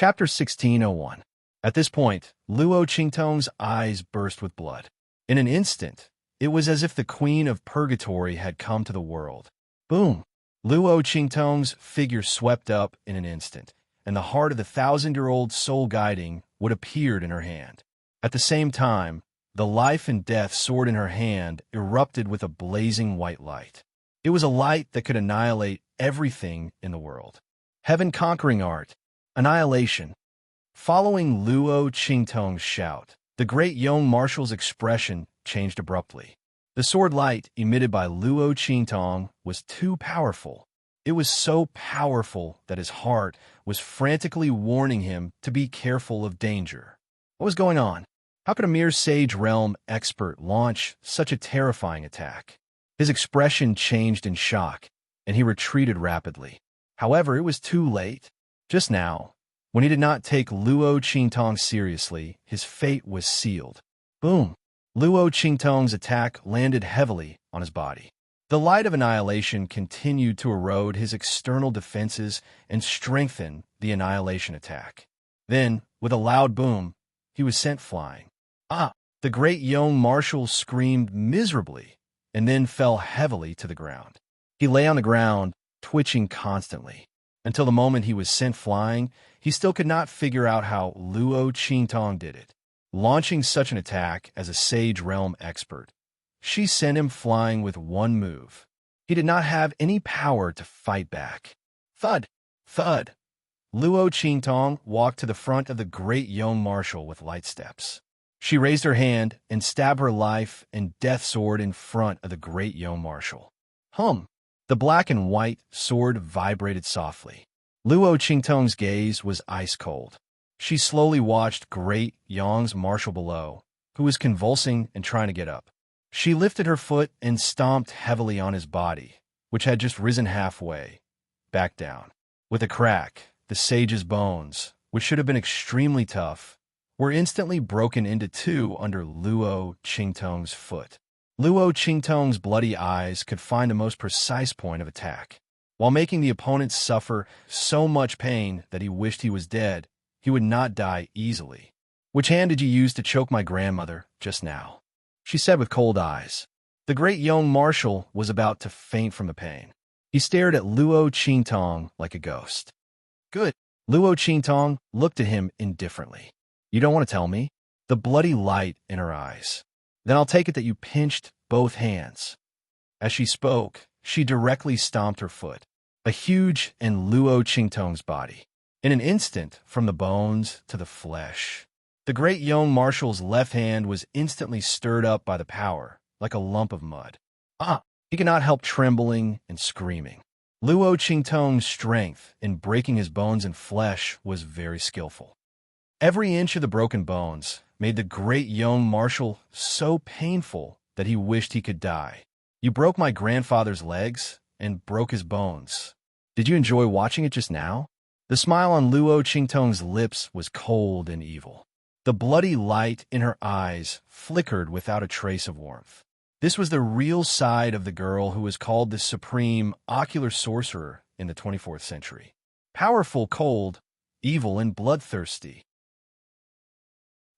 Chapter 1601. At this point, Luo Qingtong's eyes burst with blood. In an instant, it was as if the Queen of Purgatory had come to the world. Boom! Luo Qingtong's figure swept up in an instant, and the heart of the thousand-year-old soul guiding would appeared in her hand. At the same time, the life and death sword in her hand erupted with a blazing white light. It was a light that could annihilate everything in the world. Heaven-conquering art. Annihilation. Following Luo Qingtong's shout, the great young marshal's expression changed abruptly. The sword light emitted by Luo Qingtong was too powerful. It was so powerful that his heart was frantically warning him to be careful of danger. What was going on? How could a mere Sage Realm expert launch such a terrifying attack? His expression changed in shock, and he retreated rapidly. However, it was too late. Just now, when he did not take Luo Qingtong seriously, his fate was sealed. Boom! Luo Qingtong's attack landed heavily on his body. The light of annihilation continued to erode his external defenses and strengthen the annihilation attack. Then, with a loud boom, he was sent flying. Ah! The great young marshal screamed miserably and then fell heavily to the ground. He lay on the ground, twitching constantly. Until the moment he was sent flying, he still could not figure out how Luo Qingtong did it. Launching such an attack as a Sage Realm expert, she sent him flying with one move. He did not have any power to fight back. Thud! Thud! Luo Qingtong walked to the front of the great young marshal with light steps. She raised her hand and stabbed her life and death sword in front of the great young marshal. Hum! The black and white sword vibrated softly. Luo Qingtong's gaze was ice cold. She slowly watched great Yang's marshal below, who was convulsing and trying to get up. She lifted her foot and stomped heavily on his body, which had just risen halfway, back down. With a crack, the sage's bones, which should have been extremely tough, were instantly broken into two under Luo Qingtong's foot. Luo Qingtong's bloody eyes could find the most precise point of attack. While making the opponent suffer so much pain that he wished he was dead, he would not die easily. Which hand did you use to choke my grandmother just now? She said with cold eyes. The great young marshal was about to faint from the pain. He stared at Luo Qingtong like a ghost. Good. Luo Qingtong looked at him indifferently. You don't want to tell me? The bloody light in her eyes. Then I'll take it that you pinched both hands. As she spoke, she directly stomped her foot, a huge in Luo Qingtong's body. In an instant, from the bones to the flesh, the great young marshal's left hand was instantly stirred up by the power, like a lump of mud. Ah! He could not help trembling and screaming. Luo Qingtong's strength in breaking his bones and flesh was very skillful. Every inch of the broken bones made the great young marshal so painful that he wished he could die. You broke my grandfather's legs and broke his bones. Did you enjoy watching it just now? The smile on Luo Qingtong's lips was cold and evil. The bloody light in her eyes flickered without a trace of warmth. This was the real side of the girl who was called the supreme ocular sorcerer in the 24th century. Powerful, cold, evil, and bloodthirsty.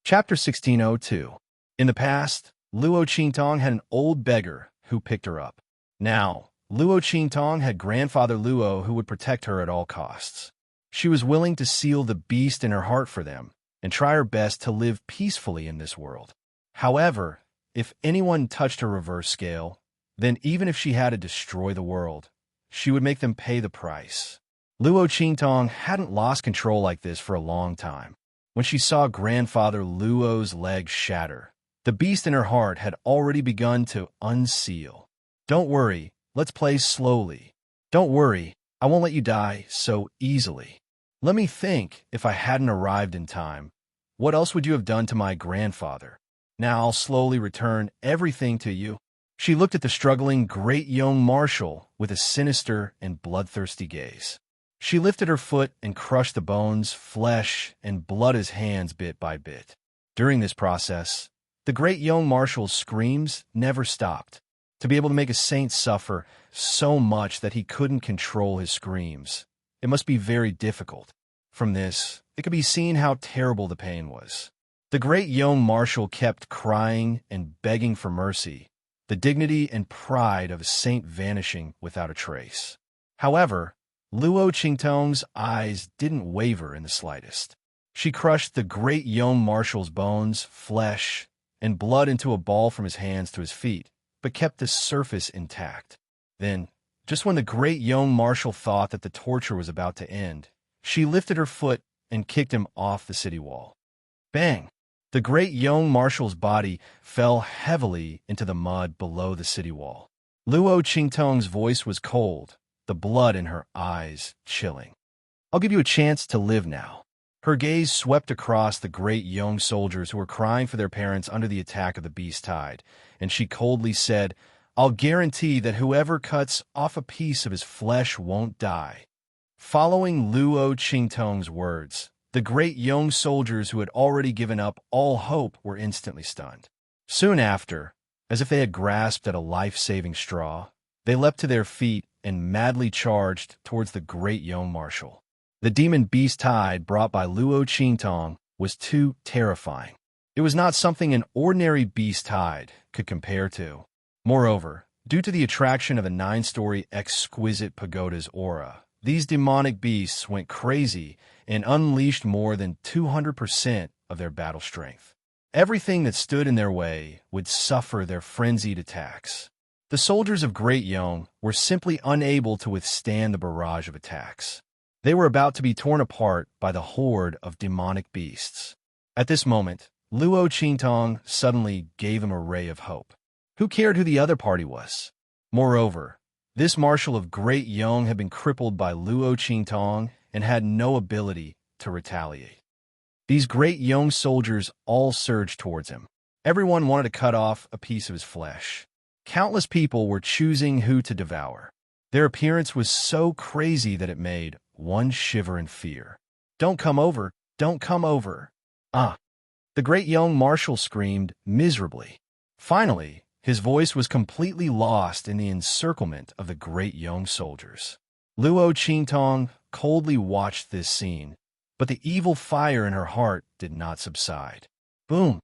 Chapter 1602. In the past, Luo Qingtong had an old beggar who picked her up. Now, Luo Qingtong had grandfather Luo who would protect her at all costs. She was willing to seal the beast in her heart for them and try her best to live peacefully in this world. However, if anyone touched her reverse scale, then even if she had to destroy the world, she would make them pay the price. Luo Qingtong hadn't lost control like this for a long time. When she saw grandfather Luo's legs shatter, the beast in her heart had already begun to unseal. Don't worry, let's play slowly. Don't worry, I won't let you die so easily. Let me think, if I hadn't arrived in time, what else would you have done to my grandfather? Now I'll slowly return everything to you. She looked at the struggling great young marshal with a sinister and bloodthirsty gaze. She lifted her foot and crushed the bones, flesh, and blood as hands bit by bit. During this process, the great young marshal's screams never stopped. To be able to make a saint suffer so much that he couldn't control his screams, it must be very difficult. From this, it could be seen how terrible the pain was. The great young marshal kept crying and begging for mercy, the dignity and pride of a saint vanishing without a trace. However, Luo Qingtong's eyes didn't waver in the slightest. She crushed the great young marshal's bones, flesh, and blood into a ball from his hands to his feet, but kept the surface intact. Then, just when the great young marshal thought that the torture was about to end, she lifted her foot and kicked him off the city wall. Bang! The great young marshal's body fell heavily into the mud below the city wall. Luo Qingtong's voice was cold, the blood in her eyes chilling. "I'll give you a chance to live now." Her gaze swept across the great young soldiers who were crying for their parents under the attack of the beast tide, and she coldly said, "I'll guarantee that whoever cuts off a piece of his flesh won't die." Following Luo Qingtong's words, the great young soldiers who had already given up all hope were instantly stunned. Soon after, as if they had grasped at a life-saving straw, they leapt to their feet and madly charged towards the great young marshal. The demon beast tide brought by Luo Qingtong was too terrifying. It was not something an ordinary beast tide could compare to. Moreover, due to the attraction of a 9-story exquisite pagoda's aura, these demonic beasts went crazy and unleashed more than 200% of their battle strength. Everything that stood in their way would suffer their frenzied attacks. The soldiers of Great Yong were simply unable to withstand the barrage of attacks. They were about to be torn apart by the horde of demonic beasts. At this moment, Luo Qingtong suddenly gave him a ray of hope. Who cared who the other party was? Moreover, this marshal of Great Yong had been crippled by Luo Qingtong and had no ability to retaliate. These Great Yong soldiers all surged towards him. Everyone wanted to cut off a piece of his flesh. Countless people were choosing who to devour. Their appearance was so crazy that it made one shiver in fear. "Don't come over! Don't come over!" "Ah!" The great young marshal screamed miserably. Finally, his voice was completely lost in the encirclement of the great young soldiers. Luo Qingtong coldly watched this scene, but the evil fire in her heart did not subside. Boom!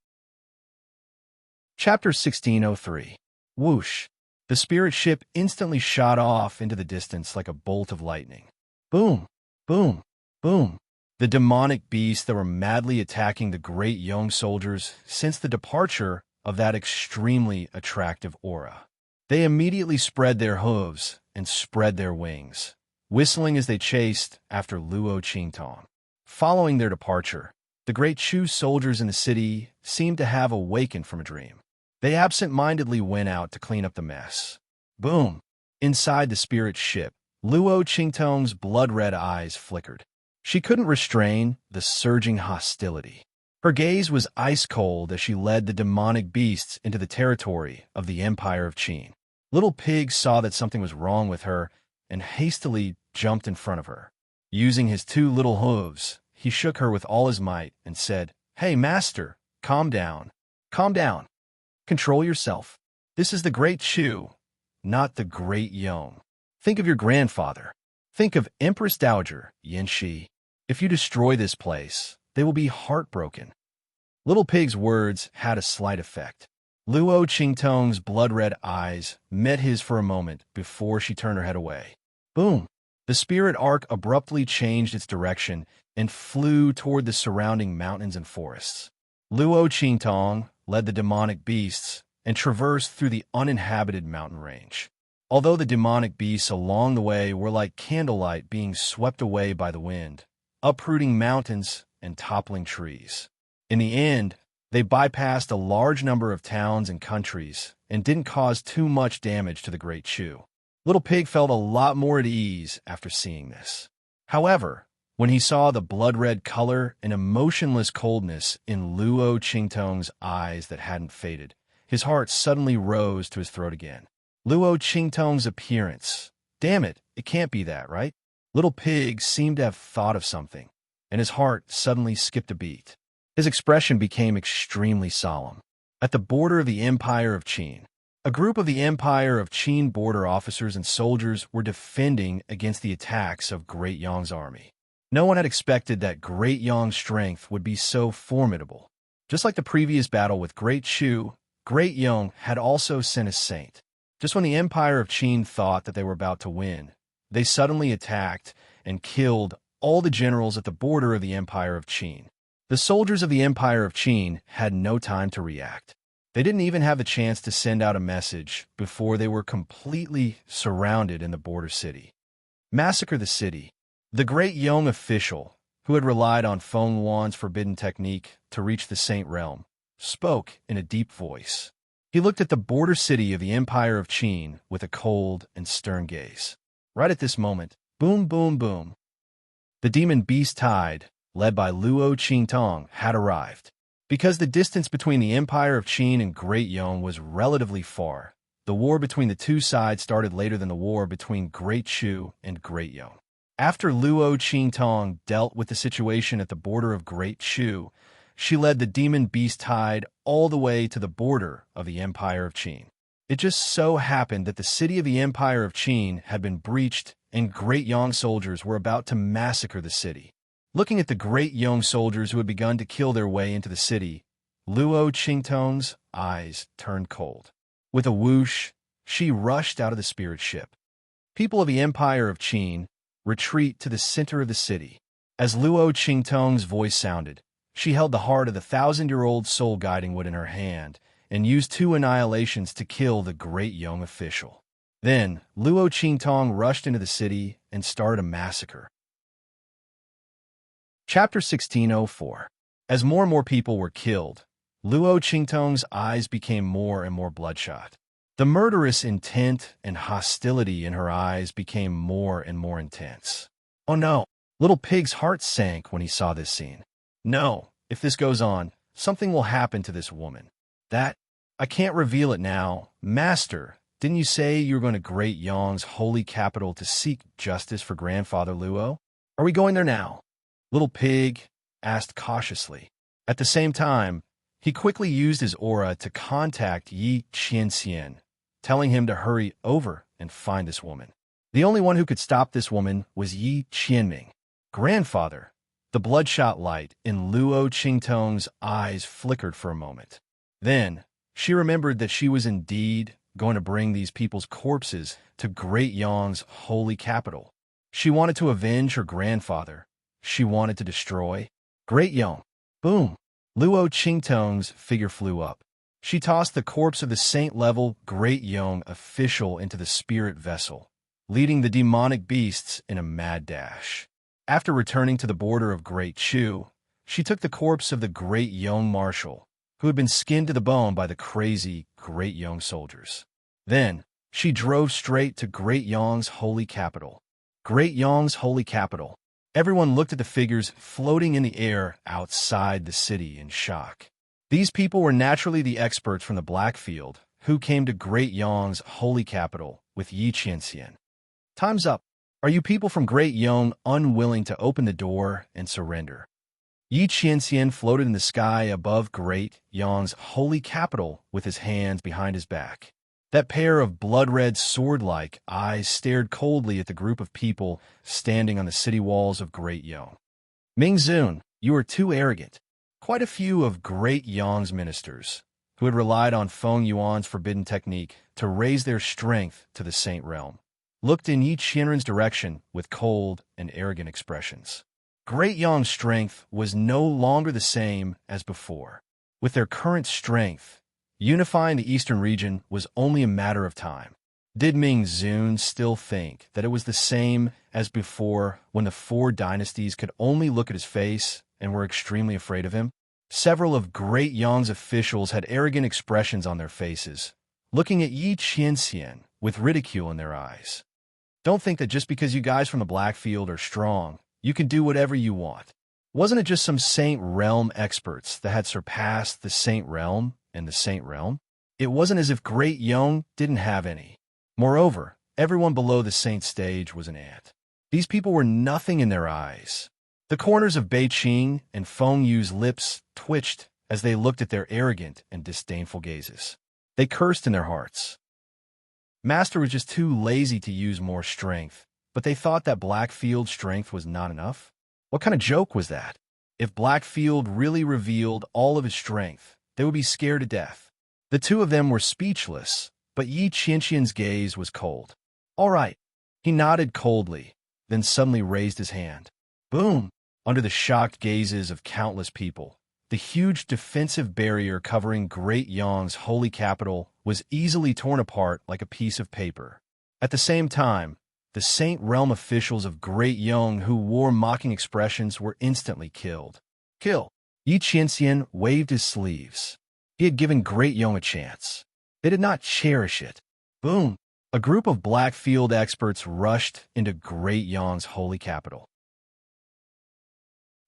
Chapter 1603. Whoosh! The spirit ship instantly shot off into the distance like a bolt of lightning. Boom! Boom! Boom! The demonic beasts that were madly attacking the great young soldiers sensed the departure of that extremely attractive aura. They immediately spread their hooves and spread their wings, whistling as they chased after Luo Qingtong. Following their departure, the great Chu soldiers in the city seemed to have awakened from a dream. They absent-mindedly went out to clean up the mess. Boom! Inside the spirit ship, Luo Qingtong's blood-red eyes flickered. She couldn't restrain the surging hostility. Her gaze was ice-cold as she led the demonic beasts into the territory of the Empire of Qin. Little Pig saw that something was wrong with her and hastily jumped in front of her. Using his 2 little hooves, he shook her with all his might and said, "Hey, master, calm down. Calm down. Control yourself. This is the Great Chu, not the Great Yong. Think of your grandfather. Think of Empress Dowager Yanxi. If you destroy this place, they will be heartbroken." Little Pig's words had a slight effect. Luo Qingtong's blood-red eyes met his for a moment before she turned her head away. Boom! The spirit arc abruptly changed its direction and flew toward the surrounding mountains and forests. Luo Qingtong led the demonic beasts and traversed through the uninhabited mountain range. Although the demonic beasts along the way were like candlelight being swept away by the wind, uprooting mountains and toppling trees. In the end, they bypassed a large number of towns and countries and didn't cause too much damage to the Great Chu. Little Pig felt a lot more at ease after seeing this. However, when he saw the blood-red color and emotionless coldness in Luo Qingtong's eyes that hadn't faded, his heart suddenly rose to his throat again. Luo Qingtong's appearance. Damn it, it can't be that, right? Little Pig seemed to have thought of something, and his heart suddenly skipped a beat. His expression became extremely solemn. At the border of the Empire of Qin, a group of the Empire of Qin border officers and soldiers were defending against the attacks of Great Yong's army. No one had expected that Great Yong's strength would be so formidable. Just like the previous battle with Great Shu, Great Yong had also sent a saint. Just when the Empire of Qin thought that they were about to win, they suddenly attacked and killed all the generals at the border of the Empire of Qin. The soldiers of the Empire of Qin had no time to react. They didn't even have the chance to send out a message before they were completely surrounded in the border city. Massacre the city. The Great Yong official, who had relied on Feng Yuan's forbidden technique to reach the Saint Realm, spoke in a deep voice. He looked at the border city of the Empire of Qin with a cold and stern gaze. Right at this moment, boom, boom, boom. The demon beast tide, led by Luo Qingtong, had arrived. Because the distance between the Empire of Qin and Great Yong was relatively far, the war between the two sides started later than the war between Great Shu and Great Yong. After Luo Qingtong dealt with the situation at the border of Great Shu, she led the demon beast tide all the way to the border of the Empire of Qin. It just so happened that the city of the Empire of Qin had been breached and Great Yong soldiers were about to massacre the city. Looking at the Great Yong soldiers who had begun to kill their way into the city, Luo Qingtong's eyes turned cold. With a whoosh, she rushed out of the spirit ship. People of the Empire of Qin, retreat to the center of the city. As Luo Qingtong's voice sounded, she held the heart of the 1,000-year-old soul guiding wood in her hand and used 2 annihilations to kill the Great Yong official. Then, Luo Qingtong rushed into the city and started a massacre. Chapter 1604. As more and more people were killed, Luo Qingtong's eyes became more and more bloodshot. The murderous intent and hostility in her eyes became more and more intense. Oh no! Little Pig's heart sank when he saw this scene. No, if this goes on, something will happen to this woman. I can't reveal it now. Master, didn't you say you were going to Great Yong's holy capital to seek justice for Grandfather Luo? Are we going there now? Little Pig asked cautiously. At the same time, he quickly used his aura to contact Yi Qianxian, telling him to hurry over and find this woman. The only one who could stop this woman was Yi Qianming. Grandfather, the bloodshot light in Luo Qingtong's eyes flickered for a moment. Then, she remembered that she was indeed going to bring these people's corpses to Great Yong's holy capital. She wanted to avenge her grandfather. She wanted to destroy Great Yong. Boom! Luo Qingtong's figure flew up. She tossed the corpse of the saint-level Great Yong official into the spirit vessel, leading the demonic beasts in a mad dash. After returning to the border of Great Shu, she took the corpse of the Great Yong marshal, who had been skinned to the bone by the crazy Great Yong soldiers. Then, she drove straight to Great Yong's holy capital. Great Yong's holy capital. Everyone looked at the figures floating in the air outside the city in shock. These people were naturally the experts from the Blackfield, who came to Great Yong's holy capital with Yi Qianxian. Time's up. Are you people from Great Yong unwilling to open the door and surrender? Yi Qianxian floated in the sky above Great Yong's holy capital with his hands behind his back. That pair of blood-red sword-like eyes stared coldly at the group of people standing on the city walls of Great Yong. Ming Zun, you are too arrogant. Quite a few of Great Yong's ministers, who had relied on Feng Yuan's forbidden technique to raise their strength to the Saint Realm, looked in Yi Qianren's direction with cold and arrogant expressions. Great Yong's strength was no longer the same as before. With their current strength, unifying the eastern region was only a matter of time. Did Ming Zun still think that it was the same as before when the 4 dynasties could only look at his face and were extremely afraid of him? Several of Great Yong's officials had arrogant expressions on their faces, looking at Yi Qianxian with ridicule in their eyes. Don't think that just because you guys from the Blackfield are strong, you can do whatever you want. Wasn't it just some Saint Realm experts that had surpassed the Saint Realm and the Saint Realm? It wasn't as if Great Yong didn't have any. Moreover, everyone below the Saint stage was an ant. These people were nothing in their eyes. The corners of Beiqing and Feng Yu's lips twitched as they looked at their arrogant and disdainful gazes. They cursed in their hearts. Master was just too lazy to use more strength, but they thought that Blackfield's strength was not enough. What kind of joke was that? If Blackfield really revealed all of his strength, they would be scared to death. The two of them were speechless, but Yi Qianqian's gaze was cold. All right. He nodded coldly, then suddenly raised his hand. Boom! Under the shocked gazes of countless people, the huge defensive barrier covering Great Yong's holy capital was easily torn apart like a piece of paper. At the same time, the Saint Realm officials of Great Yong who wore mocking expressions were instantly killed. Kill! Yi Qianxian waved his sleeves. He had given Great Yong a chance. They did not cherish it. Boom! A group of Blackfield experts rushed into Great Yong's holy capital.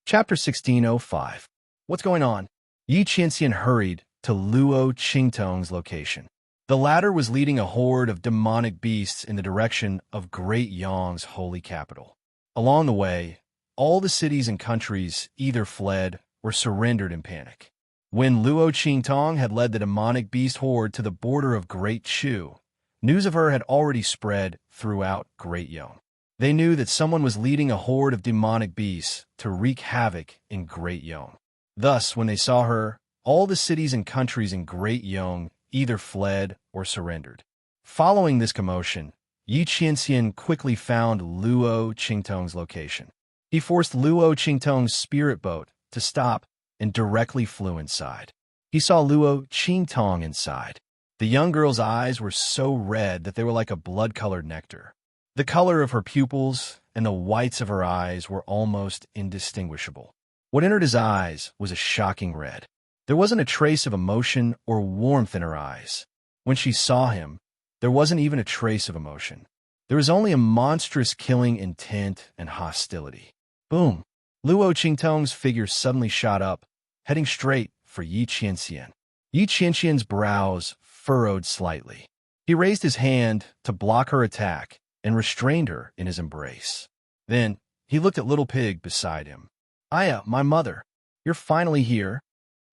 Chapter 1605. What's going on? Yi Qianxian hurried to Luo Qingtong's location. The latter was leading a horde of demonic beasts in the direction of Great Yong's holy capital. Along the way, all the cities and countries either fled or surrendered in panic. When Luo Qingtong had led the demonic beast horde to the border of Great Chu, news of her had already spread throughout Great Yong. They knew that someone was leading a horde of demonic beasts to wreak havoc in Great Yong. Thus, when they saw her, all the cities and countries in Great Yong either fled or surrendered. Following this commotion, Yi Qianxian quickly found Luo Qingtong's location. He forced Luo Qingtong's spirit boat to stop and directly flew inside. He saw Luo Qingtong inside. The young girl's eyes were so red that they were like a blood-colored nectar. The color of her pupils and the whites of her eyes were almost indistinguishable. What entered his eyes was a shocking red. There wasn't a trace of emotion or warmth in her eyes. When she saw him, there wasn't even a trace of emotion. There was only a monstrous killing intent and hostility. Boom! Luo Qingtong's figure suddenly shot up, heading straight for Yi Qianxian. Yi Qianxian's brows furrowed slightly. He raised his hand to block her attack and restrained her in his embrace. Then, he looked at Little Pig beside him. Aya, my mother, you're finally here.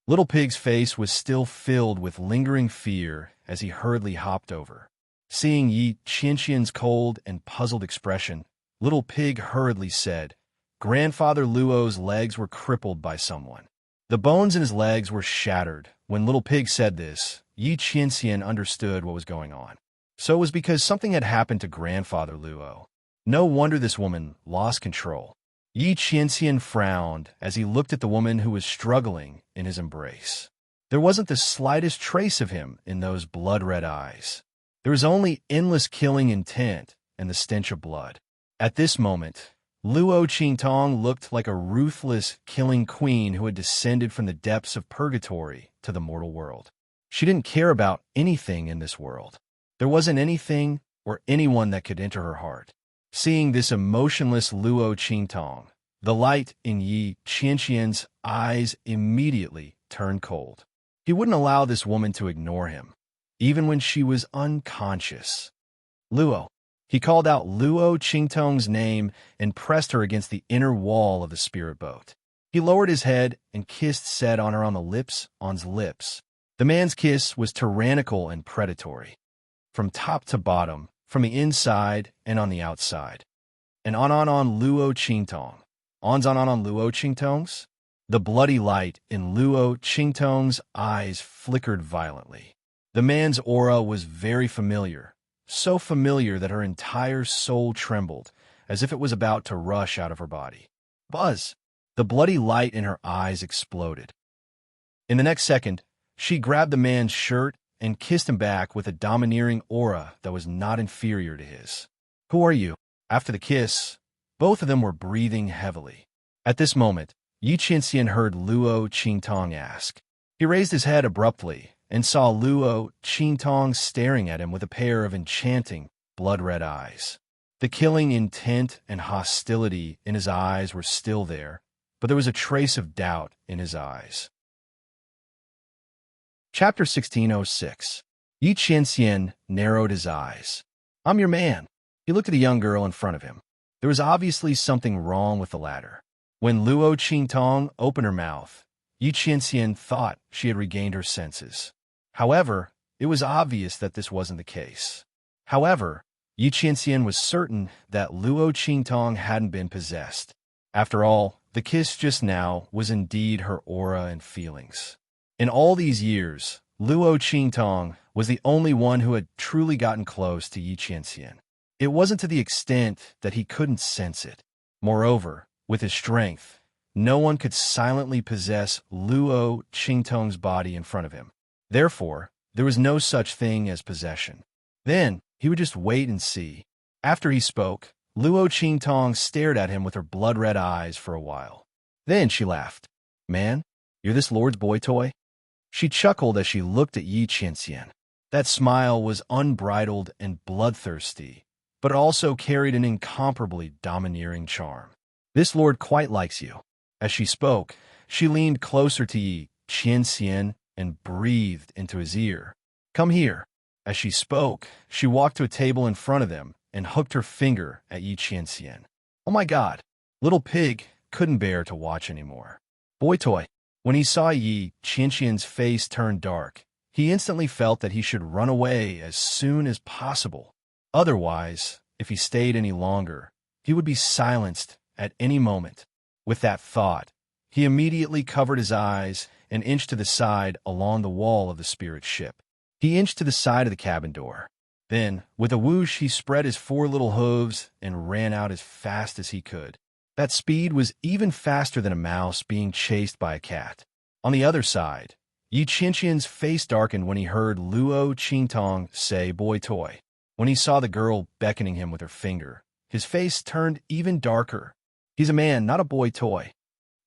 Little Pig's face was still filled with lingering fear as he hurriedly hopped over. Seeing Yi Qianxian's cold and puzzled expression, Little Pig hurriedly said, Grandfather Luo's legs were crippled by someone. The bones in his legs were shattered. When Little Pig said this, Yi Qianxian understood what was going on. So it was because something had happened to Grandfather Luo. No wonder this woman lost control. Yi Qianxian frowned as he looked at the woman who was struggling in his embrace. There wasn't the slightest trace of him in those blood-red eyes. There was only endless killing intent and the stench of blood. At this moment, Luo Qingtong looked like a ruthless, killing queen who had descended from the depths of purgatory to the mortal world. She didn't care about anything in this world. There wasn't anything or anyone that could enter her heart. Seeing this emotionless Luo Qingtong, the light in Yi Qianxian's eyes immediately turned cold. He wouldn't allow this woman to ignore him, even when she was unconscious. Luo. He called out Luo Qingtong's name and pressed her against the inner wall of the spirit boat. He lowered his head and kissed Said on her on the lips. The man's kiss was tyrannical and predatory. From top to bottom, from the inside and on the outside. And on Luo Qingtong. On Luo Qingtong's. The bloody light in Luo Qingtong's eyes flickered violently. The man's aura was very familiar, so familiar that her entire soul trembled, as if it was about to rush out of her body. Buzz! The bloody light in her eyes exploded. In the next second, she grabbed the man's shirt and kissed him back with a domineering aura that was not inferior to his. Who are you? After the kiss, both of them were breathing heavily. At this moment, Yi Qianxian heard Luo Qingtong ask. He raised his head abruptly and saw Luo Qingtong staring at him with a pair of enchanting, blood-red eyes. The killing intent and hostility in his eyes were still there, but there was a trace of doubt in his eyes. Chapter 1606. Yi Qianxian narrowed his eyes. I'm your man. He looked at the young girl in front of him. There was obviously something wrong with the latter. When Luo Qingtong opened her mouth, Yi Qianxian thought she had regained her senses. However, it was obvious that this wasn't the case. However, Yi Qianxian was certain that Luo Qingtong hadn't been possessed. After all, the kiss just now was indeed her aura and feelings. In all these years, Luo Qingtong was the only one who had truly gotten close to Yi Qianxian. It wasn't to the extent that he couldn't sense it. Moreover, with his strength, no one could silently possess Luo Qingtong's body in front of him. Therefore, there was no such thing as possession. Then, he would just wait and see. After he spoke, Luo Qingtong stared at him with her blood-red eyes for a while. Then she laughed. "Man, you're this lord's boy toy?" She chuckled as she looked at Yi Qianxian. That smile was unbridled and bloodthirsty, but it also carried an incomparably domineering charm. "This lord quite likes you." As she spoke, she leaned closer to Yi Qianxian and breathed into his ear. "Come here." As she spoke, she walked to a table in front of them and hooked her finger at Yi Qianxian. Oh my God! Little Pig couldn't bear to watch anymore. Boy toy. When he saw Yi Qianxian's face turn dark, he instantly felt that he should run away as soon as possible. Otherwise, if he stayed any longer, he would be silenced at any moment. With that thought, he immediately covered his eyes and inched to the side along the wall of the spirit ship. He inched to the side of the cabin door. Then, with a whoosh, he spread his 4 little hooves and ran out as fast as he could. That speed was even faster than a mouse being chased by a cat. On the other side, Yi Qianxian's face darkened when he heard Luo Qingtong say boy toy. When he saw the girl beckoning him with her finger, his face turned even darker. He's a man, not a boy toy.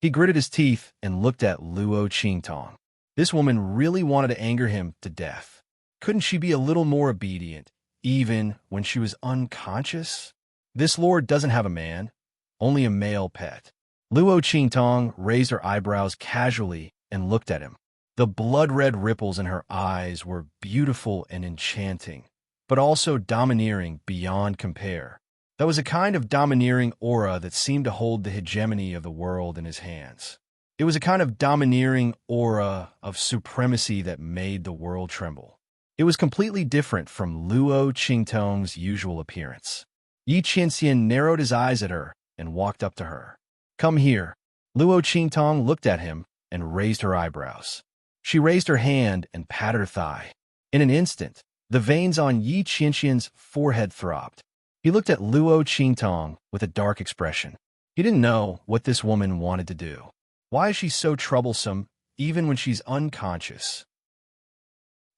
He gritted his teeth and looked at Luo Qingtong. This woman really wanted to anger him to death. Couldn't she be a little more obedient, even when she was unconscious? This lord doesn't have a man, only a male pet. Luo Qingtong raised her eyebrows casually and looked at him. The blood-red ripples in her eyes were beautiful and enchanting, but also domineering beyond compare. There was a kind of domineering aura that seemed to hold the hegemony of the world in his hands. It was a kind of domineering aura of supremacy that made the world tremble. It was completely different from Luo Qingtong's usual appearance. Yi Qianxian narrowed his eyes at her and walked up to her. "Come here." Luo Qingtong looked at him and raised her eyebrows. She raised her hand and patted her thigh. In an instant, the veins on Yi Qianxian's forehead throbbed. He looked at Luo Qingtong with a dark expression. He didn't know what this woman wanted to do. Why is she so troublesome, even when she's unconscious?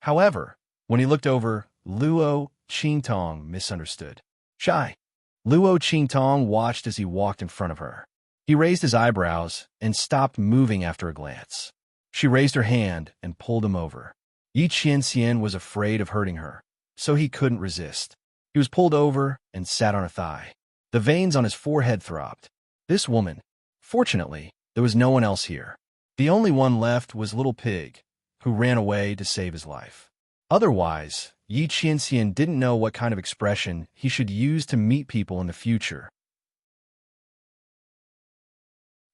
However, when he looked over, Luo Qingtong misunderstood. Shy. Luo Qingtong watched as he walked in front of her. He raised his eyebrows and stopped moving after a glance. She raised her hand and pulled him over. Yi Qianxian was afraid of hurting her, so he couldn't resist. He was pulled over and sat on her thigh. The veins on his forehead throbbed. This woman. Fortunately, there was no one else here. The only one left was Little Pig, who ran away to save his life. Otherwise, Yi Qianxian didn't know what kind of expression he should use to meet people in the future.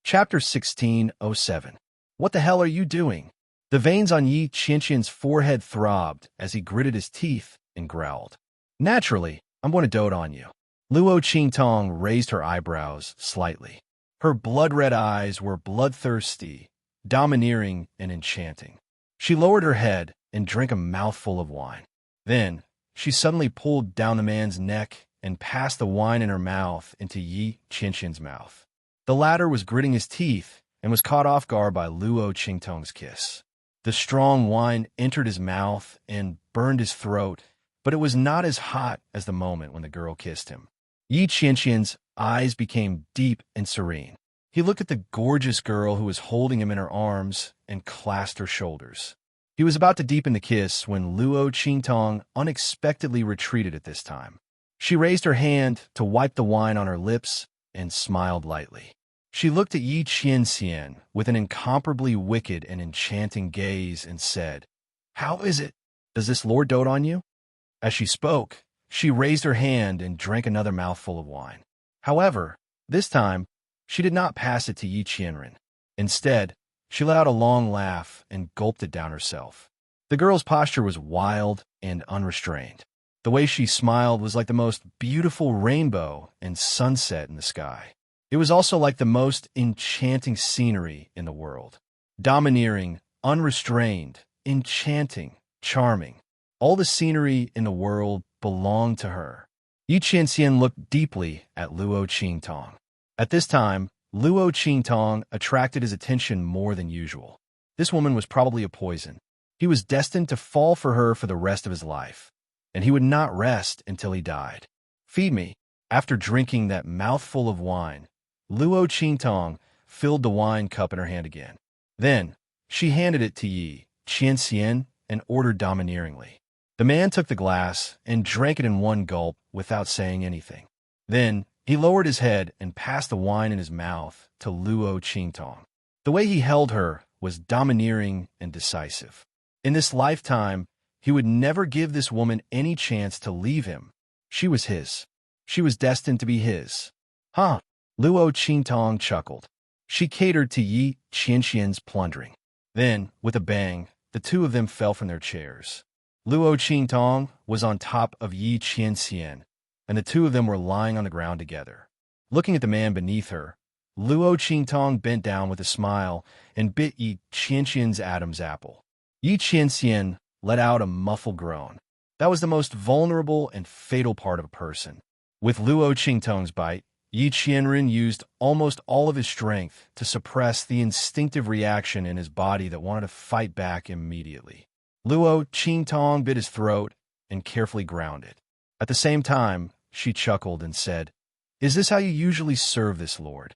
Chapter 16:07. What the hell are you doing? The veins on Yi Qianxian's forehead throbbed as he gritted his teeth and growled. Naturally, I'm going to dote on you. Luo Qingtong raised her eyebrows slightly. Her blood-red eyes were bloodthirsty, domineering, and enchanting. She lowered her head and drank a mouthful of wine. Then, she suddenly pulled down the man's neck and passed the wine in her mouth into Yi Qianxian's mouth. The latter was gritting his teeth and was caught off guard by Luo Qingtong's kiss. The strong wine entered his mouth and burned his throat, but it was not as hot as the moment when the girl kissed him. Yi Qianxian's eyes became deep and serene. He looked at the gorgeous girl who was holding him in her arms and clasped her shoulders. He was about to deepen the kiss when Luo Qingtong unexpectedly retreated at this time. She raised her hand to wipe the wine on her lips and smiled lightly. She looked at Yi Qianxian with an incomparably wicked and enchanting gaze and said, "How is it? Does this lord dote on you?" As she spoke, she raised her hand and drank another mouthful of wine. However, this time, she did not pass it to Yi Qianren. Instead, she let out a long laugh and gulped it down herself. The girl's posture was wild and unrestrained. The way she smiled was like the most beautiful rainbow and sunset in the sky. It was also like the most enchanting scenery in the world. Domineering, unrestrained, enchanting, charming. All the scenery in the world belonged to her. Yi Qianxian looked deeply at Luo Qingtong. At this time, Luo Qingtong attracted his attention more than usual. This woman was probably a poison. He was destined to fall for her for the rest of his life, and he would not rest until he died. Feed me. After drinking that mouthful of wine, Luo Qingtong filled the wine cup in her hand again. Then, she handed it to Yi Qianxian and ordered domineeringly. The man took the glass and drank it in one gulp without saying anything. Then, he lowered his head and passed the wine in his mouth to Luo Qingtong. The way he held her was domineering and decisive. In this lifetime, he would never give this woman any chance to leave him. She was his. She was destined to be his. Huh? Luo Qingtong chuckled. She catered to Yi Qianxian's plundering. Then, with a bang, the two of them fell from their chairs. Luo Qingtong was on top of Yi Qianxian, and the two of them were lying on the ground together. Looking at the man beneath her, Luo Qingtong bent down with a smile and bit Yi Qianxian's Adam's apple. Yi Qianxian let out a muffled groan. That was the most vulnerable and fatal part of a person. With Luo Qingtong's bite, Yi Qianren used almost all of his strength to suppress the instinctive reaction in his body that wanted to fight back immediately. Luo Qingtong bit his throat and carefully ground it. At the same time, she chuckled and said, "Is this how you usually serve this lord?"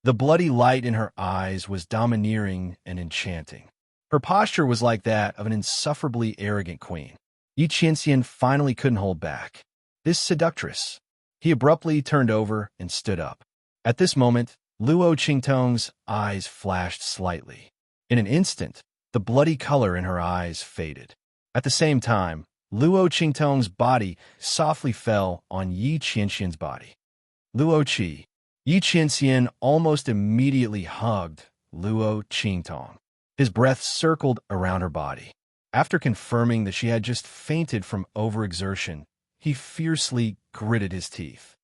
The bloody light in her eyes was domineering and enchanting. Her posture was like that of an insufferably arrogant queen. Yi Qianxian finally couldn't hold back. This seductress. He abruptly turned over and stood up. At this moment, Luo Qingtong's eyes flashed slightly. In an instant, the bloody color in her eyes faded. At the same time, Luo Qingtong's body softly fell on Yi Qianxian's body. Luo Qi. Yi Qianxian almost immediately hugged Luo Qingtong. His breath circled around her body. After confirming that she had just fainted from overexertion, he fiercely gritted his teeth.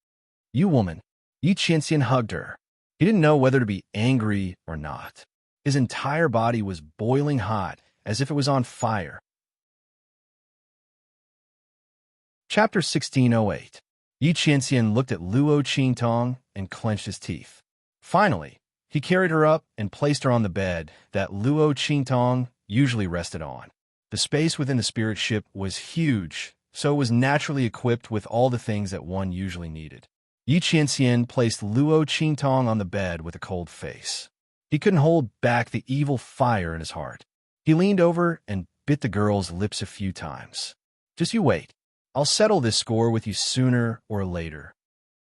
"You woman." Yi Qianxian hugged her. He didn't know whether to be angry or not. His entire body was boiling hot, as if it was on fire. Chapter 1608. Yi Qianxian looked at Luo Qingtong and clenched his teeth. Finally, he carried her up and placed her on the bed that Luo Qingtong usually rested on. The space within the spirit ship was huge, so it was naturally equipped with all the things that one usually needed. Yi Qianxian placed Luo Qingtong on the bed with a cold face. He couldn't hold back the evil fire in his heart. He leaned over and bit the girl's lips a few times. "Just you wait. I'll settle this score with you sooner or later."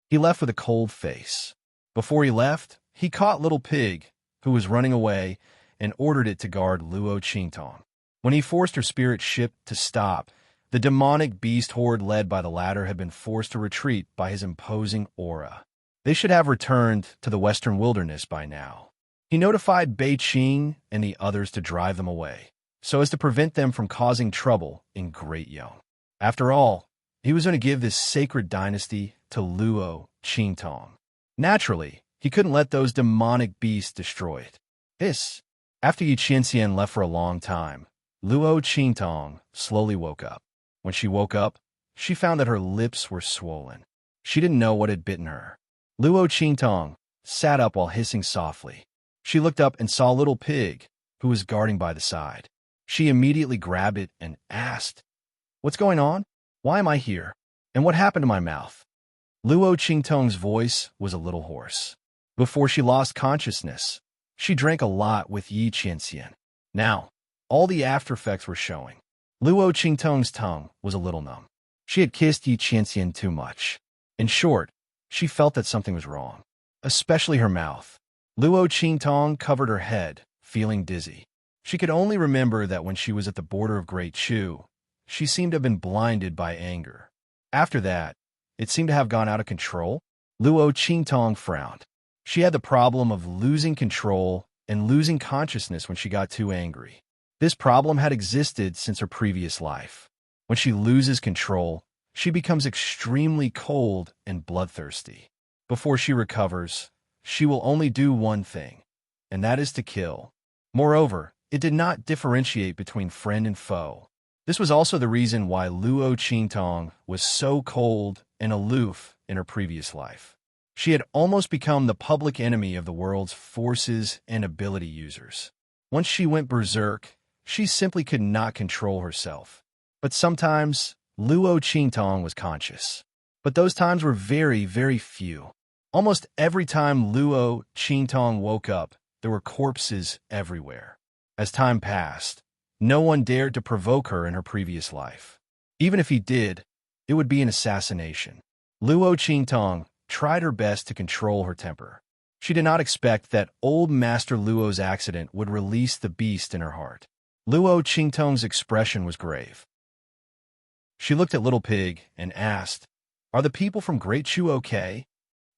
He left with a cold face. Before he left, he caught Little Pig, who was running away, and ordered it to guard Luo Qingtong. When he forced her spirit ship to stop, the demonic beast horde led by the latter had been forced to retreat by his imposing aura. They should have returned to the western wilderness by now. He notified Bei Qing and the others to drive them away, so as to prevent them from causing trouble in Great Yong. After all, he was going to give this sacred dynasty to Luo Qingtong. Naturally, he couldn't let those demonic beasts destroy it. After Yi Qianxian left for a long time, Luo Qingtong slowly woke up. When she woke up, she found that her lips were swollen. She didn't know what had bitten her. Luo Qingtong sat up while hissing softly. She looked up and saw Little Pig, who was guarding by the side. She immediately grabbed it and asked, "What's going on? Why am I here? And what happened to my mouth?" Luo Qingtong's voice was a little hoarse. Before she lost consciousness, she drank a lot with Yi Qianxian. Now, all the after effects were showing. Luo Qingtong's tongue was a little numb. She had kissed Yi Qianxian too much. In short, she felt that something was wrong, especially her mouth. Luo Qingtong covered her head, feeling dizzy. She could only remember that when she was at the border of Great Chu, she seemed to have been blinded by anger. After that, it seemed to have gone out of control. Luo Qingtong frowned. She had the problem of losing control and losing consciousness when she got too angry. This problem had existed since her previous life. When she loses control, she becomes extremely cold and bloodthirsty. Before she recovers, she will only do one thing, and that is to kill. Moreover, it did not differentiate between friend and foe. This was also the reason why Luo Qingtong was so cold and aloof in her previous life. She had almost become the public enemy of the world's forces and ability users. Once she went berserk, she simply could not control herself. But sometimes, Luo Qingtong was conscious. But those times were very, very few. Almost every time Luo Qingtong woke up, there were corpses everywhere. As time passed, no one dared to provoke her in her previous life. Even if he did, it would be an assassination. Luo Qingtong tried her best to control her temper. She did not expect that old Master Luo's accident would release the beast in her heart. Luo Qingtong's expression was grave. She looked at Little Pig and asked, "Are the people from Great Chu okay?"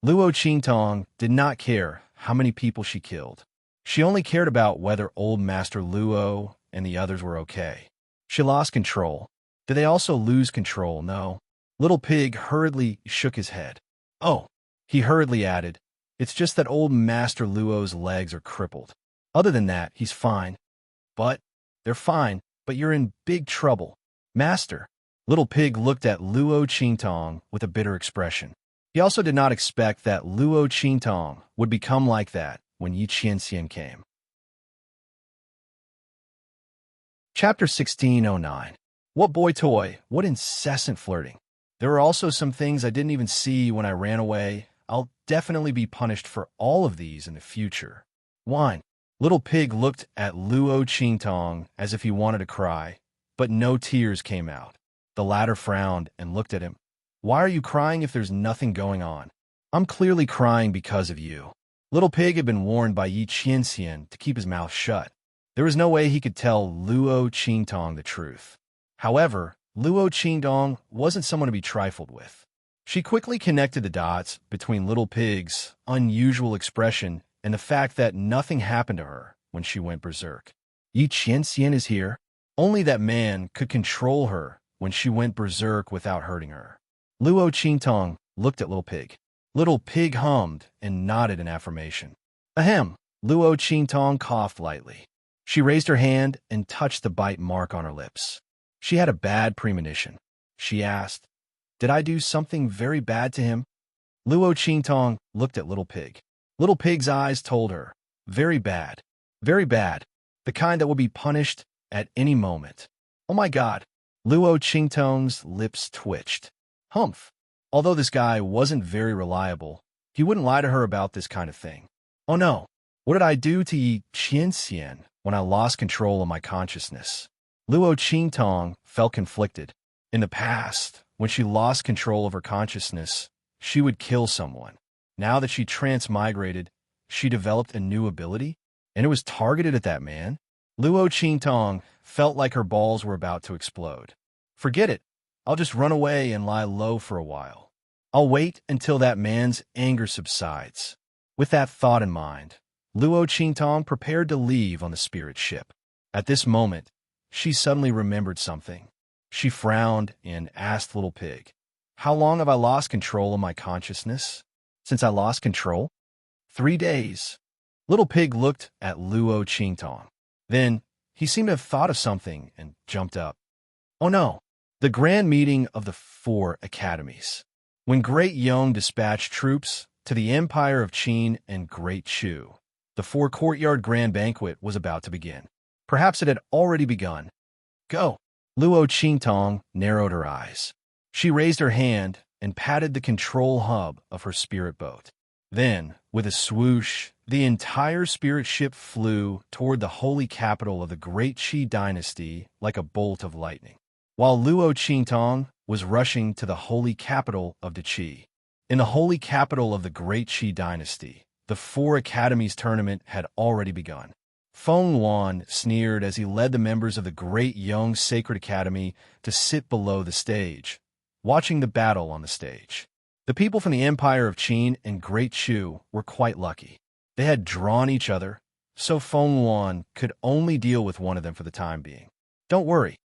Luo Qingtong did not care how many people she killed. She only cared about whether old Master Luo and the others were okay. She lost control. Did they also lose control? No. Little Pig hurriedly shook his head. "Oh," he hurriedly added, "it's just that old Master Luo's legs are crippled. Other than that, he's fine." "But, they're fine, but you're in big trouble, Master." Little Pig looked at Luo Qingtong with a bitter expression. He also did not expect that Luo Qingtong would become like that when Yi Qianxian came. Chapter 1609. What boy toy, what incessant flirting. There were also some things I didn't even see when I ran away. I'll definitely be punished for all of these in the future. Wine. Little Pig looked at Luo Qingtong as if he wanted to cry, but no tears came out. The latter frowned and looked at him. "Why are you crying if there's nothing going on?" "I'm clearly crying because of you." Little Pig had been warned by Yi Qianxian to keep his mouth shut. There was no way he could tell Luo Qingtong the truth. However, Luo Qingtong wasn't someone to be trifled with. She quickly connected the dots between Little Pig's unusual expression and the fact that nothing happened to her when she went berserk. Yi Qianxian is here. Only that man could control her when she went berserk without hurting her. Luo Qingtong looked at Little Pig. Little Pig hummed and nodded in affirmation. Ahem. Luo Qingtong coughed lightly. She raised her hand and touched the bite mark on her lips. She had a bad premonition. She asked, "Did I do something very bad to him?" Luo Qingtong looked at Little Pig. Little Pig's eyes told her, "Very bad. Very bad. The kind that will be punished at any moment." "Oh my God." Luo Qingtong's lips twitched. Humph. Although this guy wasn't very reliable, he wouldn't lie to her about this kind of thing. "Oh no. What did I do to Yi Qianxian when I lost control of my consciousness?" Luo Qingtong felt conflicted. In the past, when she lost control of her consciousness, she would kill someone. Now that she transmigrated, she developed a new ability, and it was targeted at that man. Luo Qingtong felt like her balls were about to explode. "Forget it. I'll just run away and lie low for a while. I'll wait until that man's anger subsides." With that thought in mind, Luo Qingtong prepared to leave on the spirit ship. At this moment, she suddenly remembered something. She frowned and asked Little Pig, "How long have I lost control of my consciousness?" "Since I lost control?" 3 days. Little Pig looked at Luo Qingtong. Then, he seemed to have thought of something and jumped up. "Oh no. The grand meeting of the 4 academies. When Great Yong dispatched troops to the Empire of Qin and Great Chu, the 4-courtyard grand banquet was about to begin. Perhaps it had already begun. Go. Luo Qingtong narrowed her eyes. She raised her hand and patted the control hub of her spirit boat. Then, with a swoosh, the entire spirit ship flew toward the holy capital of the Great Qi dynasty like a bolt of lightning, while Luo Qingtong was rushing to the holy capital of the Qi. In the holy capital of the Great Qi dynasty, the 4 academies tournament had already begun. Feng Wan sneered as he led the members of the Great Yong Sacred Academy to sit below the stage, watching the battle on the stage. The people from the Empire of Qin and Great Chu were quite lucky. They had drawn each other, so Feng Wan could only deal with one of them for the time being. Don't worry.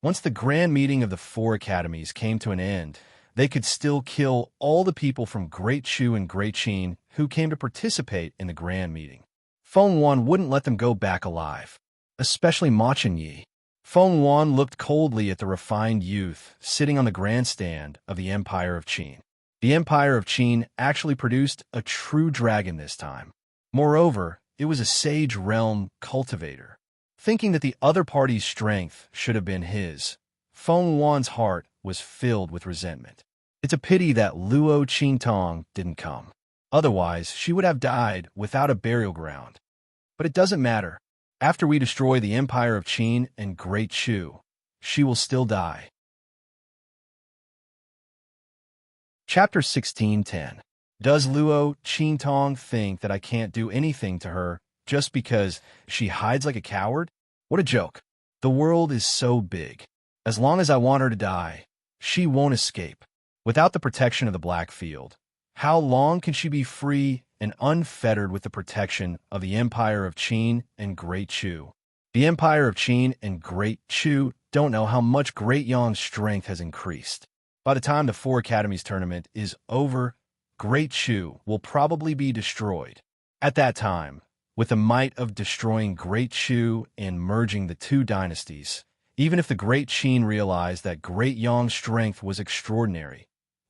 Once the grand meeting of the 4 academies came to an end, they could still kill all the people from Great Chu and Great Qin who came to participate in the grand meeting. Feng Wan wouldn't let them go back alive, especially Ma Chenyi. Feng Wan looked coldly at the refined youth sitting on the grandstand of the Empire of Qin. The Empire of Qin actually produced a true dragon this time. Moreover, it was a sage realm cultivator. Thinking that the other party's strength should have been his, Feng Wan's heart was filled with resentment. It's a pity that Luo Qingtong didn't come. Otherwise, she would have died without a burial ground. But it doesn't matter. After we destroy the Empire of Qin and Great Chu, she will still die. Chapter 16:10. Does Luo Qingtong think that I can't do anything to her just because she hides like a coward? What a joke. The world is so big. As long as I want her to die, she won't escape. Without the protection of the Black Field, how long can she be free and unfettered with the protection of the Empire of Qin and Great Chu? The Empire of Qin and Great Chu don't know how much Great Yang's strength has increased. By the time the Four Academies tournament is over, Great Chu will probably be destroyed. At that time, with the might of destroying Great Chu and merging the two dynasties, even if the Great Qin realized that Great Yang's strength was extraordinary,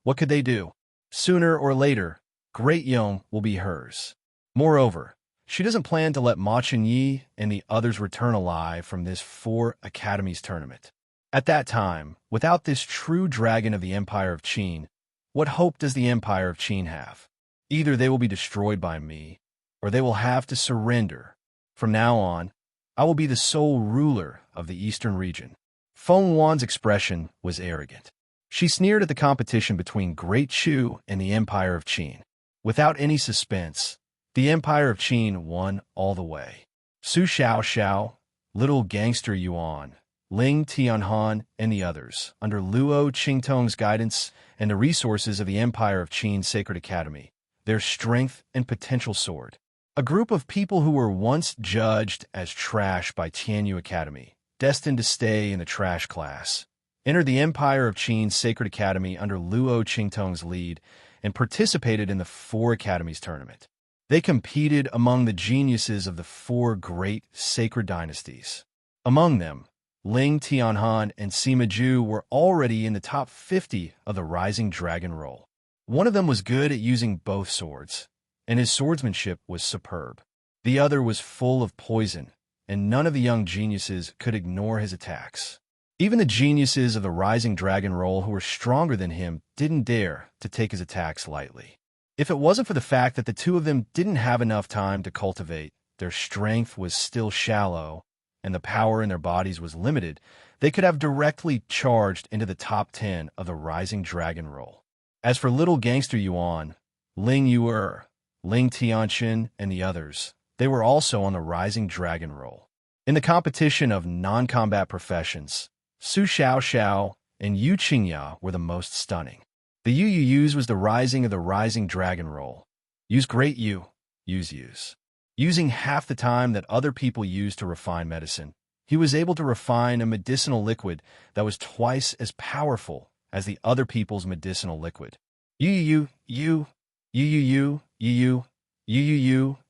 what could they do? Sooner or later, Great Yang will be hers. Moreover, she doesn't plan to let Ma Chenyi and the others return alive from this Four Academies tournament. At that time, without this true dragon of the Empire of Qin, what hope does the Empire of Qin have? Either they will be destroyed by me, or they will have to surrender. From now on, I will be the sole ruler of the eastern region. Feng Wan's expression was arrogant. She sneered at the competition between Great Chu and the Empire of Qin. Without any suspense, the Empire of Qin won all the way. Su Xiao, Little Gangster Yuan, Ling Tianhan, and the others, under Luo Qingtong's guidance and the resources of the Empire of Qin's Sacred Academy, their strength and potential soared. A group of people who were once judged as trash by Tianyu Academy, destined to stay in the trash class, entered the Empire of Qin's Sacred Academy under Luo Qingtong's lead and participated in the Four Academies tournament. They competed among the geniuses of the four great sacred dynasties. Among them, Ling Tianhan and Sima Ju were already in the top 50 of the Rising Dragon roll. One of them was good at using both swords, and his swordsmanship was superb. The other was full of poison, and none of the young geniuses could ignore his attacks. Even the geniuses of the Rising Dragon roll who were stronger than him didn't dare to take his attacks lightly. If it wasn't for the fact that the two of them didn't have enough time to cultivate, their strength was still shallow, and the power in their bodies was limited, they could have directly charged into the top 10 of the Rising Dragon roll. As for Little Gangster Yuan, Ling Yuer, Ling Tianxin, and the others, they were also on the Rising Dragon roll. In the competition of non-combat professions, Su Xiao and Yu Qingya were the most stunning. The Yu Yus was the rising of the Rising Dragon roll. Use Great Yu, use. Using half the time that other people use to refine medicine, he was able to refine a medicinal liquid that was twice as powerful as the other people's medicinal liquid. Yu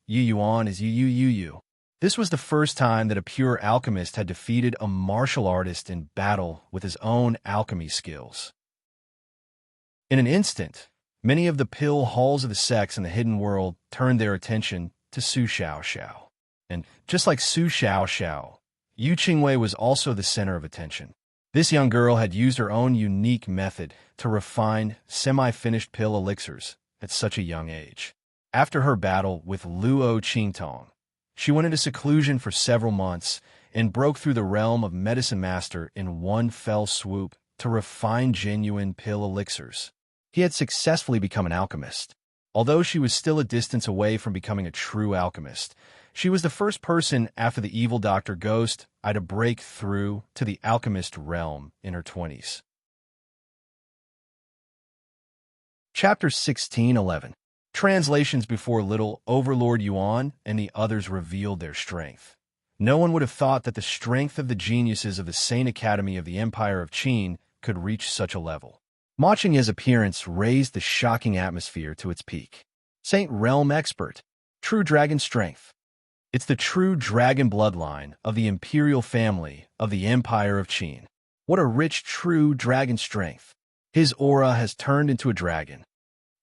Yuan is Yu. This was the first time that a pure alchemist had defeated a martial artist in battle with his own alchemy skills. In an instant, many of the pill halls of the sex in the hidden world turned their attention to Su Xiao. And just like Su Xiao, Yu Qingwei was also the center of attention. This young girl had used her own unique method to refine semi-finished pill elixirs at such a young age. After her battle with Luo Qingtong, she went into seclusion for several months and broke through the realm of Medicine Master in one fell swoop to refine genuine pill elixirs. He had successfully become an alchemist. Although she was still a distance away from becoming a true alchemist, she was the first person after the evil Dr. Ghost to break through to the alchemist realm in her 20s. Chapter 16:11. Translations before little Overlord Yuan and the others revealed their strength. No one would have thought that the strength of the geniuses of the Sane Academy of the Empire of Qin could reach such a level. Machenya's appearance raised the shocking atmosphere to its peak. Saint Realm Expert. True Dragon Strength. It's the true dragon bloodline of the imperial family of the Empire of Qin. What a rich true dragon strength. His aura has turned into a dragon.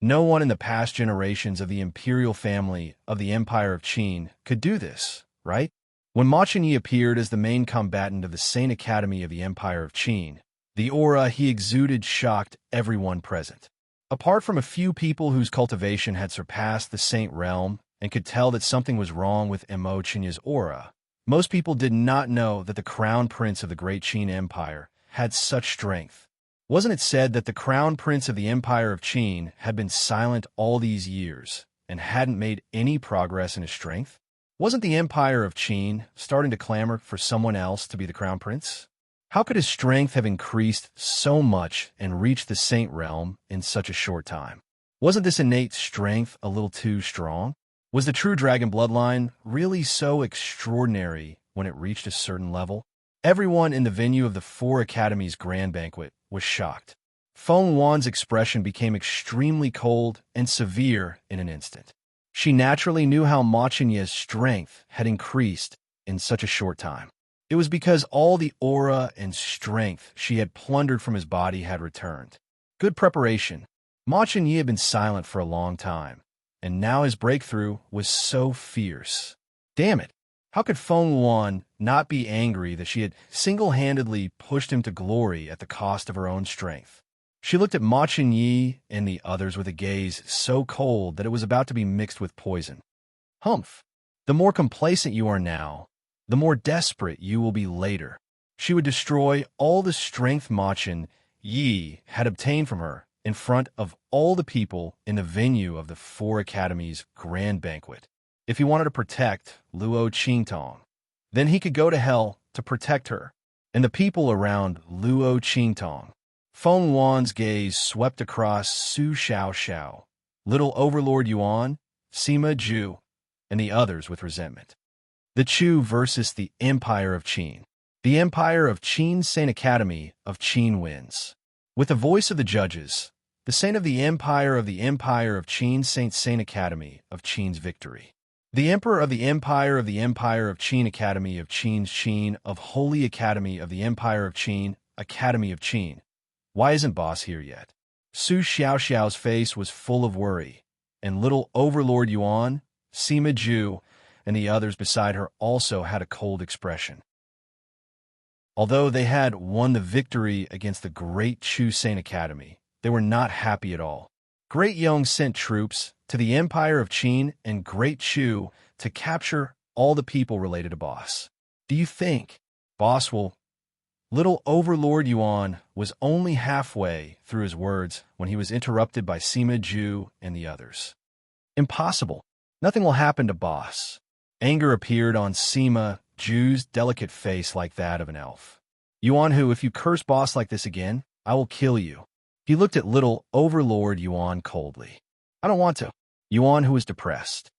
No one in the past generations of the imperial family of the Empire of Qin could do this, right? When Machin Yi appeared as the main combatant of the Saint Academy of the Empire of Qin, the aura he exuded shocked everyone present. Apart from a few people whose cultivation had surpassed the Saint Realm and could tell that something was wrong with Machinya's aura, most people did not know that the Crown Prince of the Great Qin Empire had such strength. Wasn't it said that the Crown Prince of the Empire of Qin had been silent all these years and hadn't made any progress in his strength? Wasn't the Empire of Qin starting to clamor for someone else to be the Crown Prince? How could his strength have increased so much and reached the Saint Realm in such a short time? Wasn't this innate strength a little too strong? Was the true dragon bloodline really so extraordinary when it reached a certain level? Everyone in the venue of the Four Academies Grand Banquet was shocked. Feng Wan's expression became extremely cold and severe in an instant. She naturally knew how Machinya's strength had increased in such a short time. It was because all the aura and strength she had plundered from his body had returned. Good preparation. Machin Yi had been silent for a long time, and now his breakthrough was so fierce. Damn it! How could Feng Wan not be angry that she had single-handedly pushed him to glory at the cost of her own strength? She looked at Machin Yi and the others with a gaze so cold that it was about to be mixed with poison. Humph! The more complacent you are now, the more desperate you will be later. She would destroy all the strength Machin Yi had obtained from her in front of all the people in the venue of the Four Academies Grand Banquet. If he wanted to protect Luo Qingtong, then he could go to hell to protect her and the people around Luo Qingtong. Feng Wan's gaze swept across Su Xiaoxiao, Little Overlord Yuan, Sima Zhu, and the others with resentment. The Chu versus the Empire of Qin. The Empire of Qin Saint Academy of Qin wins. With the voice of the judges, the Saint of the Empire of Qin Saint Academy of Qin's victory. The Emperor of the Empire of Qin Academy of Qin's Qin of Holy Academy of the Empire of Qin, Academy of Qin. Why isn't Boss here yet? Su Xiaoxiao's face was full of worry, and Little Overlord Yuan, Sima Zhu, and the others beside her also had a cold expression. Although they had won the victory against the Great Chu Saint Academy, they were not happy at all. Great Yong sent troops to the Empire of Qin and Great Chu to capture all the people related to Boss. Do you think Boss will... Little Overlord Yuan was only halfway through his words when he was interrupted by Sima Zhu and the others. Impossible. Nothing will happen to Boss. Anger appeared on Sima Zhu's delicate face like that of an elf. Yuan Hu, if you curse Boss like this again, I will kill you. He looked at Little Overlord Yuan coldly. I don't want to. Yuan Hu was depressed.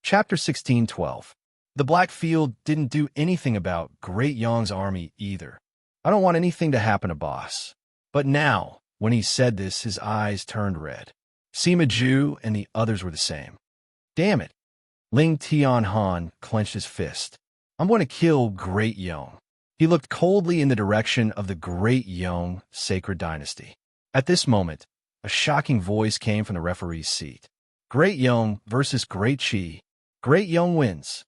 Chapter 16:12. The Black Field didn't do anything about Great Yong's army either. I don't want anything to happen to Boss. But now, when he said this, his eyes turned red. Sima Zhu and the others were the same. Damn it. Ling Tianhan clenched his fist. I'm going to kill Great Yong. He looked coldly in the direction of the Great Yong sacred dynasty. At this moment, a shocking voice came from the referee's seat. Great Yong versus Great Qi. Great Yong wins.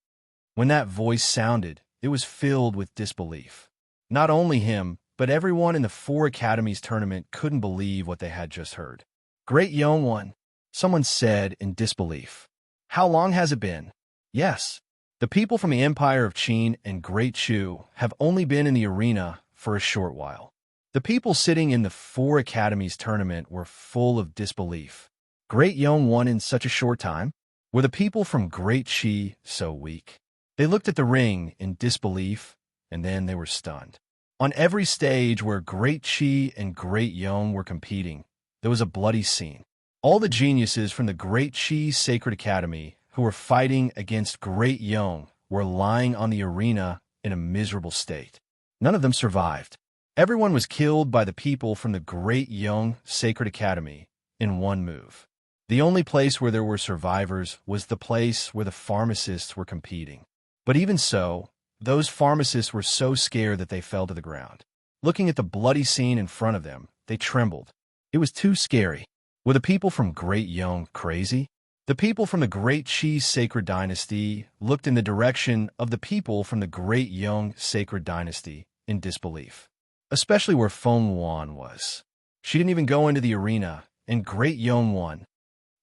When that voice sounded, it was filled with disbelief. Not only him, but everyone in the Four Academies tournament couldn't believe what they had just heard. Great Yong won, someone said in disbelief. How long has it been? Yes. The people from the Empire of Qin and Great Chu have only been in the arena for a short while. The people sitting in the Four Academies tournament were full of disbelief. Great Yong won in such a short time? Were the people from Great Qi so weak? They looked at the ring in disbelief, and then they were stunned. On every stage where Great Qi and Great Yong were competing, there was a bloody scene. All the geniuses from the Great Qi Sacred Academy who were fighting against Great Yong were lying on the arena in a miserable state. None of them survived. Everyone was killed by the people from the Great Young Sacred Academy in one move. The only place where there were survivors was the place where the pharmacists were competing. But even so, those pharmacists were so scared that they fell to the ground. Looking at the bloody scene in front of them, they trembled. It was too scary. Were the people from Great Young crazy? The people from the Great Qi Sacred Dynasty looked in the direction of the people from the Great Young Sacred Dynasty in disbelief, especially where Feng Yuan was. She didn't even go into the arena, and Great Young won.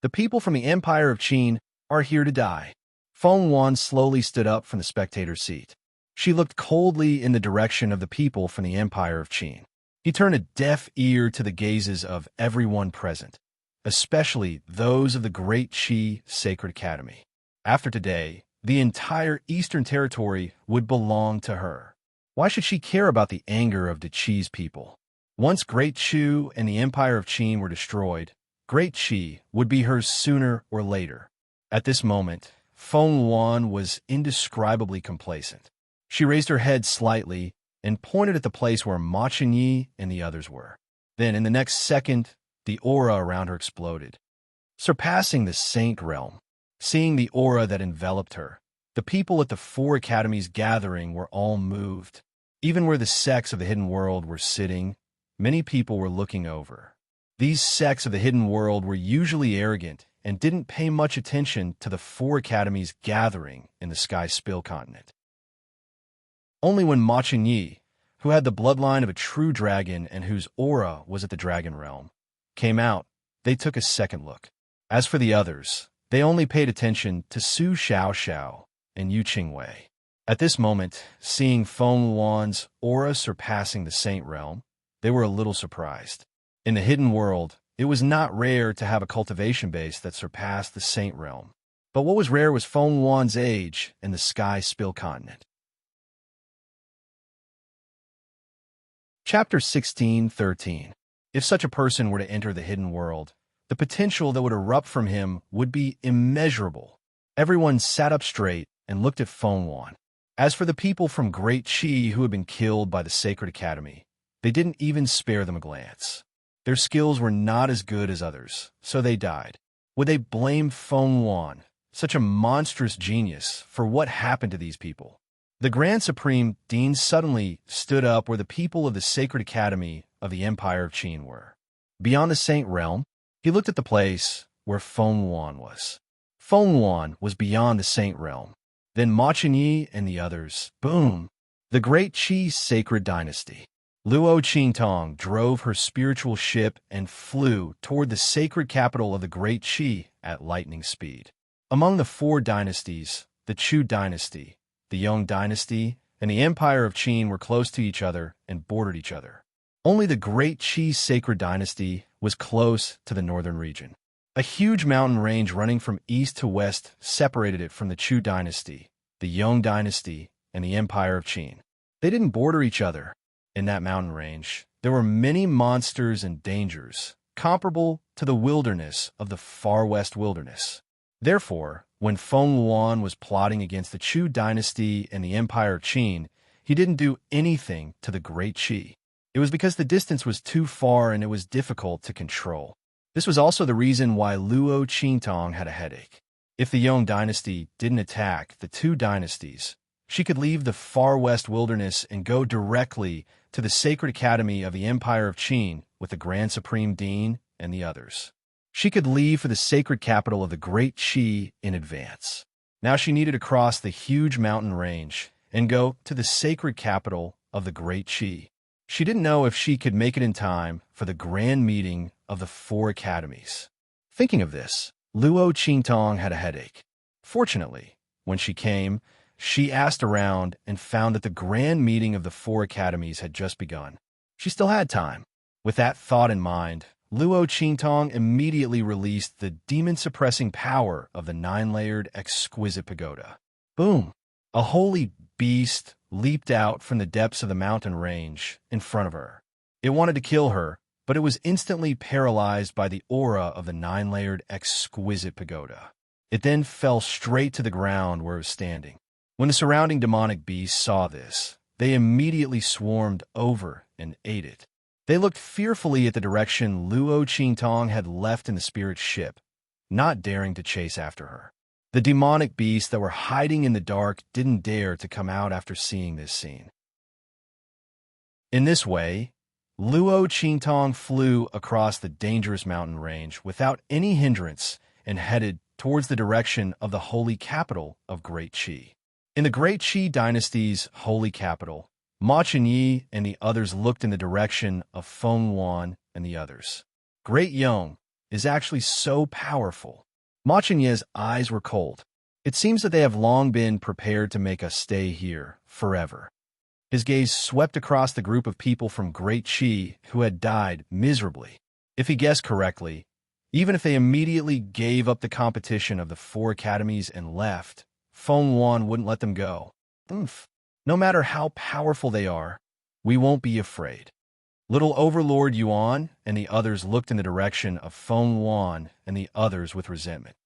The people from the Empire of Qin are here to die. Feng Yuan slowly stood up from the spectator's seat. She looked coldly in the direction of the people from the Empire of Qin. He turned a deaf ear to the gazes of everyone present, especially those of the Great Qi Sacred Academy. After today, the entire Eastern Territory would belong to her. Why should she care about the anger of the Qi's people? Once Great Chu and the Empire of Qin were destroyed, Great Qi would be hers sooner or later. At this moment, Feng Yuan was indescribably complacent. She raised her head slightly and pointed at the place where Ma Qingyi and the others were. Then, in the next second, the aura around her exploded, surpassing the Saint Realm. Seeing the aura that enveloped her, the people at the four academies gathering were all moved. Even where the sects of the hidden world were sitting, many people were looking over. These sects of the hidden world were usually arrogant and didn't pay much attention to the four academies gathering in the Sky Spill continent. Only when Ma Qingyi, who had the bloodline of a true dragon and whose aura was at the dragon realm, came out, they took a second look. As for the others, they only paid attention to Su Xiaoxiao and Yu Qingwei. At this moment, seeing Feng Yuan's aura surpassing the Saint Realm, they were a little surprised. In the hidden world, it was not rare to have a cultivation base that surpassed the Saint Realm. But what was rare was Feng Yuan's age in the Sky Spill continent. Chapter 16:13. If such a person were to enter the hidden world, the potential that would erupt from him would be immeasurable. Everyone sat up straight and looked at Feng Yuan. As for the people from Great Qi who had been killed by the Sacred Academy, they didn't even spare them a glance. Their skills were not as good as others, so they died. Would they blame Feng Yuan, such a monstrous genius, for what happened to these people? The Grand Supreme Dean suddenly stood up where the people of the Sacred Academy of the Empire of Qin were. Beyond the Saint Realm, he looked at the place where Feng Yuan was. Feng Yuan was beyond the Saint Realm. Then Ma Qingyi and the others, boom! The Great Qi Sacred Dynasty. Luo Qingtong drove her spiritual ship and flew toward the sacred capital of the Great Qi at lightning speed. Among the four dynasties, the Chu Dynasty, the Yong Dynasty, and the Empire of Qin were close to each other and bordered each other. Only the Great Qi Sacred Dynasty was close to the northern region. A huge mountain range running from east to west separated it from the Chu Dynasty, the Yong Dynasty, and the Empire of Qin. They didn't border each other. In that mountain range, there were many monsters and dangers, comparable to the wilderness of the far west wilderness. Therefore, when Feng Yuan was plotting against the Chu Dynasty and the Empire of Qin, he didn't do anything to the Great Qi. It was because the distance was too far and it was difficult to control. This was also the reason why Luo Qingtong had a headache. If the Yong Dynasty didn't attack the two dynasties, she could leave the far west wilderness and go directly to the Sacred Academy of the Empire of Qin with the Grand Supreme Dean and the others. She could leave for the sacred capital of the Great Qi in advance. Now she needed to cross the huge mountain range and go to the sacred capital of the Great Qi. She didn't know if she could make it in time for the grand meeting of the four academies. Thinking of this, Luo Qingtong had a headache. Fortunately, when she came, she asked around and found that the grand meeting of the four academies had just begun. She still had time. With that thought in mind, Luo Qingtong immediately released the demon-suppressing power of the nine-layered exquisite pagoda. Boom! A holy beast leaped out from the depths of the mountain range in front of her. It wanted to kill her, but it was instantly paralyzed by the aura of the nine-layered exquisite pagoda. It then fell straight to the ground where it was standing. When the surrounding demonic beasts saw this, they immediately swarmed over and ate it. They looked fearfully at the direction Luo Qingtong had left in the spirit ship, not daring to chase after her. The demonic beasts that were hiding in the dark didn't dare to come out after seeing this scene. In this way, Luo Qingtong flew across the dangerous mountain range without any hindrance and headed towards the direction of the holy capital of Great Qi. In the Great Qi dynasty's holy capital, Ma Chenyi and the others looked in the direction of Feng Wan and the others. Great Yong is actually so powerful. Ma Chenyi's eyes were cold. It seems that they have long been prepared to make us stay here forever. His gaze swept across the group of people from Great Qi who had died miserably. If he guessed correctly, even if they immediately gave up the competition of the 4 academies and left, Feng Wan wouldn't let them go. No matter how powerful they are, we won't be afraid. Little Overlord Yuan and the others looked in the direction of Feng Wan and the others with resentment.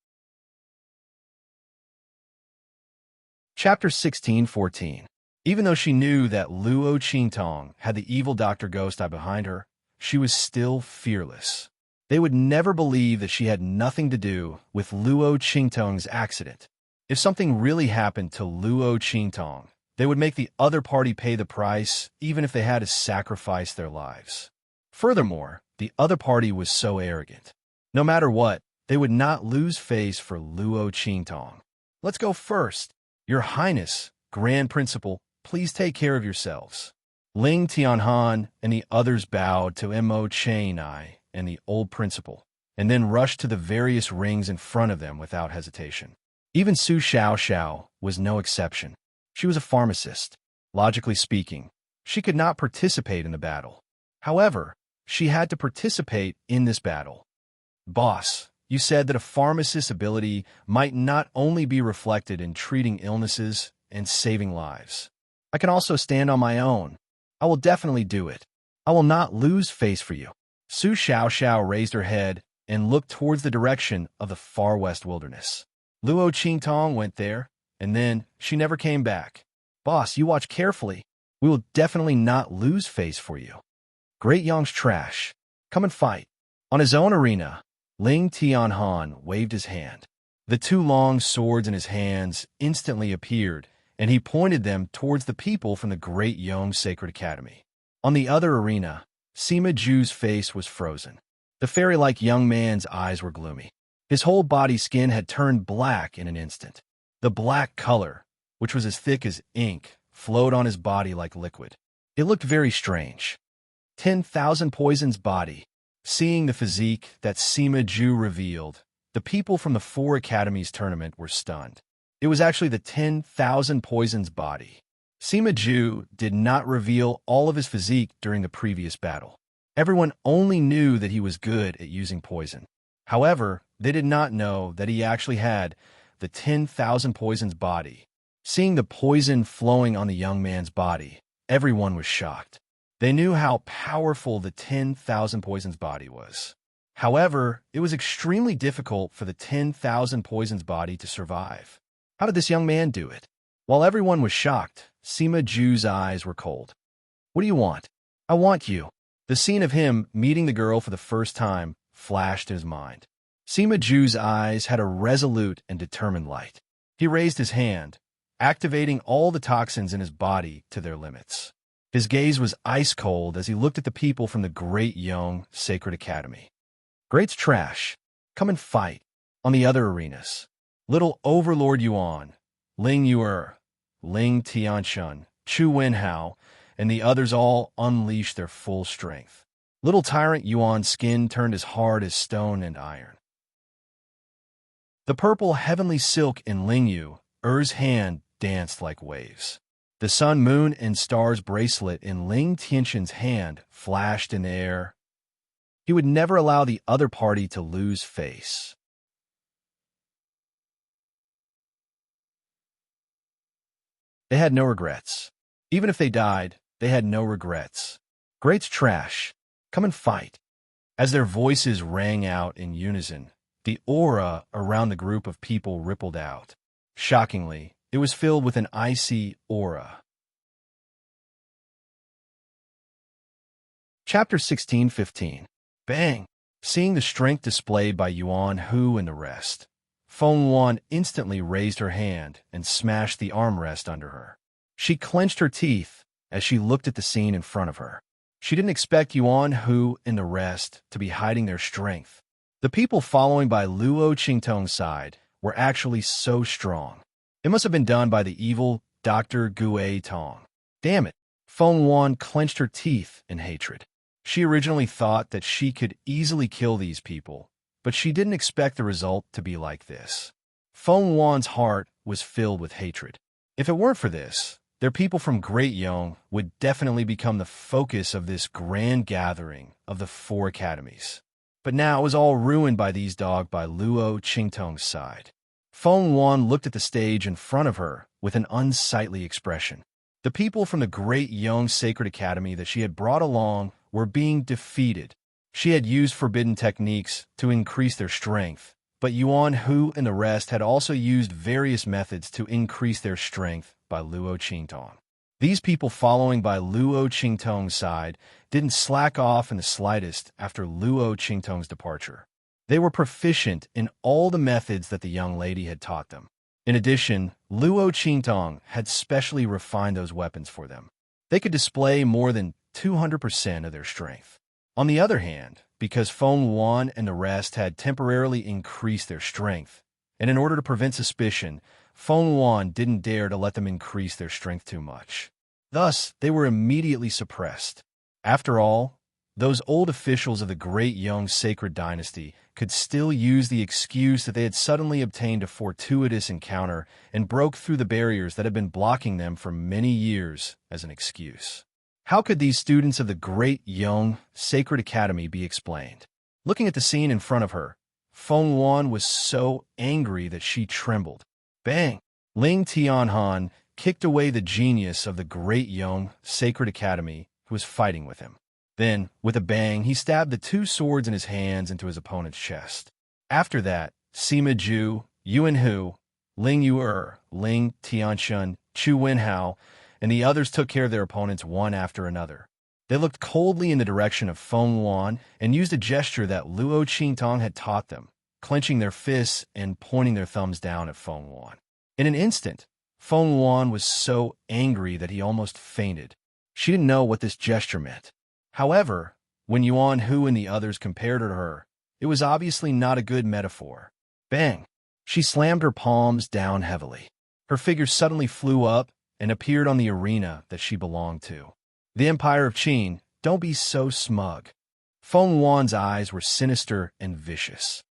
Chapter 16:14. Even though she knew that Luo Qingtong had the evil Dr. Ghost Eye behind her, she was still fearless. They would never believe that she had nothing to do with Luo Qingtong's accident. If something really happened to Luo Qingtong, they would make the other party pay the price, even if they had to sacrifice their lives. Furthermore, the other party was so arrogant. No matter what, they would not lose face for Luo Qingtong. Let's go first. Your Highness, Grand Principal, please take care of yourselves. Ling Tianhan and the others bowed to Mo Chenyi and the old principal, and then rushed to the various rings in front of them without hesitation. Even Su Xiaoxiao was no exception. She was a pharmacist. Logically speaking, she could not participate in the battle. However, she had to participate in this battle. Boss, you said that a pharmacist's ability might not only be reflected in treating illnesses and saving lives. I can also stand on my own. I will definitely do it. I will not lose face for you. Su Xiaoxiao raised her head and looked towards the direction of the far west wilderness. Luo Qingtong went there, and then she never came back. Boss, you watch carefully. We will definitely not lose face for you. Great Yong's trash. Come and fight. On his own arena, Ling Tianhan waved his hand. The 2 long swords in his hands instantly appeared, and he pointed them towards the people from the Great Yong Sacred Academy. On the other arena, Sima Ju's face was frozen. The fairy-like young man's eyes were gloomy. His whole body skin had turned black in an instant. The black color, which was as thick as ink, flowed on his body like liquid. It looked very strange. 10,000 Poison's body. Seeing the physique that Sima Ju revealed, the people from the 4 academies tournament were stunned. It was actually the 10,000 Poison's body. Sima Ju did not reveal all of his physique during the previous battle. Everyone only knew that he was good at using poison. However, they did not know that he actually had the 10,000 Poison's body. Seeing the poison flowing on the young man's body, everyone was shocked. They knew how powerful the 10,000 Poison's body was. However, it was extremely difficult for the 10,000 Poison's body to survive. How did this young man do it? While everyone was shocked, Sima Ju's eyes were cold. What do you want? I want you. The scene of him meeting the girl for the first time flashed in his mind. Sima Ju's eyes had a resolute and determined light. He raised his hand, activating all the toxins in his body to their limits. His gaze was ice cold as he looked at the people from the Great Yong Sacred Academy. Great's trash. Come and fight. On the other arenas, Little Overlord Yuan, Ling Yuer, Ling Tianshun, Chu Wenhao, and the others all unleashed their full strength. Little Tyrant Yuan's skin turned as hard as stone and iron. The purple heavenly silk in Ling Yuer's hand danced like waves. The sun, moon, and stars bracelet in Ling Tianshun's hand flashed in the air. He would never allow the other party to lose face. They had no regrets. Even if they died, they had no regrets. Great's trash. Come and fight. As their voices rang out in unison, the aura around the group of people rippled out. Shockingly, it was filled with an icy aura. Chapter 16:15. Bang! Seeing the strength displayed by Yuan Hu and the rest, Feng Wan instantly raised her hand and smashed the armrest under her. She clenched her teeth as she looked at the scene in front of her. She didn't expect Yuan Hu and the rest to be hiding their strength. The people following by Luo Qingtong's side were actually so strong. It must have been done by the evil Dr. Gue Tong. Damn it! Feng Wan clenched her teeth in hatred. She originally thought that she could easily kill these people, but she didn't expect the result to be like this. Feng Wan's heart was filled with hatred. If it weren't for this, their people from Great Yong would definitely become the focus of this grand gathering of the 4 academies. But now it was all ruined by these dogs by Luo Qingtong's side. Feng Wan looked at the stage in front of her with an unsightly expression. The people from the Great Yong Sacred Academy that she had brought along were being defeated. She had used forbidden techniques to increase their strength, but Yuan Hu and the rest had also used various methods to increase their strength by Luo Qingtong. These people following by Luo Qingtong's side didn't slack off in the slightest after Luo Qingtong's departure. They were proficient in all the methods that the young lady had taught them. In addition, Luo Qingtong had specially refined those weapons for them. They could display more than 200% of their strength. On the other hand, because Feng Wan and the rest had temporarily increased their strength, and in order to prevent suspicion, Feng Wan didn't dare to let them increase their strength too much. Thus, they were immediately suppressed. After all, those old officials of the Great Yong Sacred Dynasty could still use the excuse that they had suddenly obtained a fortuitous encounter and broke through the barriers that had been blocking them for many years as an excuse. How could these students of the Great Yong Sacred Academy be explained? Looking at the scene in front of her, Feng Wan was so angry that she trembled. Bang! Ling Tianhan kicked away the genius of the Great Yong Sacred Academy who was fighting with him. Then, with a bang, he stabbed the 2 swords in his hands into his opponent's chest. After that, Sima Ju, Yuan Hu, Ling Yuer, Ling Tianshun, Chu Wenhao, and the others took care of their opponents one after another. They looked coldly in the direction of Feng Wan and used a gesture that Luo Qingtong had taught them, clenching their fists and pointing their thumbs down at Feng Wan. In an instant, Feng Wan was so angry that he almost fainted. She didn't know what this gesture meant. However, when Yuan Hu and the others compared her to her, it was obviously not a good metaphor. Bang! She slammed her palms down heavily. Her figure suddenly flew up and appeared on the arena that she belonged to. The Empire of Qin, don't be so smug. Feng Wan's eyes were sinister and vicious.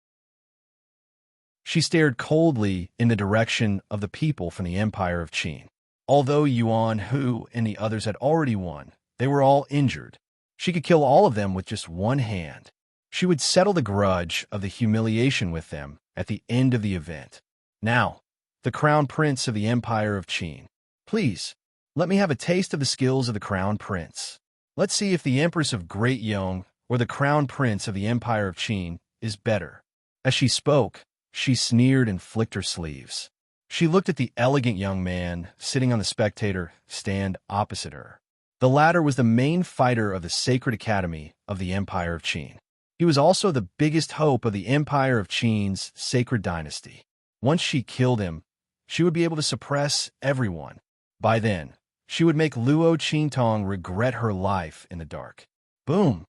She stared coldly in the direction of the people from the Empire of Qin. Although Yuan Hu and the others had already won, they were all injured. She could kill all of them with just one hand. She would settle the grudge of the humiliation with them at the end of the event. Now, the Crown Prince of the Empire of Qin. Please, let me have a taste of the skills of the Crown Prince. Let's see if the Empress of Great Yong or the Crown Prince of the Empire of Qin is better. As she spoke, she sneered and flicked her sleeves. She looked at the elegant young man sitting on the spectator stand opposite her. The latter was the main fighter of the Sacred Academy of the Empire of Qin. He was also the biggest hope of the Empire of Qin's Sacred Dynasty. Once she killed him, she would be able to suppress everyone. By then, she would make Luo Qingtong regret her life in the dark. Boom!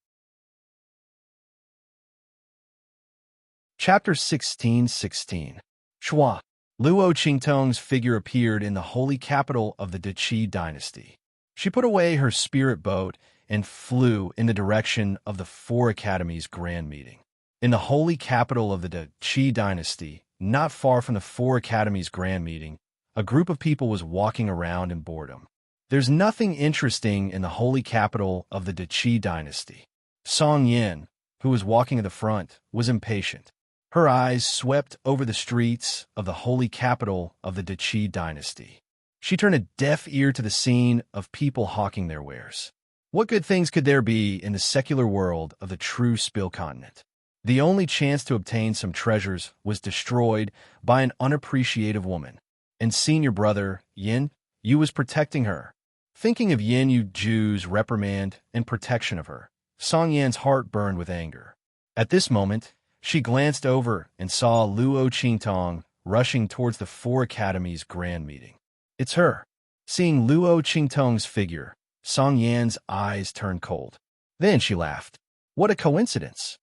Chapter 16:16. Shua. Luo Qingtong's figure appeared in the holy capital of the Qi dynasty. She put away her spirit boat and flew in the direction of the 4 academies' grand meeting. In the holy capital of the Qi dynasty, not far from the 4 academies' grand meeting, a group of people was walking around in boredom. There's nothing interesting in the holy capital of the Qi dynasty. Song Yin, who was walking at the front, was impatient. Her eyes swept over the streets of the holy capital of the Qi dynasty. She turned a deaf ear to the scene of people hawking their wares. What good things could there be in the secular world of the true Spill continent? The only chance to obtain some treasures was destroyed by an unappreciative woman. And senior brother, Yin, Yu was protecting her. Thinking of Yin Yu Ju's reprimand and protection of her, Song Yan's heart burned with anger. At this moment, she glanced over and saw Luo Qingtong rushing towards the Four Academies grand meeting. It's her. Seeing Luo Qingtong's figure, Song Yan's eyes turned cold. Then she laughed. What a coincidence.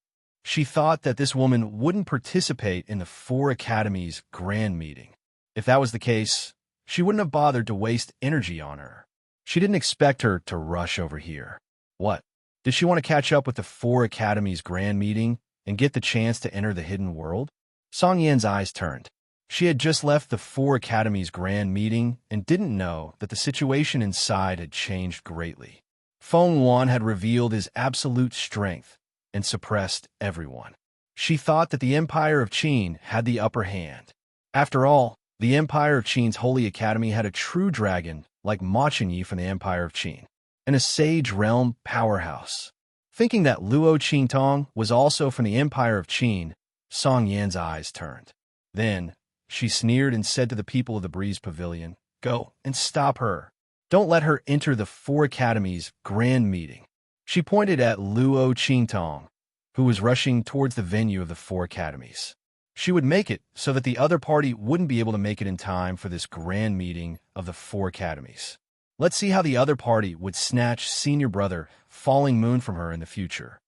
She thought that this woman wouldn't participate in the Four Academies grand meeting. If that was the case, she wouldn't have bothered to waste energy on her. She didn't expect her to rush over here. What? Did she want to catch up with the Four Academies grand meeting and get the chance to enter the hidden world? Song Yan's eyes turned. She had just left the Four Academies grand meeting and didn't know that the situation inside had changed greatly. Feng Wan had revealed his absolute strength and suppressed everyone. She thought that the Empire of Qin had the upper hand. After all, the Empire of Qin's Holy Academy had a true dragon like Ma Qingyi from the Empire of Qin, and a Sage Realm powerhouse. Thinking that Luo Qingtong was also from the Empire of Qin, Song Yan's eyes turned. Then, she sneered and said to the people of the Breeze Pavilion, "Go and stop her. Don't let her enter the Four Academies grand meeting." She pointed at Luo Qingtong, who was rushing towards the venue of the Four Academies. She would make it so that the other party wouldn't be able to make it in time for this grand meeting of the Four Academies. Let's see how the other party would snatch senior brother Falling Moon from her in the future.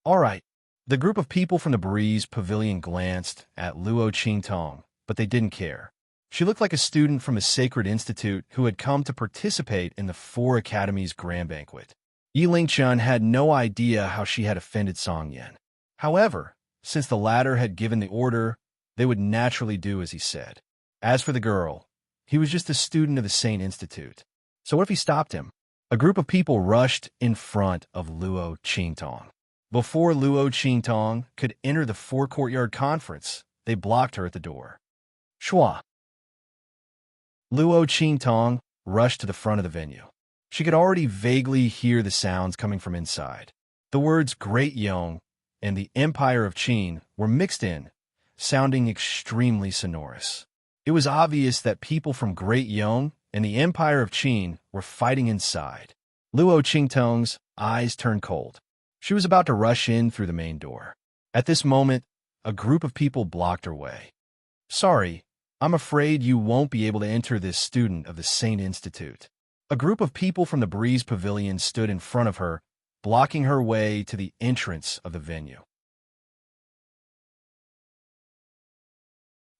All right. The group of people from the Breeze Pavilion glanced at Luo Qingtong, but they didn't care. She looked like a student from a sacred institute who had come to participate in the Four Academies grand banquet. Yi Lingchun had no idea how she had offended Song Yan. However, since the latter had given the order, they would naturally do as he said. As for the girl, he was just a student of the same institute. So what if he stopped him? A group of people rushed in front of Luo Qingtong. Before Luo Qingtong could enter the four-courtyard conference, they blocked her at the door. Shua. Luo Qingtong rushed to the front of the venue. She could already vaguely hear the sounds coming from inside. The words Great Yong and the Empire of Qin were mixed in, sounding extremely sonorous. It was obvious that people from Great Yong and the Empire of Qin were fighting inside. Luo Qingtong's eyes turned cold. She was about to rush in through the main door. At this moment, a group of people blocked her way. Sorry, I'm afraid you won't be able to enter this student of the Saint Institute. A group of people from the Breeze Pavilion stood in front of her, blocking her way to the entrance of the venue.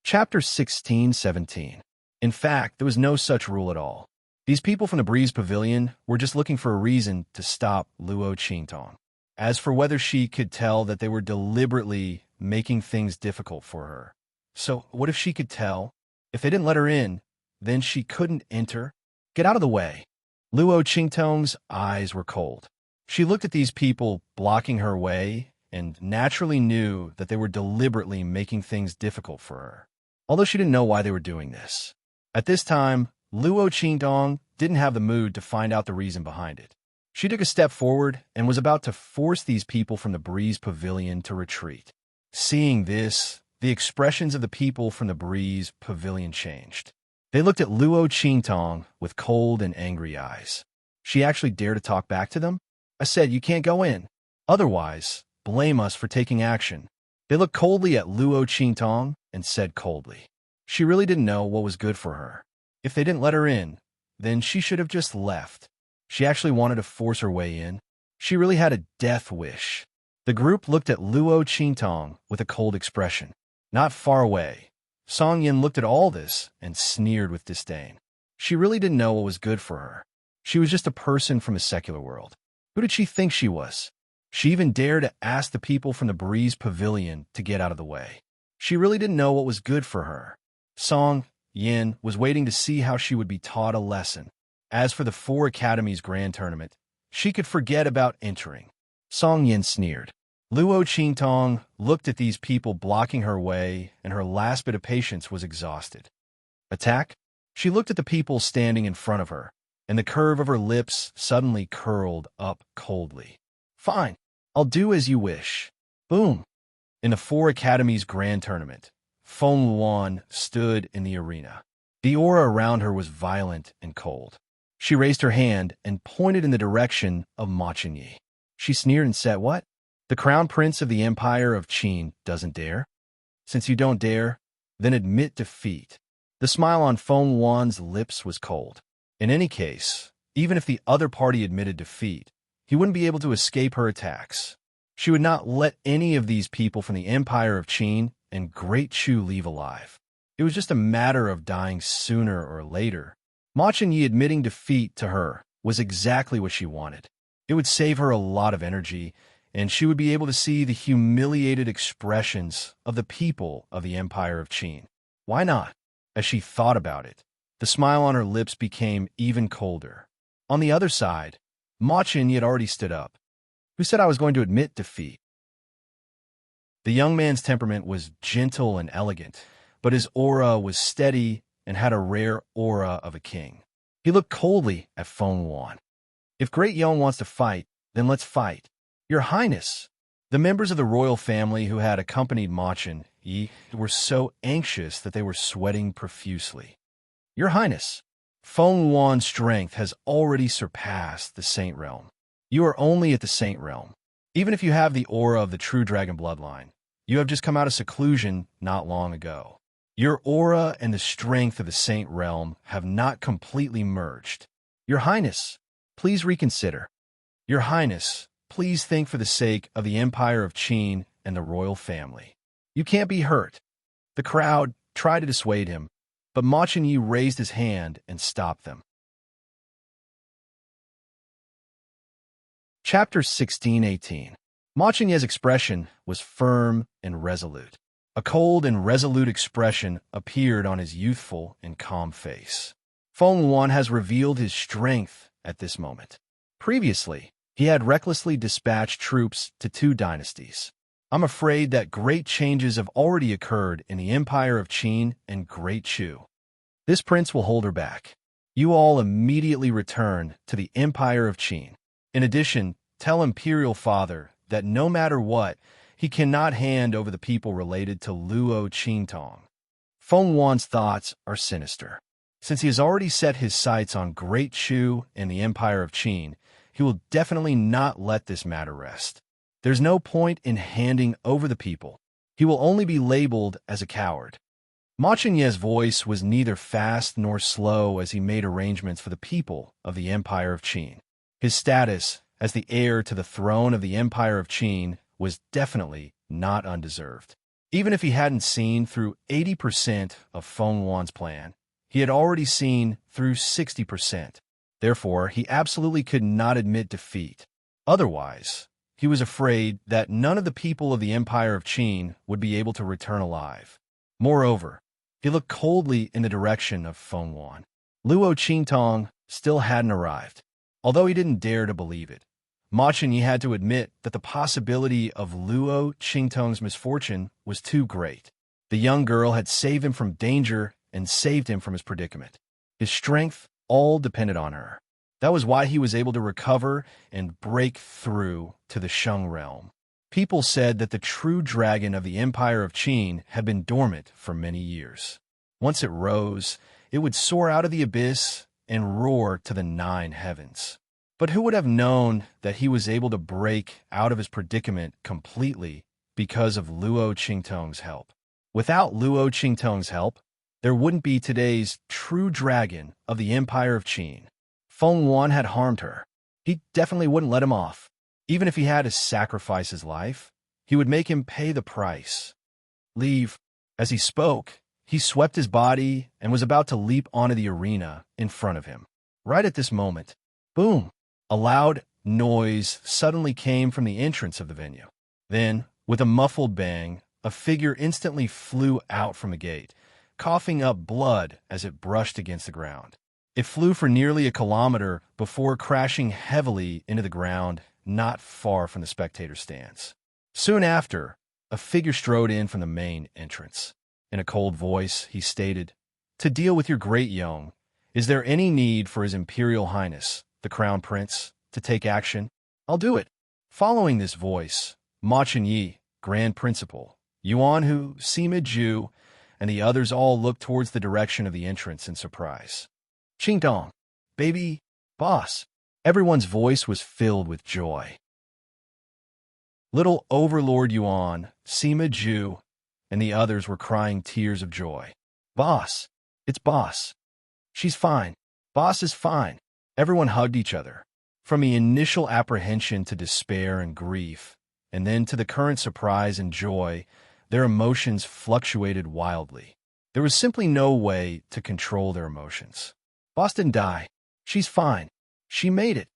Chapter 16-17. In fact, there was no such rule at all. These people from the Breeze Pavilion were just looking for a reason to stop Luo Qingtong. As for whether she could tell that they were deliberately making things difficult for her. So, what if she could tell? If they didn't let her in, then she couldn't enter? Get out of the way. Luo Qingtong's eyes were cold. She looked at these people blocking her way and naturally knew that they were deliberately making things difficult for her, although she didn't know why they were doing this. At this time, Luo Qingtong didn't have the mood to find out the reason behind it. She took a step forward and was about to force these people from the Breeze Pavilion to retreat. Seeing this, the expressions of the people from the Breeze Pavilion changed. They looked at Luo Qingtong with cold and angry eyes. She actually dared to talk back to them? I said, you can't go in. Otherwise, blame us for taking action. They looked coldly at Luo Qingtong and said coldly. She really didn't know what was good for her. If they didn't let her in, then she should have just left. She actually wanted to force her way in. She really had a death wish. The group looked at Luo Qingtong with a cold expression. Not far away, Song Yan looked at all this and sneered with disdain. She really didn't know what was good for her. She was just a person from a secular world. Who did she think she was? She even dared to ask the people from the Breeze Pavilion to get out of the way. She really didn't know what was good for her. Song Yan was waiting to see how she would be taught a lesson. As for the Four Academies Grand Tournament, she could forget about entering. Song Yan sneered. Luo Qingtong looked at these people blocking her way, and her last bit of patience was exhausted. Attack? She looked at the people standing in front of her, and the curve of her lips suddenly curled up coldly. Fine, I'll do as you wish. Boom. In the Four Academies Grand Tournament, Feng Luan stood in the arena. The aura around her was violent and cold. She raised her hand and pointed in the direction of Ma Qingyi. She sneered and said, "What? The crown prince of the Empire of Qin doesn't dare? Since you don't dare, then admit defeat." The smile on Feng Wan's lips was cold. In any case, even if the other party admitted defeat, he wouldn't be able to escape her attacks. She would not let any of these people from the Empire of Qin and Great Chu leave alive. It was just a matter of dying sooner or later. Ma Chengyi admitting defeat to her was exactly what she wanted. It would save her a lot of energy, and she would be able to see the humiliated expressions of the people of the Empire of Qin. Why not? As she thought about it, the smile on her lips became even colder. On the other side, Ma Chengyi had already stood up. "Who said I was going to admit defeat?" The young man's temperament was gentle and elegant, but his aura was steady and had a rare aura of a king. He looked coldly at Feng Wan. "If Great Yong wants to fight, then let's fight. Your Highness." The members of the royal family who had accompanied Ma Chengyi were so anxious that they were sweating profusely. "Your Highness, Feng Wan's strength has already surpassed the Saint Realm. You are only at the Saint Realm. Even if you have the aura of the true dragon bloodline, you have just come out of seclusion not long ago. Your aura and the strength of the Saint Realm have not completely merged. Your Highness, please reconsider. Your Highness, please think for the sake of the Empire of Qin and the royal family. You can't be hurt." The crowd tried to dissuade him, but Ma Chengyi raised his hand and stopped them. Chapter 16-18. Ma Chengyi's expression was firm and resolute. A cold and resolute expression appeared on his youthful and calm face. Feng Wan has revealed his strength at this moment. Previously, he had recklessly dispatched troops to 2 dynasties. I'm afraid that great changes have already occurred in the Empire of Qin and Great Chu. This prince will hold her back. You all immediately return to the Empire of Qin. In addition, tell Imperial Father that no matter what, he cannot hand over the people related to Luo Qingtong. Feng Wan's thoughts are sinister. Since he has already set his sights on Great Chu and the Empire of Qin, he will definitely not let this matter rest. There's no point in handing over the people. He will only be labeled as a coward. Ma Chengyi's voice was neither fast nor slow as he made arrangements for the people of the Empire of Qin. His status as the heir to the throne of the Empire of Qin was definitely not undeserved. Even if he hadn't seen through 80% of Feng Wan's plan, he had already seen through 60%. Therefore, he absolutely could not admit defeat. Otherwise, he was afraid that none of the people of the Empire of Qin would be able to return alive. Moreover, he looked coldly in the direction of Feng Wan. Luo Qingtong still hadn't arrived. Although he didn't dare to believe it, Ma Chengyi had to admit that the possibility of Luo Qingtong's misfortune was too great. The young girl had saved him from danger and saved him from his predicament. His strength all depended on her. That was why he was able to recover and break through to the Shang realm. People said that the true dragon of the Empire of Qin had been dormant for many years. Once it rose, it would soar out of the abyss and roar to the 9 heavens. But who would have known that he was able to break out of his predicament completely because of Luo Qingtong's help? Without Luo Qingtong's help, there wouldn't be today's true dragon of the Empire of Qin. Feng Wan had harmed her. He definitely wouldn't let him off. Even if he had to sacrifice his life, he would make him pay the price. Leave. As he spoke, he swept his body and was about to leap onto the arena in front of him. Right at this moment, boom! A loud noise suddenly came from the entrance of the venue. Then, with a muffled bang, a figure instantly flew out from the gate, coughing up blood as it brushed against the ground. It flew for nearly a kilometer before crashing heavily into the ground not far from the spectator stands. Soon after, a figure strode in from the main entrance. In a cold voice, he stated, "To deal with your great Yong, is there any need for His Imperial Highness, the Crown Prince, to take action? I'll do it." Following this voice, Ma Chengyi, Grand Principal, Yuan Hu, Sima Ju, and the others all looked towards the direction of the entrance in surprise. "Qingdong, baby, boss." Everyone's voice was filled with joy. Little Overlord Yuan, Sima Ju, and the others were crying tears of joy. Boss! It's Boss! She's fine! Boss is fine! Everyone hugged each other. From the initial apprehension to despair and grief, and then to the current surprise and joy, their emotions fluctuated wildly. There was simply no way to control their emotions. Boss didn't die. She's fine. She made it.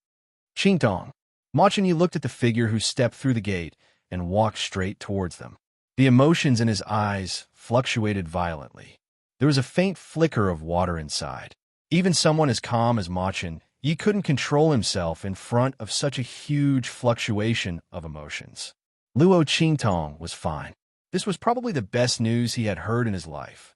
Qingtong. Machenyi looked at the figure who stepped through the gate and walked straight towards them. The emotions in his eyes fluctuated violently. There was a faint flicker of water inside. Even someone as calm as Machen Yi couldn't control himself in front of such a huge fluctuation of emotions. Luo Qingtong was fine. This was probably the best news he had heard in his life.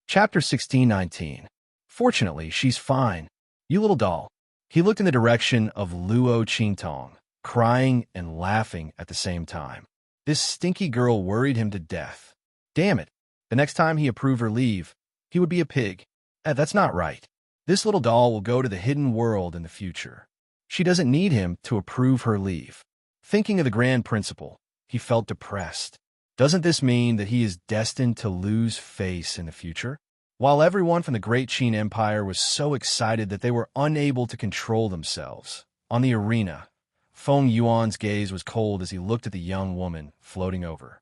Chapter 16:19. Fortunately, she's fine. You little doll. He looked in the direction of Luo Qingtong, crying and laughing at the same time. This stinky girl worried him to death. Damn it. The next time he approved her leave, he would be a pig. That's not right. This little doll will go to the hidden world in the future. She doesn't need him to approve her leave. Thinking of the grand principle, he felt depressed. Doesn't this mean that he is destined to lose face in the future? While everyone from the Great Qin Empire was so excited that they were unable to control themselves, on the arena, Feng Yuan's gaze was cold as he looked at the young woman floating over.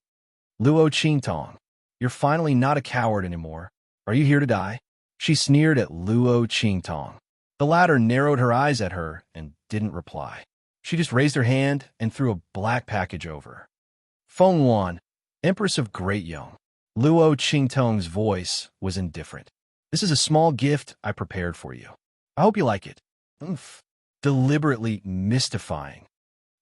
Luo Qingtong, you're finally not a coward anymore. Are you here to die? She sneered at Luo Qingtong. The latter narrowed her eyes at her and didn't reply. She just raised her hand and threw a black package over. Feng Yuan, Empress of Great Yong. Luo Qingtong's voice was indifferent. This is a small gift I prepared for you. I hope you like it. Oomph. Deliberately mystifying.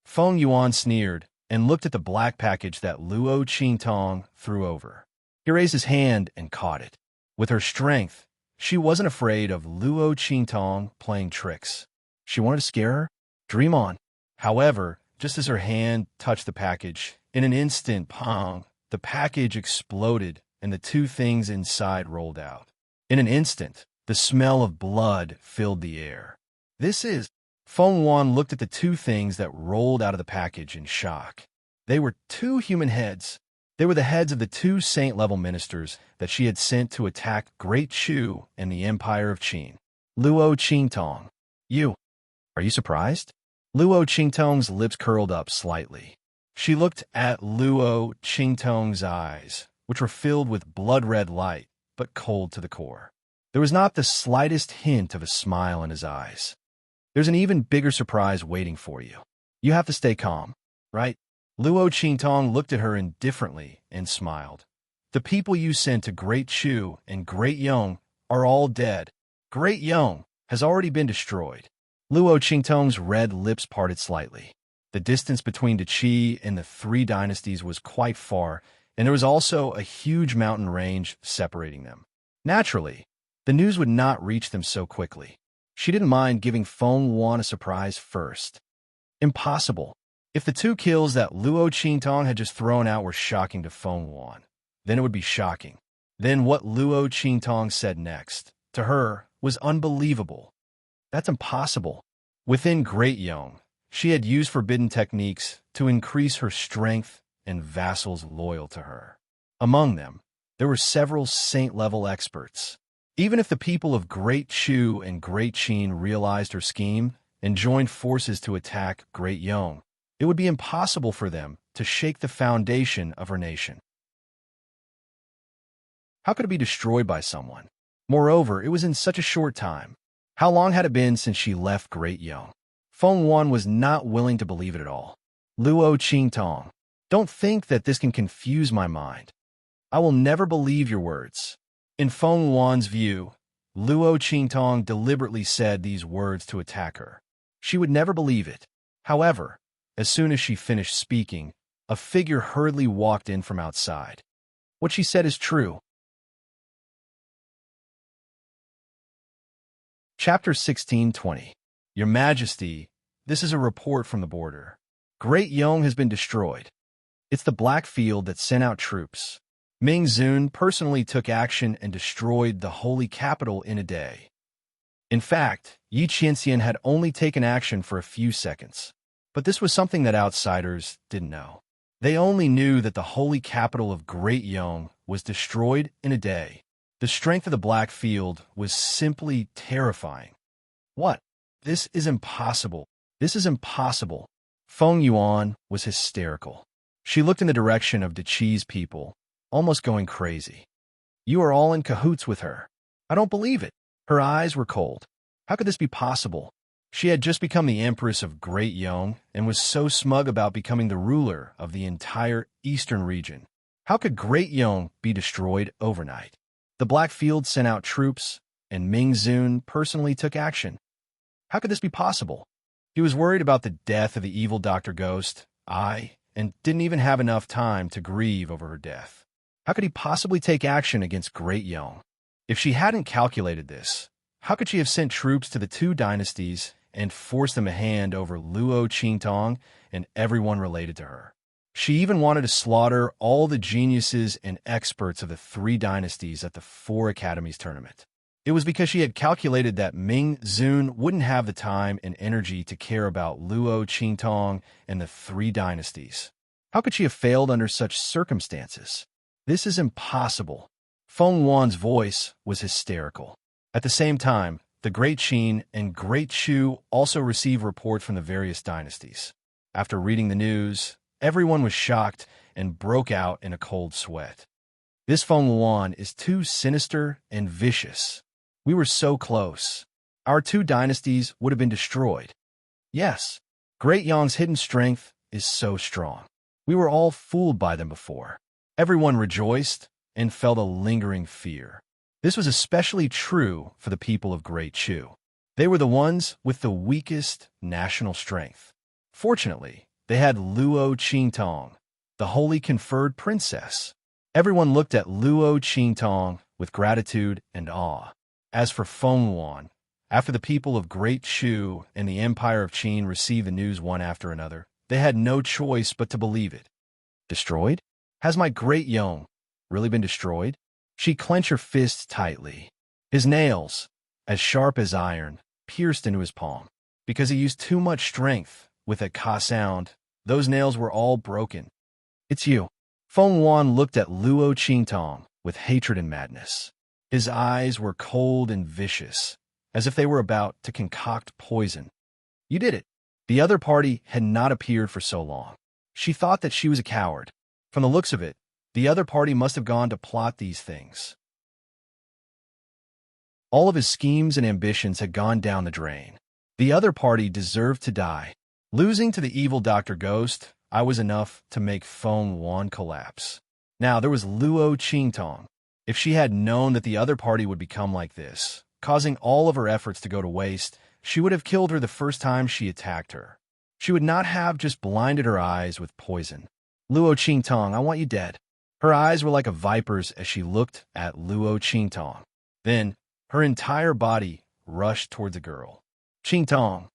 Feng Yuan sneered and looked at the black package that Luo Qingtong threw over. He raised his hand and caught it. With her strength, she wasn't afraid of Luo Qingtong playing tricks. She wanted to scare her? Dream on. However, just as her hand touched the package, in an instant, pong, the package exploded and the two things inside rolled out. In an instant, the smell of blood filled the air. This is... Feng Yuan looked at the two things that rolled out of the package in shock. They were two human heads. They were the heads of the two saint-level ministers that she had sent to attack Great Chu and the Empire of Qin. Luo Qingtong. You. Are you surprised? Luo Qingtong's lips curled up slightly. She looked at Luo Qingtong's eyes, which were filled with blood-red light, but cold to the core. There was not the slightest hint of a smile in his eyes. There's an even bigger surprise waiting for you. You have to stay calm, right? Luo Qingtong looked at her indifferently and smiled. The people you sent to Great Chu and Great Yong are all dead. Great Yong has already been destroyed. Luo Qingtong's red lips parted slightly. The distance between the Qi and the three dynasties was quite far, and there was also a huge mountain range separating them. Naturally, the news would not reach them so quickly. She didn't mind giving Feng Yuan a surprise first. Impossible. If the two kills that Luo Qingtong had just thrown out were shocking to Feng Yuan, then it would be shocking. Then what Luo Qingtong said next, to her, was unbelievable. That's impossible. Within Great Yong, she had used forbidden techniques to increase her strength and vassals loyal to her. Among them, there were several saint-level experts. Even if the people of Great Chu and Great Qin realized her scheme and joined forces to attack Great Yong, it would be impossible for them to shake the foundation of her nation. How could it be destroyed by someone? Moreover, it was in such a short time. How long had it been since she left Great Yong? Feng Yuan was not willing to believe it at all. Luo Qingtong, don't think that this can confuse my mind. I will never believe your words. In Feng Yuan's view, Luo Qingtong deliberately said these words to attack her. She would never believe it. However, as soon as she finished speaking, a figure hurriedly walked in from outside. What she said is true. Chapter 16:20. Your Majesty, this is a report from the border. Great Yong has been destroyed. It's the Black Field that sent out troops. Ming Zun personally took action and destroyed the holy capital in a day. In fact, Yi Qianxian had only taken action for a few seconds. But this was something that outsiders didn't know. They only knew that the holy capital of Great Yong was destroyed in a day. The strength of the Black Field was simply terrifying. What? This is impossible. This is impossible. Feng Yuan was hysterical. She looked in the direction of Deqi's people, almost going crazy. You are all in cahoots with her. I don't believe it. Her eyes were cold. How could this be possible? She had just become the Empress of Great Yong and was so smug about becoming the ruler of the entire eastern region. How could Great Yong be destroyed overnight? The Black Field sent out troops, and Ming Zun personally took action. How could this be possible? He was worried about the death of the evil Dr. Ghost, and didn't even have enough time to grieve over her death. How could he possibly take action against Great Yong? If she hadn't calculated this, how could she have sent troops to the two dynasties and forced them a hand over Luo Qingtong and everyone related to her? She even wanted to slaughter all the geniuses and experts of the three dynasties at the Four Academies tournament. It was because she had calculated that Ming Zun wouldn't have the time and energy to care about Luo Qingtong and the three dynasties. How could she have failed under such circumstances? This is impossible. Feng Wan's voice was hysterical. At the same time, the Great Qin and Great Chu also received reports from the various dynasties. After reading the news, everyone was shocked and broke out in a cold sweat. This Feng Wan is too sinister and vicious. We were so close. Our two dynasties would have been destroyed. Yes, Great Yong's hidden strength is so strong. We were all fooled by them before. Everyone rejoiced and felt a lingering fear. This was especially true for the people of Great Chu. They were the ones with the weakest national strength. Fortunately, they had Luo Qingtong, the holy conferred princess. Everyone looked at Luo Qingtong with gratitude and awe. As for Feng Wan, after the people of Great Chu and the Empire of Qin received the news one after another, they had no choice but to believe it. Destroyed? Has my Great Yong really been destroyed? She clenched her fists tightly. His nails, as sharp as iron, pierced into his palm. Because he used too much strength with a ka sound, those nails were all broken. It's you. Feng Wan looked at Luo Qingtong with hatred and madness. His eyes were cold and vicious, as if they were about to concoct poison. You did it. The other party had not appeared for so long. She thought that she was a coward. From the looks of it, the other party must have gone to plot these things. All of his schemes and ambitions had gone down the drain. The other party deserved to die. Losing to the evil Dr. Ghost, I was enough to make Feng Wan collapse. Now there was Luo Qingtong. If she had known that the other party would become like this, causing all of her efforts to go to waste, she would have killed her the first time she attacked her. She would not have just blinded her eyes with poison. Luo Qingtong, I want you dead. Her eyes were like a viper's as she looked at Luo Qingtong. Then, her entire body rushed toward the girl. Qingtong.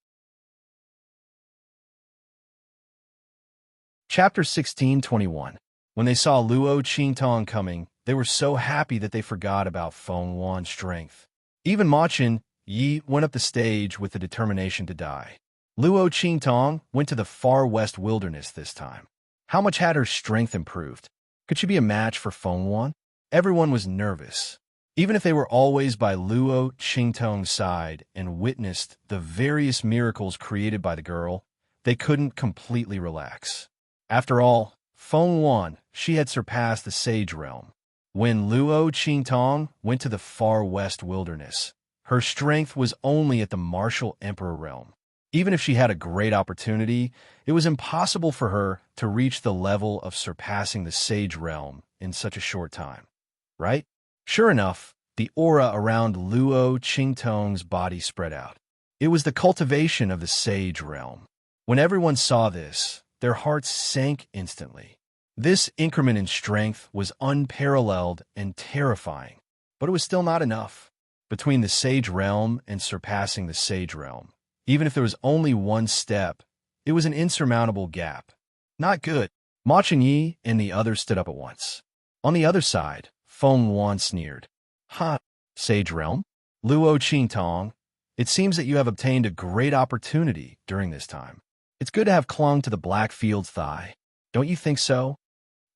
Chapter 16:21. When they saw Luo Qingtong coming, they were so happy that they forgot about Feng Wan's strength. Even Ma Chen Yi went up the stage with the determination to die. Luo Qingtong went to the far west wilderness this time. How much had her strength improved? Could she be a match for Feng Wan? Everyone was nervous. Even if they were always by Luo Qingtong's side and witnessed the various miracles created by the girl, they couldn't completely relax. After all, Feng Wan, she had surpassed the Sage Realm. When Luo Qingtong went to the far west wilderness, her strength was only at the martial emperor realm. Even if she had a great opportunity, it was impossible for her to reach the level of surpassing the Sage Realm in such a short time. Right? Sure enough, the aura around Luo Qingtong's body spread out. It was the cultivation of the Sage Realm. When everyone saw this, their hearts sank instantly. This increment in strength was unparalleled and terrifying, but it was still not enough. Between the Sage Realm and surpassing the Sage Realm, even if there was only one step, it was an insurmountable gap. Not good. Ma Chenyi and the others stood up at once. On the other side, Feng Wan sneered. Ha! Sage Realm? Luo Qingtong, It seems that you have obtained a great opportunity during this time. It's good to have clung to the Blackfield's thigh. Don't you think so?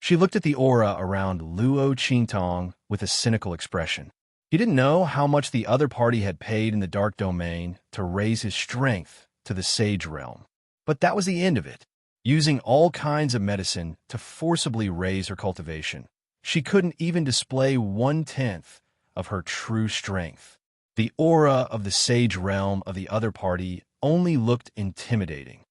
She looked at the aura around Luo Qingtong with a cynical expression. He didn't know how much the other party had paid in the Dark Domain to raise his strength to the Sage Realm. But that was the end of it. Using all kinds of medicine to forcibly raise her cultivation, she couldn't even display 1/10 of her true strength. The aura of the Sage Realm of the other party only looked intimidating.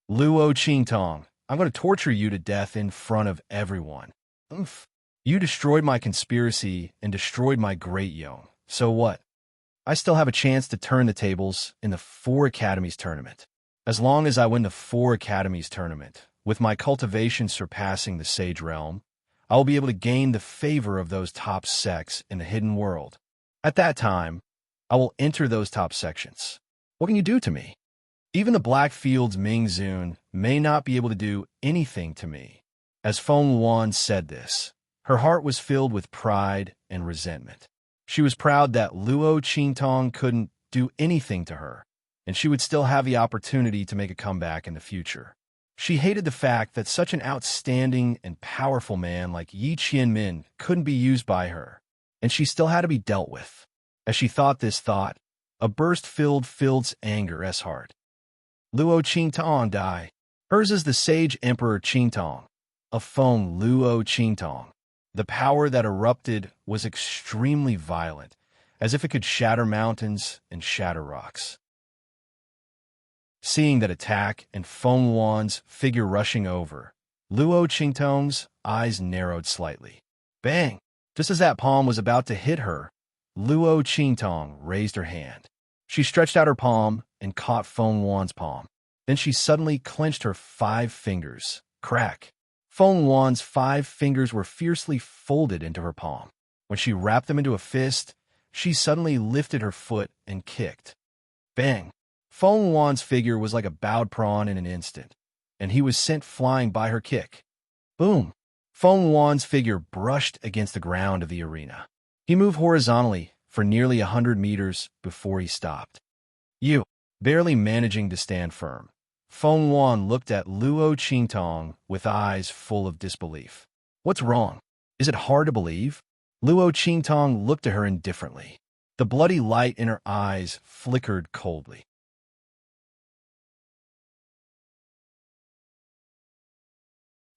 Luo Qingtong, I'm going to torture you to death in front of everyone. Oof. You destroyed my conspiracy and destroyed my great Yong. So what? I still have a chance to turn the tables in the 4 Academies tournament. As long as I win the 4 Academies tournament, with my cultivation surpassing the Sage Realm, I will be able to gain the favor of those top sects in the hidden world. At that time, I will enter those top sections. What can you do to me? Even the Blackfield's Ming Zun may not be able to do anything to me. As Feng Wan said this, her heart was filled with pride and resentment. She was proud that Luo Qingtong couldn't do anything to her, and she would still have the opportunity to make a comeback in the future. She hated the fact that such an outstanding and powerful man like Yi Qianmin couldn't be used by her, and she still had to be dealt with. As she thought this thought, a burst filled Anger's heart. Luo Qingtong die. Hers is the Sage Emperor Qingtong, a Feng Luo Qingtong. The power that erupted was extremely violent, as if it could shatter mountains and shatter rocks. Seeing that attack and Feng Wan's figure rushing over, Luo Qingtong's eyes narrowed slightly. Bang! Just as that palm was about to hit her, Luo Qingtong raised her hand. She stretched out her palm and caught Feng Wan's palm. Then she suddenly clenched her 5 fingers. Crack! Feng Wan's 5 fingers were fiercely folded into her palm. When she wrapped them into a fist, she suddenly lifted her foot and kicked. Bang! Feng Wan's figure was like a bowed prawn in an instant, and he was sent flying by her kick. Boom! Feng Wan's figure brushed against the ground of the arena. He moved horizontally for nearly 100 meters before he stopped. You, barely managing to stand firm. Feng Wan looked at Luo Qingtong with eyes full of disbelief. What's wrong? Is it hard to believe? Luo Qingtong looked at her indifferently. The bloody light in her eyes flickered coldly.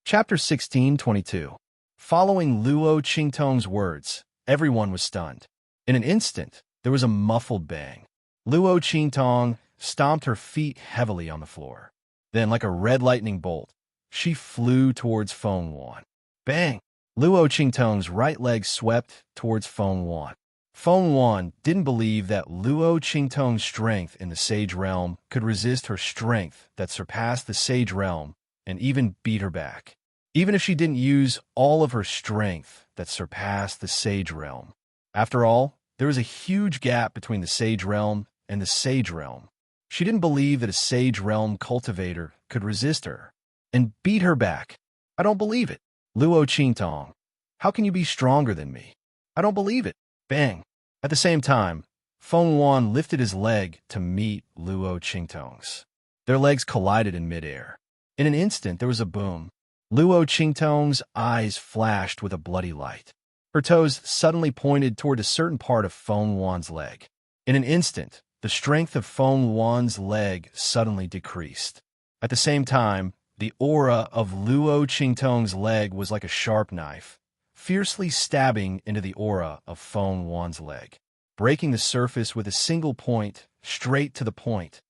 Chapter 16:22. Following Luo Qingtong's words, everyone was stunned. In an instant, there was a muffled bang. Luo Qingtong stomped her feet heavily on the floor. Then, like a red lightning bolt, she flew towards Feng Wan. Bang! Luo Qingtong's right leg swept towards Feng Wan. Feng Wan didn't believe that Luo Qingtong's strength in the Sage Realm could resist her strength that surpassed the Sage Realm and even beat her back. Even if she didn't use all of her strength that surpassed the Sage Realm. After all, there was a huge gap between the Sage Realm and the Sage Realm. She didn't believe that a Sage Realm cultivator could resist her and beat her back. I don't believe it. Luo Qingtong, how can you be stronger than me? I don't believe it. Bang! At the same time, Feng Wan lifted his leg to meet Luo Qingtong's. Their legs collided in midair. In an instant, there was a boom. Luo Qingtong's eyes flashed with a bloody light. Her toes suddenly pointed toward a certain part of Feng Wan's leg. In an instant, the strength of Feng Wan's leg suddenly decreased. At the same time, the aura of Luo Qingtong's leg was like a sharp knife, fiercely stabbing into the aura of Feng Wan's leg, breaking the surface with a single point, straight to the point.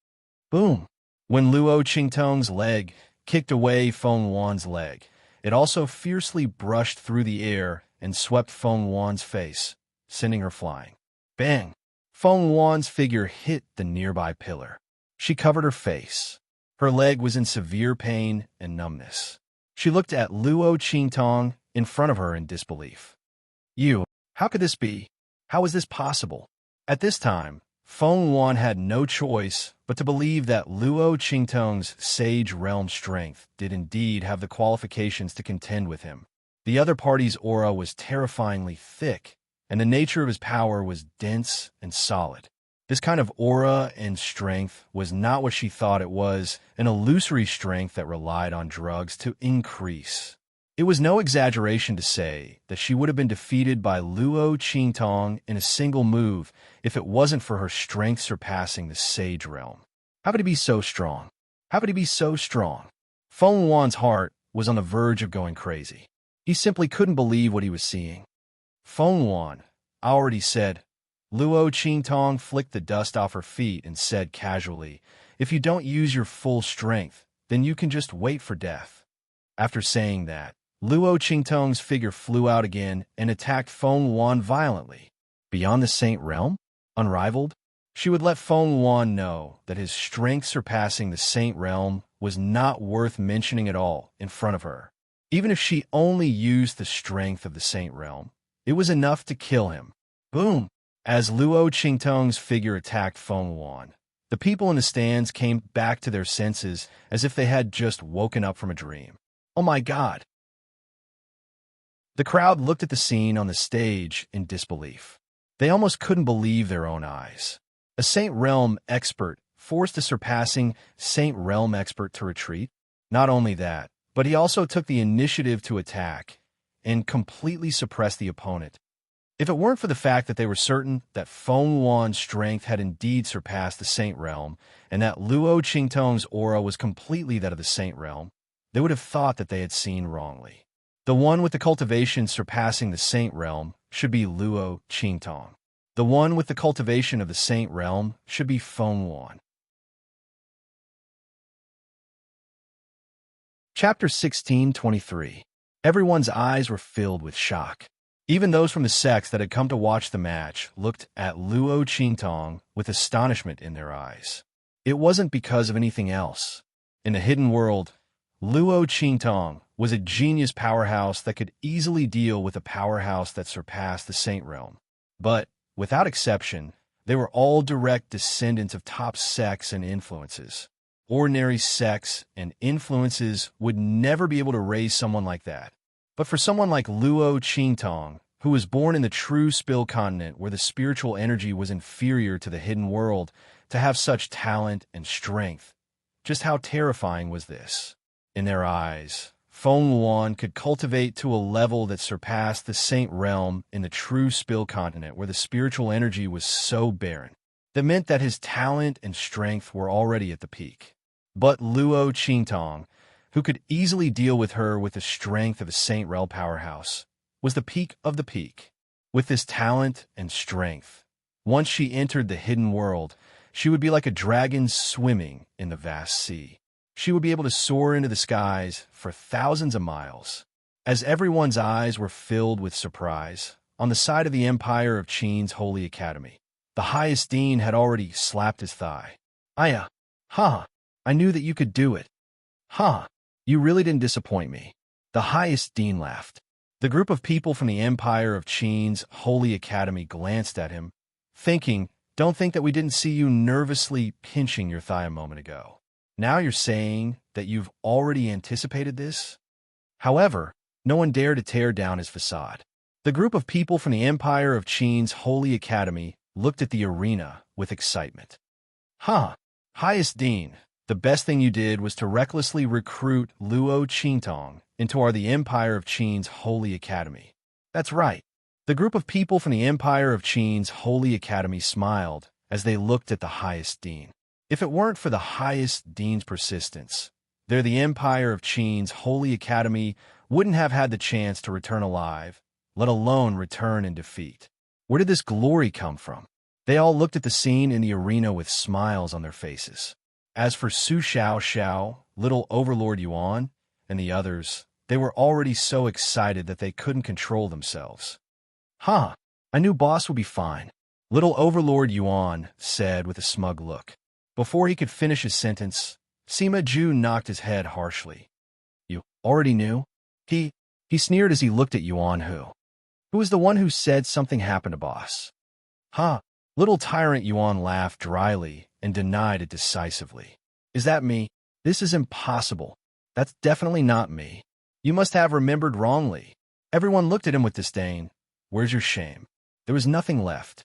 Boom! When Luo Qingtong's leg kicked away Feng Wan's leg, it also fiercely brushed through the air and swept Feng Wan's face, sending her flying. Bang! Feng Wan's figure hit the nearby pillar. She covered her face. Her leg was in severe pain and numbness. She looked at Luo Qingtong in front of her in disbelief. You, how could this be? How is this possible? At this time, Feng Wan had no choice but to believe that Luo Qingtong's Sage Realm strength did indeed have the qualifications to contend with him. The other party's aura was terrifyingly thick, and the nature of his power was dense and solid. This kind of aura and strength was not what she thought it was, an illusory strength that relied on drugs to increase. It was no exaggeration to say that she would have been defeated by Luo Qingtong in a single move if it wasn't for her strength surpassing the Sage Realm. How could he be so strong? How could he be so strong? Feng Wan's heart was on the verge of going crazy. He simply couldn't believe what he was seeing. Feng Wan, I already said. Luo Qingtong flicked the dust off her feet and said casually, if you don't use your full strength, then you can just wait for death. After saying that, Luo Qingtong's figure flew out again and attacked Feng Wan violently. Beyond the Saint Realm? Unrivaled? She would let Feng Wan know that his strength surpassing the Saint Realm was not worth mentioning at all in front of her. Even if she only used the strength of the Saint Realm, it was enough to kill him. Boom! As Luo Qingtong's figure attacked Feng Wan, the people in the stands came back to their senses as if they had just woken up from a dream. Oh my God! The crowd looked at the scene on the stage in disbelief. They almost couldn't believe their own eyes. A Saint Realm expert forced a surpassing Saint Realm expert to retreat. Not only that, but he also took the initiative to attack and completely suppress the opponent. If it weren't for the fact that they were certain that Feng Wan's strength had indeed surpassed the Saint Realm and that Luo Qingtong's aura was completely that of the Saint Realm, they would have thought that they had seen wrongly. The one with the cultivation surpassing the Saint Realm should be Luo Qingtong. The one with the cultivation of the Saint Realm should be Feng Wan. Chapter 16:23. Everyone's eyes were filled with shock. Even those from the sects that had come to watch the match looked at Luo Qingtong with astonishment in their eyes. It wasn't because of anything else. In the hidden world, Luo Qingtong was a genius powerhouse that could easily deal with a powerhouse that surpassed the Saint Realm. But, without exception, they were all direct descendants of top sects and influences. Ordinary sects and influences would never be able to raise someone like that. But for someone like Luo Qingtong, who was born in the true Spill continent where the spiritual energy was inferior to the hidden world, to have such talent and strength, just how terrifying was this? In their eyes, Feng Wan could cultivate to a level that surpassed the Saint Realm in the true Spill continent where the spiritual energy was so barren. That meant that his talent and strength were already at the peak. But Luo Qingtong, who could easily deal with her with the strength of a Saint Realm powerhouse, was the peak of the peak. With this talent and strength, once she entered the hidden world, she would be like a dragon swimming in the vast sea. She would be able to soar into the skies for thousands of miles. As everyone's eyes were filled with surprise, on the side of the Empire of Qin's Holy Academy, the highest dean had already slapped his thigh. Aya, I knew that you could do it. You really didn't disappoint me. The highest dean laughed. The group of people from the Empire of Qin's Holy Academy glanced at him, thinking, don't think that we didn't see you nervously pinching your thigh a moment ago. Now you're saying that you've already anticipated this? However, no one dared to tear down his facade. The group of people from the Empire of Qin's Holy Academy looked at the arena with excitement. Highest Dean, the best thing you did was to recklessly recruit Luo Qingtong into the Empire of Qin's Holy Academy. That's right. The group of people from the Empire of Qin's Holy Academy smiled as they looked at the highest dean. If it weren't for the highest dean's persistence, the Empire of Qin's Holy Academy wouldn't have had the chance to return alive, let alone return in defeat. Where did this glory come from? They all looked at the scene in the arena with smiles on their faces. As for Su Xiao, Little Overlord Yuan, and the others, they were already so excited that they couldn't control themselves. I knew boss would be fine, Little Overlord Yuan said with a smug look. Before he could finish his sentence, Sima Ju knocked his head harshly. You already knew? He sneered as he looked at Yuan Hu. Who was the one who said something happened to boss? Little tyrant Yuan laughed dryly and denied it decisively. Is that me? This is impossible. That's definitely not me. You must have remembered wrongly. Everyone looked at him with disdain. Where's your shame? There was nothing left.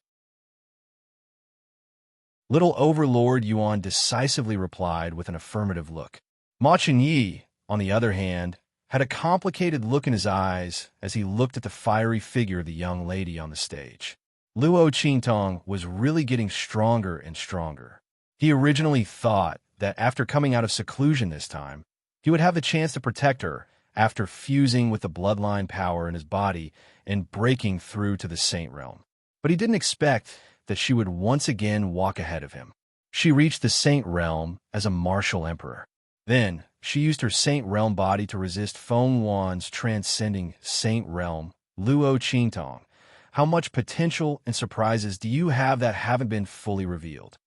Little Overlord Yuan decisively replied with an affirmative look. Ma Chengyi, on the other hand, had a complicated look in his eyes as he looked at the fiery figure of the young lady on the stage. Luo Qingtong was really getting stronger and stronger. He originally thought that after coming out of seclusion this time, he would have the chance to protect her after fusing with the bloodline power in his body and breaking through to the Saint Realm. But he didn't expect that she would once again walk ahead of him. She reached the Saint Realm as a martial emperor. Then, she used her Saint Realm body to resist Feng Wan's transcending Saint Realm, Luo Qingtong. How much potential and surprises do you have that haven't been fully revealed?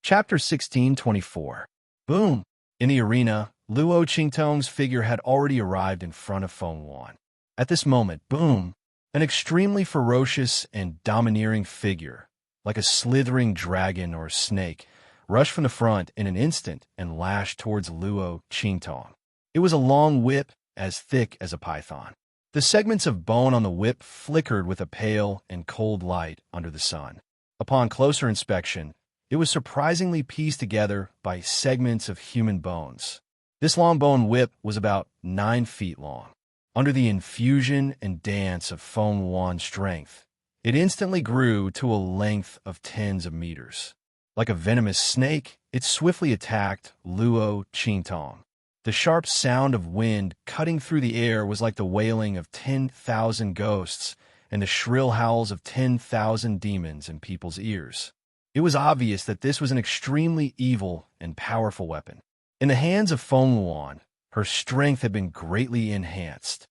Chapter 16:24. Boom! In the arena, Luo Qingtong's figure had already arrived in front of Feng Wan. At this moment, boom! An extremely ferocious and domineering figure, like a slithering dragon or snake, rushed from the front in an instant and lashed towards Luo Qingtong. It was a long whip, as thick as a python. The segments of bone on the whip flickered with a pale and cold light under the sun. Upon closer inspection, it was surprisingly pieced together by segments of human bones. This long bone whip was about 9 feet long. Under the infusion and dance of Feng Wan's strength, it instantly grew to a length of tens of meters. Like a venomous snake, it swiftly attacked Luo Qingtong. The sharp sound of wind cutting through the air was like the wailing of 10,000 ghosts and the shrill howls of 10,000 demons in people's ears. It was obvious that this was an extremely evil and powerful weapon. In the hands of Feng Wan, her strength had been greatly enhanced.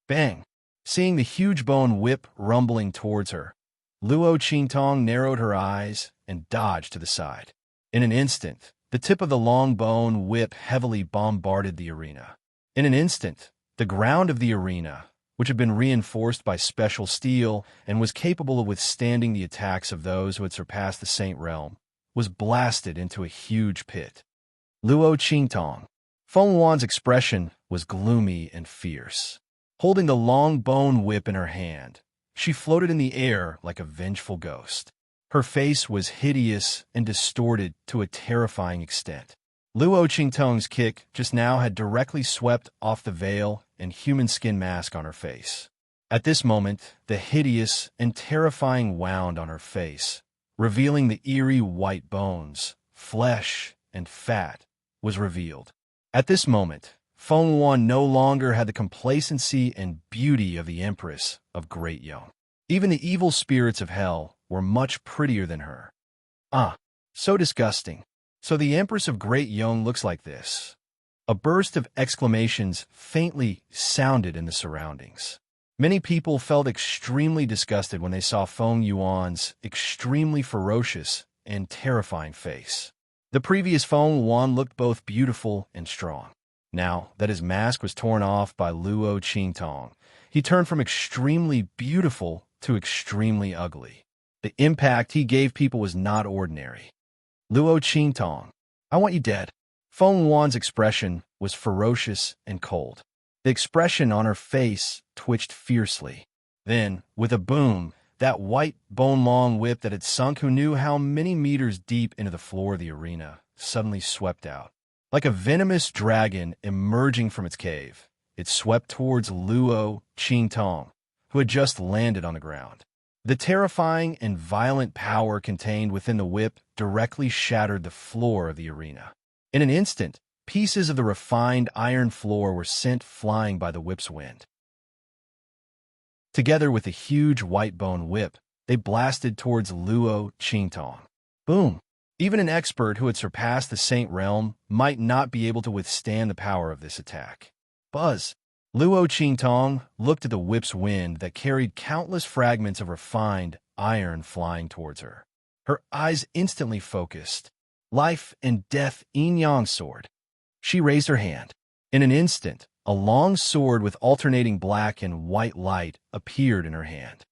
Bang! Seeing the huge bone whip rumbling towards her, Luo Qingtong narrowed her eyes and dodged to the side. In an instant, the tip of the long bone whip heavily bombarded the arena. In an instant, the ground of the arena, which had been reinforced by special steel and was capable of withstanding the attacks of those who had surpassed the Saint Realm, was blasted into a huge pit. Luo Qingtong. Feng Wan's expression was gloomy and fierce. Holding the long bone whip in her hand, she floated in the air like a vengeful ghost. Her face was hideous and distorted to a terrifying extent. Luo Qingtong's kick just now had directly swept off the veil and human skin mask on her face. At this moment, the hideous and terrifying wound on her face, revealing the eerie white bones, flesh, and fat, was revealed. At this moment, Feng Wan no longer had the complacency and beauty of the Empress of Great Yong. Even the evil spirits of hell were much prettier than her. Ah, so disgusting. So the Empress of Great Yong looks like this. A burst of exclamations faintly sounded in the surroundings. Many people felt extremely disgusted when they saw Feng Yuan's extremely ferocious and terrifying face. The previous Feng Yuan looked both beautiful and strong. Now that his mask was torn off by Luo Qingtong, he turned from extremely beautiful to extremely ugly. The impact he gave people was not ordinary. Luo Qingtong, I want you dead. Feng Wan's expression was ferocious and cold. The expression on her face twitched fiercely. Then, with a boom, that white, bone-long whip that had sunk who knew how many meters deep into the floor of the arena suddenly swept out. Like a venomous dragon emerging from its cave, it swept towards Luo Qingtong, who had just landed on the ground. The terrifying and violent power contained within the whip directly shattered the floor of the arena. In an instant, pieces of the refined iron floor were sent flying by the whip's wind. Together with a huge white bone whip, they blasted towards Luo Qingtong. Boom! Even an expert who had surpassed the Saint Realm might not be able to withstand the power of this attack. Buzz! Luo Qingtong looked at the whip's wind that carried countless fragments of refined iron flying towards her. Her eyes instantly focused. Life and death yin-yang sword. She raised her hand. In an instant, a long sword with alternating black and white light appeared in her hand.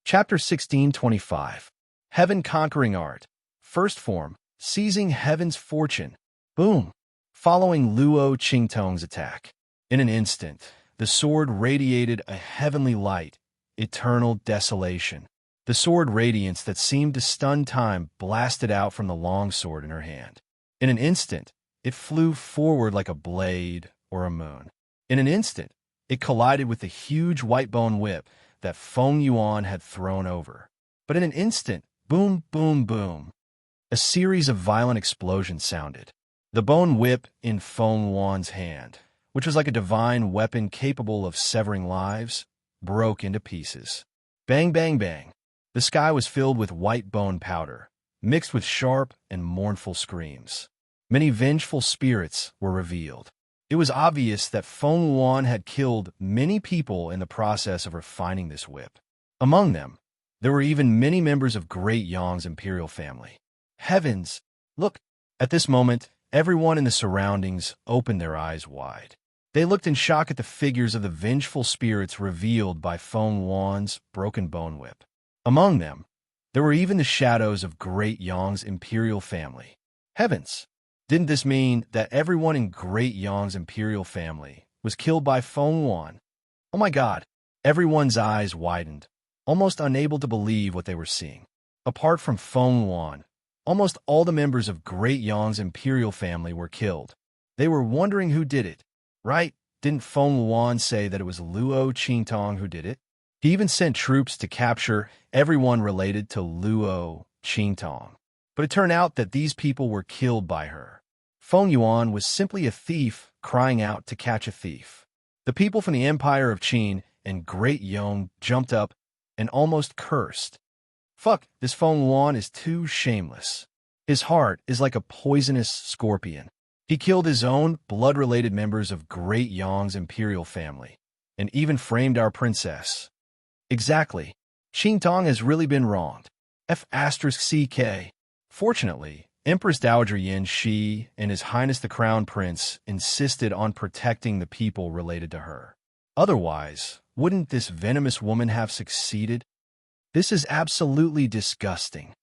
Chapter 16:25. Heaven Conquering Art. First form, seizing heaven's fortune. Boom! Following Luo Qingtong's attack. In an instant, The sword radiated a heavenly light, eternal desolation. The sword radiance that seemed to stun time blasted out from the long sword in her hand. In an instant, it flew forward like a blade or a moon. In an instant, it collided with the huge white bone whip that Feng Yuan had thrown over. But in an instant, boom, boom, boom, a series of violent explosions sounded. The bone whip in Feng Yuan's hand, which was like a divine weapon capable of severing lives, broke into pieces. Bang, bang, bang. The sky was filled with white bone powder, mixed with sharp and mournful screams. Many vengeful spirits were revealed. It was obvious that Feng Yuan had killed many people in the process of refining this whip. Among them, there were even many members of Great Yang's imperial family. Heavens! Look! At this moment, everyone in the surroundings opened their eyes wide. They looked in shock at the figures of the vengeful spirits revealed by Feng Yuan's broken bone whip. Among them, there were even the shadows of Great Yang's imperial family. Heavens! Didn't this mean that everyone in Great Yang's imperial family was killed by Feng Yuan? Oh my God! Everyone's eyes widened, almost unable to believe what they were seeing. Apart from Feng Yuan, almost all the members of Great Yang's imperial family were killed. They were wondering who did it, right? Didn't Feng Yuan say that it was Luo Qingtong who did it? He even sent troops to capture everyone related to Luo Qingtong. But it turned out that these people were killed by her. Feng Yuan was simply a thief crying out to catch a thief. The people from the Empire of Qin and Great Yang jumped up and almost cursed. Fuck, this Feng Yuan is too shameless. His heart is like a poisonous scorpion. He killed his own blood-related members of Great Yang's imperial family, and even framed our princess. Exactly. Qingtong has really been wronged. F***CK. Fortunately, Empress Dowager Yin Shi and His Highness the Crown Prince insisted on protecting the people related to her. Otherwise, wouldn't this venomous woman have succeeded? This is absolutely disgusting.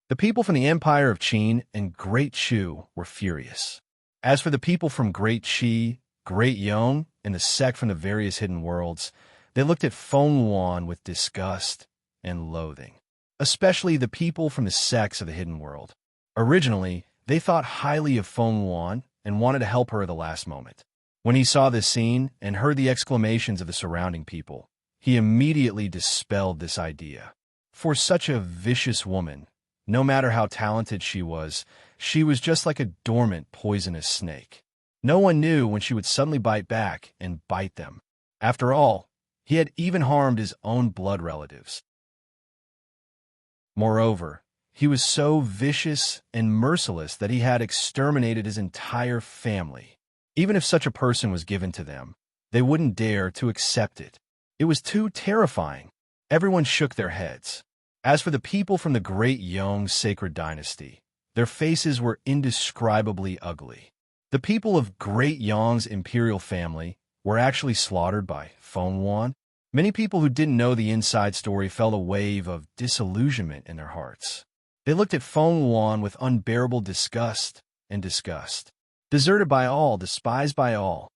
The people from the Empire of Qin and Great Chu were furious. As for the people from Great Qi, Great Yang, and the sect from the various hidden worlds, they looked at Feng Yuan with disgust and loathing. Especially the people from the sects of the hidden world. Originally, they thought highly of Feng Yuan and wanted to help her at the last moment. When he saw this scene and heard the exclamations of the surrounding people, he immediately dispelled this idea. For such a vicious woman, no matter how talented she was just like a dormant, poisonous snake. No one knew when she would suddenly bite back and bite them. After all, he had even harmed his own blood relatives. Moreover, he was so vicious and merciless that he had exterminated his entire family. Even if such a person was given to them, they wouldn't dare to accept it. It was too terrifying. Everyone shook their heads. As for the people from the Great Yang sacred dynasty, their faces were indescribably ugly. The people of Great Yang's imperial family were actually slaughtered by Feng Yuan. Many people who didn't know the inside story felt a wave of disillusionment in their hearts. They looked at Feng Yuan with unbearable disgust and disgust. Deserted by all, despised by all.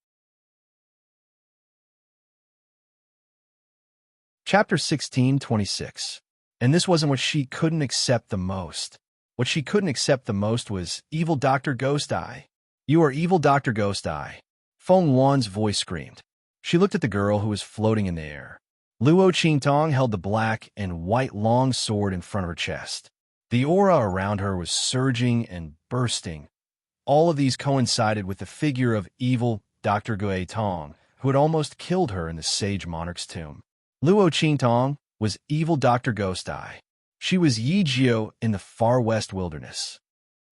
Chapter 16:26. And this wasn't what she couldn't accept the most. What she couldn't accept the most was evil Dr. Ghost Eye. You are evil Dr. Ghost Eye. Feng Yuan's voice screamed. She looked at the girl who was floating in the air. Luo Qingtong held the black and white long sword in front of her chest. The aura around her was surging and bursting. All of these coincided with the figure of evil Dr. Gui Tong, who had almost killed her in the sage monarch's tomb. Luo Qingtong was evil Dr. Ghost Eye. She was Yi Jiao in the far west wilderness.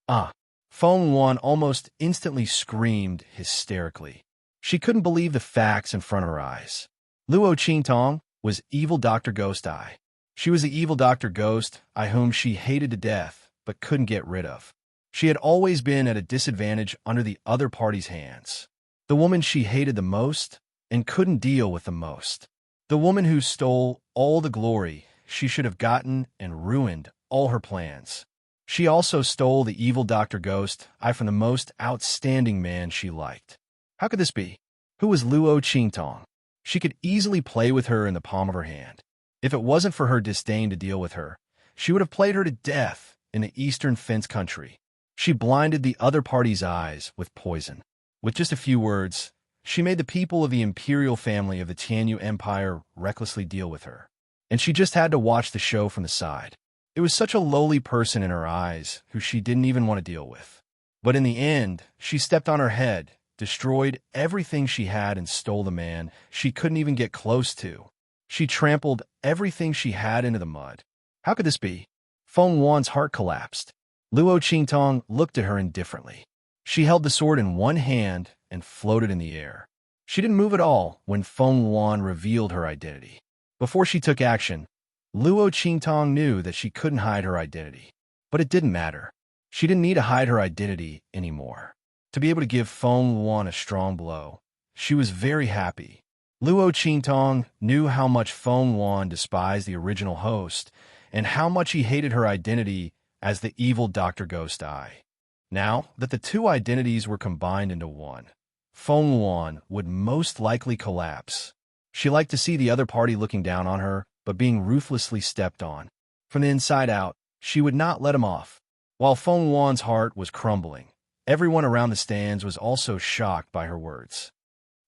Feng Yuan almost instantly screamed hysterically. She couldn't believe the facts in front of her eyes. Luo Qingtong was evil Dr. Ghost Eye. She was the evil Dr. Ghost Eye whom she hated to death but couldn't get rid of. She had always been at a disadvantage under the other party's hands. The woman she hated the most and couldn't deal with the most. The woman who stole all the glory she should have gotten and ruined all her plans. She also stole the evil Dr. Ghost Eye from the most outstanding man she liked. How could this be? Who was Luo Qingtong? She could easily play with her in the palm of her hand. If it wasn't for her disdain to deal with her, she would have played her to death in the eastern fence country. She blinded the other party's eyes with poison. With just a few words, she made the people of the imperial family of the Tianyu Empire recklessly deal with her. And she just had to watch the show from the side. It was such a lowly person in her eyes who she didn't even want to deal with. But in the end, she stepped on her head, destroyed everything she had, and stole the man she couldn't even get close to. She trampled everything she had into the mud. How could this be? Feng Wan's heart collapsed. Luo Qingtong looked at her indifferently. She held the sword in one hand and floated in the air. She didn't move at all when Feng Wan revealed her identity. Before she took action, Luo Qingtong knew that she couldn't hide her identity. But it didn't matter. She didn't need to hide her identity anymore. To be able to give Feng Wan a strong blow, she was very happy. Luo Qingtong knew how much Feng Wan despised the original host and how much he hated her identity as the evil Dr. Ghost Eye. Now that the two identities were combined into one, Feng Wan would most likely collapse. She liked to see the other party looking down on her, but being ruthlessly stepped on. From the inside out, she would not let him off. While Feng Wan's heart was crumbling, everyone around the stands was also shocked by her words.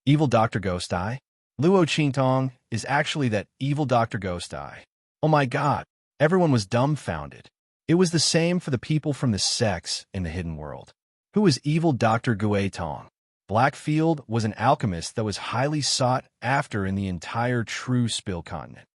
Evil Dr. Ghost Eye? Luo Qingtong is actually that evil Dr. Ghost Eye. Oh my god! Everyone was dumbfounded. It was the same for the people from the sects in the hidden world. Who was evil Dr. Guetong? Blackfield was an alchemist that was highly sought after in the entire True Spill continent.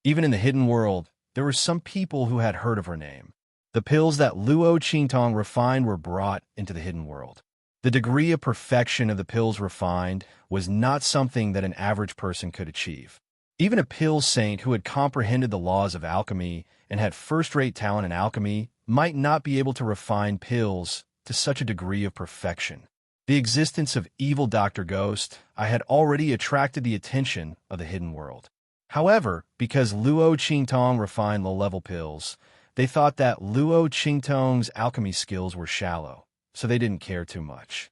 Even in the hidden world, there were some people who had heard of her name. The pills that Luo Qingtong refined were brought into the hidden world. The degree of perfection of the pills refined was not something that an average person could achieve. Even a pill saint who had comprehended the laws of alchemy and had first-rate talent in alchemy might not be able to refine pills to such a degree of perfection. The existence of evil Dr. Ghost I had already attracted the attention of the hidden world. However, because Luo Qingtong refined low-level pills, they thought that Luo Qingtong's alchemy skills were shallow, so they didn't care too much.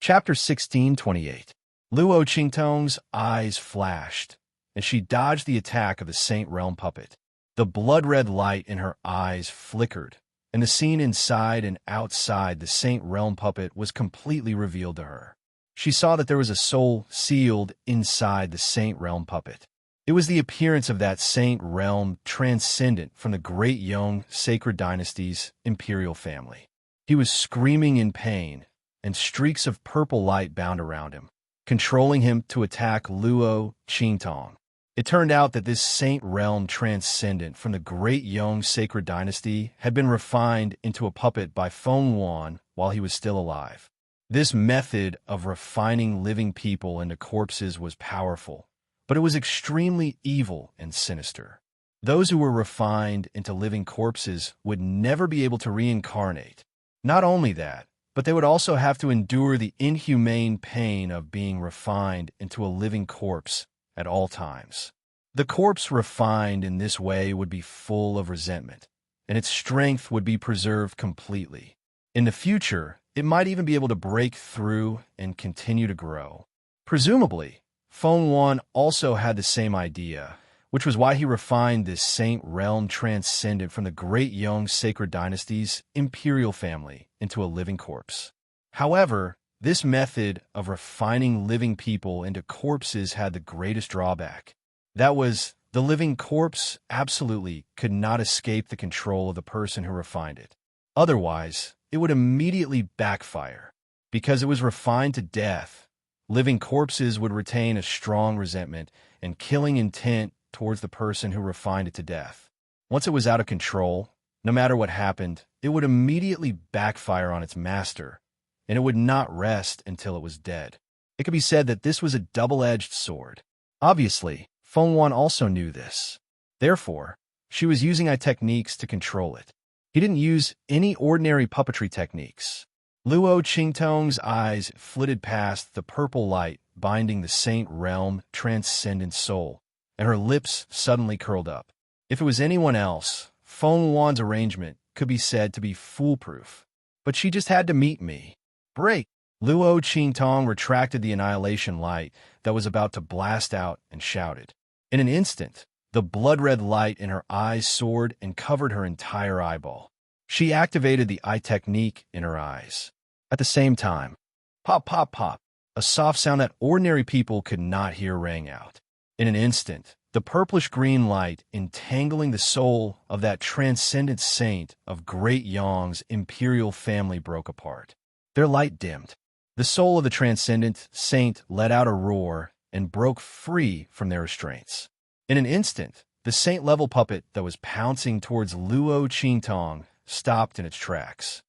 Chapter 1628. Luo Qingtong's eyes flashed, and she dodged the attack of the Saint Realm puppet. The blood-red light in her eyes flickered, and the scene inside and outside the Saint Realm puppet was completely revealed to her. She saw that there was a soul sealed inside the Saint Realm puppet. It was the appearance of that Saint Realm transcendent from the Great Yong Sacred Dynasty's imperial family. He was screaming in pain, and streaks of purple light bound around him, controlling him to attack Luo Qingtong. It turned out that this Saint Realm transcendent from the Great Yong Sacred Dynasty had been refined into a puppet by Feng Wan while he was still alive. This method of refining living people into corpses was powerful, but it was extremely evil and sinister. Those who were refined into living corpses would never be able to reincarnate. Not only that, but they would also have to endure the inhumane pain of being refined into a living corpse at all times. The corpse refined in this way would be full of resentment, and its strength would be preserved completely. In the future, it might even be able to break through and continue to grow. Presumably, Feng Wan also had the same idea, which was why he refined this Saint Realm transcendent from the Great Yong Sacred Dynasty's imperial family into a living corpse. However, this method of refining living people into corpses had the greatest drawback. That was, the living corpse absolutely could not escape the control of the person who refined it. Otherwise, it would immediately backfire. Because it was refined to death, living corpses would retain a strong resentment and killing intent towards the person who refined it to death. Once it was out of control, no matter what happened, it would immediately backfire on its master, and it would not rest until it was dead. It could be said that this was a double-edged sword. Obviously, Feng Wan also knew this. Therefore, she was using techniques to control it. He didn't use any ordinary puppetry techniques. Luo Qingtong's eyes flitted past the purple light binding the saint realm transcendent soul, and her lips suddenly curled up. If it was anyone else, Feng Wan's arrangement could be said to be foolproof. But she just had to meet me. Break! Luo Qingtong retracted the annihilation light that was about to blast out and shouted. In an instant, the blood-red light in her eyes soared and covered her entire eyeball. She activated the eye technique in her eyes. At the same time, pop, pop, pop, a soft sound that ordinary people could not hear rang out. In an instant, the purplish-green light entangling the soul of that transcendent saint of Great Yong's imperial family broke apart. Their light dimmed. The soul of the transcendent saint let out a roar and broke free from their restraints. In an instant, the saint-level puppet that was pouncing towards Luo Qingtong stopped in its tracks.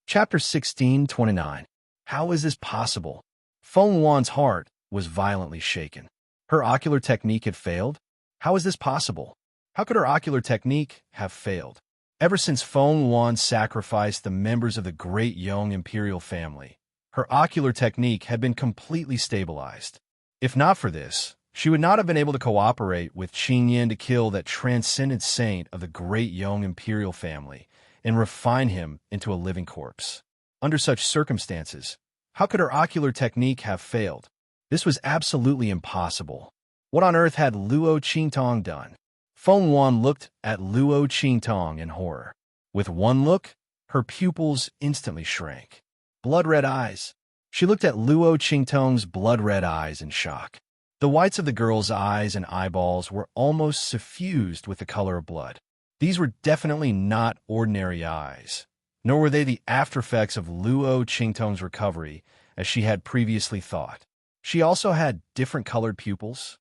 Chapter 16:29. How is this possible? Feng Wan's heart was violently shaken. Her ocular technique had failed? How is this possible? How could her ocular technique have failed? Ever since Feng Wan sacrificed the members of the Great Yong imperial family, her ocular technique had been completely stabilized. If not for this, she would not have been able to cooperate with Qing Yin to kill that transcendent saint of the Great Yong imperial family and refine him into a living corpse. Under such circumstances, how could her ocular technique have failed? This was absolutely impossible. What on earth had Luo Qingtong done? Feng Wan looked at Luo Qingtong in horror. With one look, her pupils instantly shrank. Blood-red eyes. She looked at Luo Qingtong's blood-red eyes in shock. The whites of the girl's eyes and eyeballs were almost suffused with the color of blood. These were definitely not ordinary eyes, nor were they the aftereffects of Luo Qingtong's recovery, as she had previously thought. She also had different colored pupils.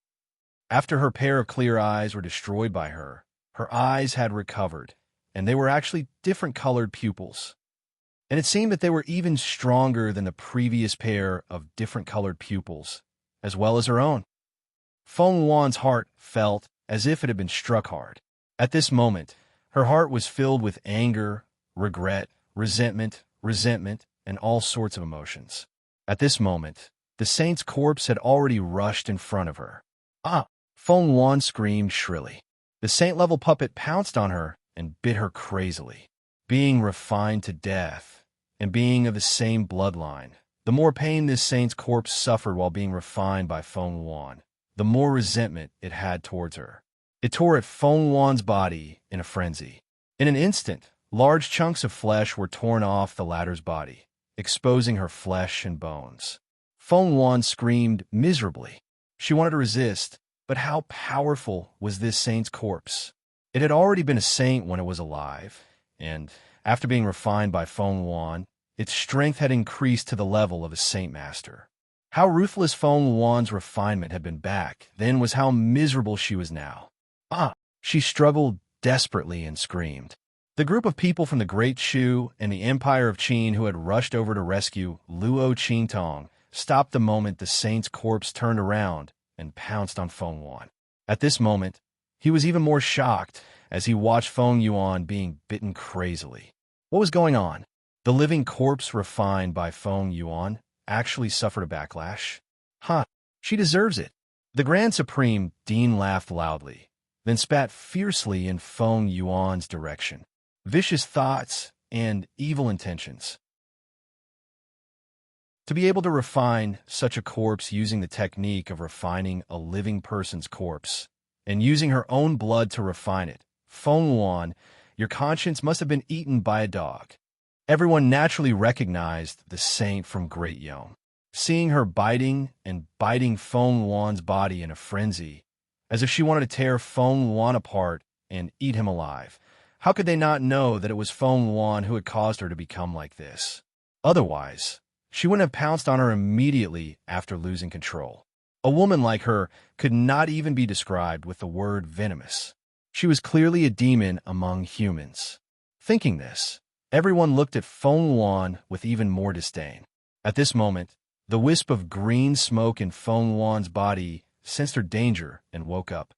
After her pair of clear eyes were destroyed by her, her eyes had recovered, and they were actually different colored pupils. And it seemed that they were even stronger than the previous pair of different colored pupils, as well as her own. Feng Wan's heart felt as if it had been struck hard. At this moment, her heart was filled with anger, regret, resentment, and all sorts of emotions. At this moment, the saint's corpse had already rushed in front of her. Ah! Feng Wan screamed shrilly. The saint-level puppet pounced on her and bit her crazily. Being refined to death, and being of the same bloodline, the more pain this saint's corpse suffered while being refined by Feng Wan, the more resentment it had towards her. It tore at Feng Wan's body in a frenzy. In an instant, large chunks of flesh were torn off the latter's body, exposing her flesh and bones. Feng Wan screamed miserably. She wanted to resist, but how powerful was this saint's corpse? It had already been a saint when it was alive, and, after being refined by Feng Wan, its strength had increased to the level of a saint master. How ruthless Feng Wan's refinement had been back then was how miserable she was now. Ah! She struggled desperately and screamed. The group of people from the Great Shu and the Empire of Qin who had rushed over to rescue Luo Qingtong stopped the moment the saint's corpse turned around and pounced on Feng Wan. At this moment, he was even more shocked as he watched Feng Yuan being bitten crazily. What was going on? The living corpse refined by Feng Yuan actually suffered a backlash? Huh, she deserves it. The Grand Supreme Dean laughed loudly, then spat fiercely in Feng Yuan's direction. Vicious thoughts and evil intentions. To be able to refine such a corpse using the technique of refining a living person's corpse, and using her own blood to refine it, Feng Wan, your conscience must have been eaten by a dog. Everyone naturally recognized the saint from Great Yong. Seeing her biting and biting Feng Wan's body in a frenzy, as if she wanted to tear Feng Wan apart and eat him alive, how could they not know that it was Feng Wan who had caused her to become like this? Otherwise, she wouldn't have pounced on her immediately after losing control. A woman like her could not even be described with the word venomous. She was clearly a demon among humans. Thinking this, everyone looked at Feng Wan with even more disdain. At this moment, the wisp of green smoke in Feng Wan's body sensed her danger and woke up.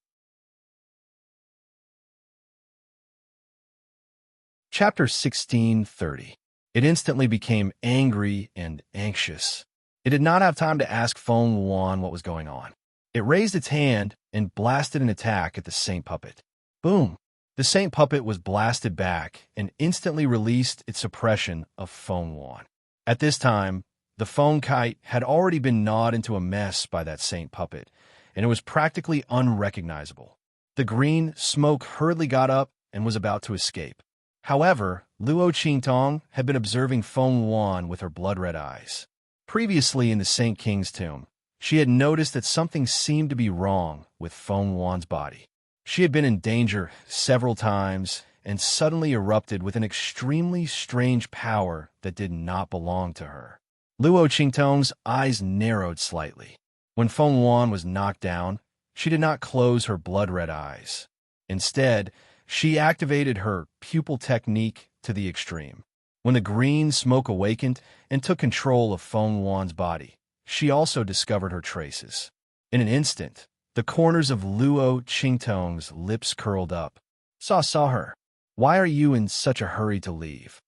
Chapter 16:30. It instantly became angry and anxious. It did not have time to ask Feng Wan what was going on. It raised its hand and blasted an attack at the saint puppet. Boom! The saint puppet was blasted back and instantly released its suppression of Feng Wan. At this time, the Feng kite had already been gnawed into a mess by that saint puppet, and it was practically unrecognizable. The green smoke hurriedly got up and was about to escape. However, Luo Qingtong had been observing Feng Wan with her blood-red eyes. Previously in the Saint King's tomb, she had noticed that something seemed to be wrong with Feng Wan's body. She had been in danger several times and suddenly erupted with an extremely strange power that did not belong to her. Luo Qingtong's eyes narrowed slightly. When Feng Wan was knocked down, she did not close her blood-red eyes. Instead, she activated her pupil technique to the extreme. When the green smoke awakened and took control of Feng Wan's body, she also discovered her traces. In an instant, the corners of Luo Qingtong's lips curled up. Saw her. Why are you in such a hurry to leave?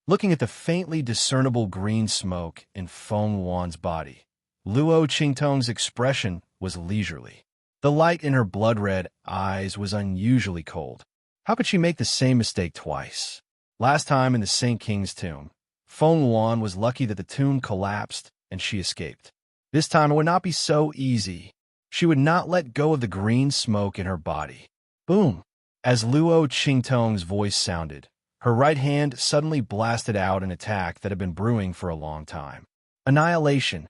Looking at the faintly discernible green smoke in Feng Wan's body, Luo Qingtong's expression was leisurely. The light in her blood-red eyes was unusually cold. How could she make the same mistake twice? Last time in the Saint King's tomb, Feng Wan was lucky that the tomb collapsed and she escaped. This time it would not be so easy. She would not let go of the green smoke in her body. Boom! As Luo Qingtong's voice sounded, her right hand suddenly blasted out an attack that had been brewing for a long time. Annihilation.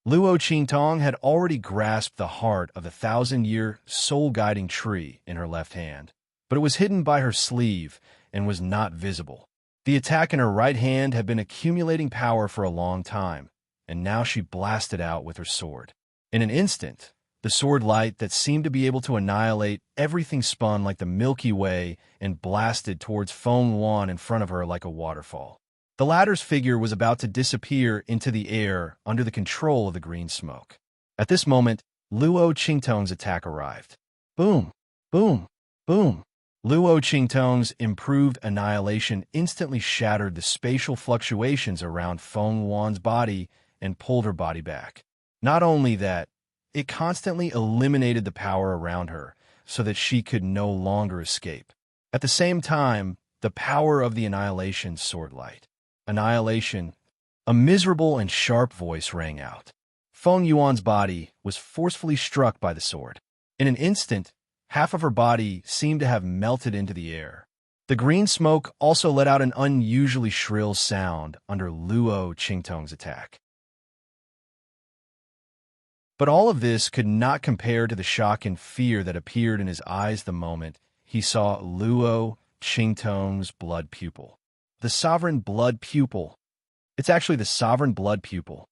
Luo Qingtong had already grasped the heart of the 1,000-year soul-guiding tree in her left hand, but it was hidden by her sleeve and was not visible. The attack in her right hand had been accumulating power for a long time, and now she blasted out with her sword. In an instant, the sword light that seemed to be able to annihilate everything spun like the Milky Way and blasted towards Feng Wan in front of her like a waterfall. The latter's figure was about to disappear into the air under the control of the green smoke. At this moment, Luo Qingtong's attack arrived. Boom! Boom! Boom! Luo Qingtong's improved annihilation instantly shattered the spatial fluctuations around Feng Wan's body and pulled her body back. Not only that, it constantly eliminated the power around her so that she could no longer escape. At the same time, the power of the annihilation sword light. Annihilation. A miserable and sharp voice rang out. Feng Yuan's body was forcefully struck by the sword. In an instant, half of her body seemed to have melted into the air. The green smoke also let out an unusually shrill sound under Luo Qingtong's attack. But all of this could not compare to the shock and fear that appeared in his eyes the moment he saw Luo Qingtong's blood pupil. The sovereign blood pupil. It's actually the sovereign blood pupil.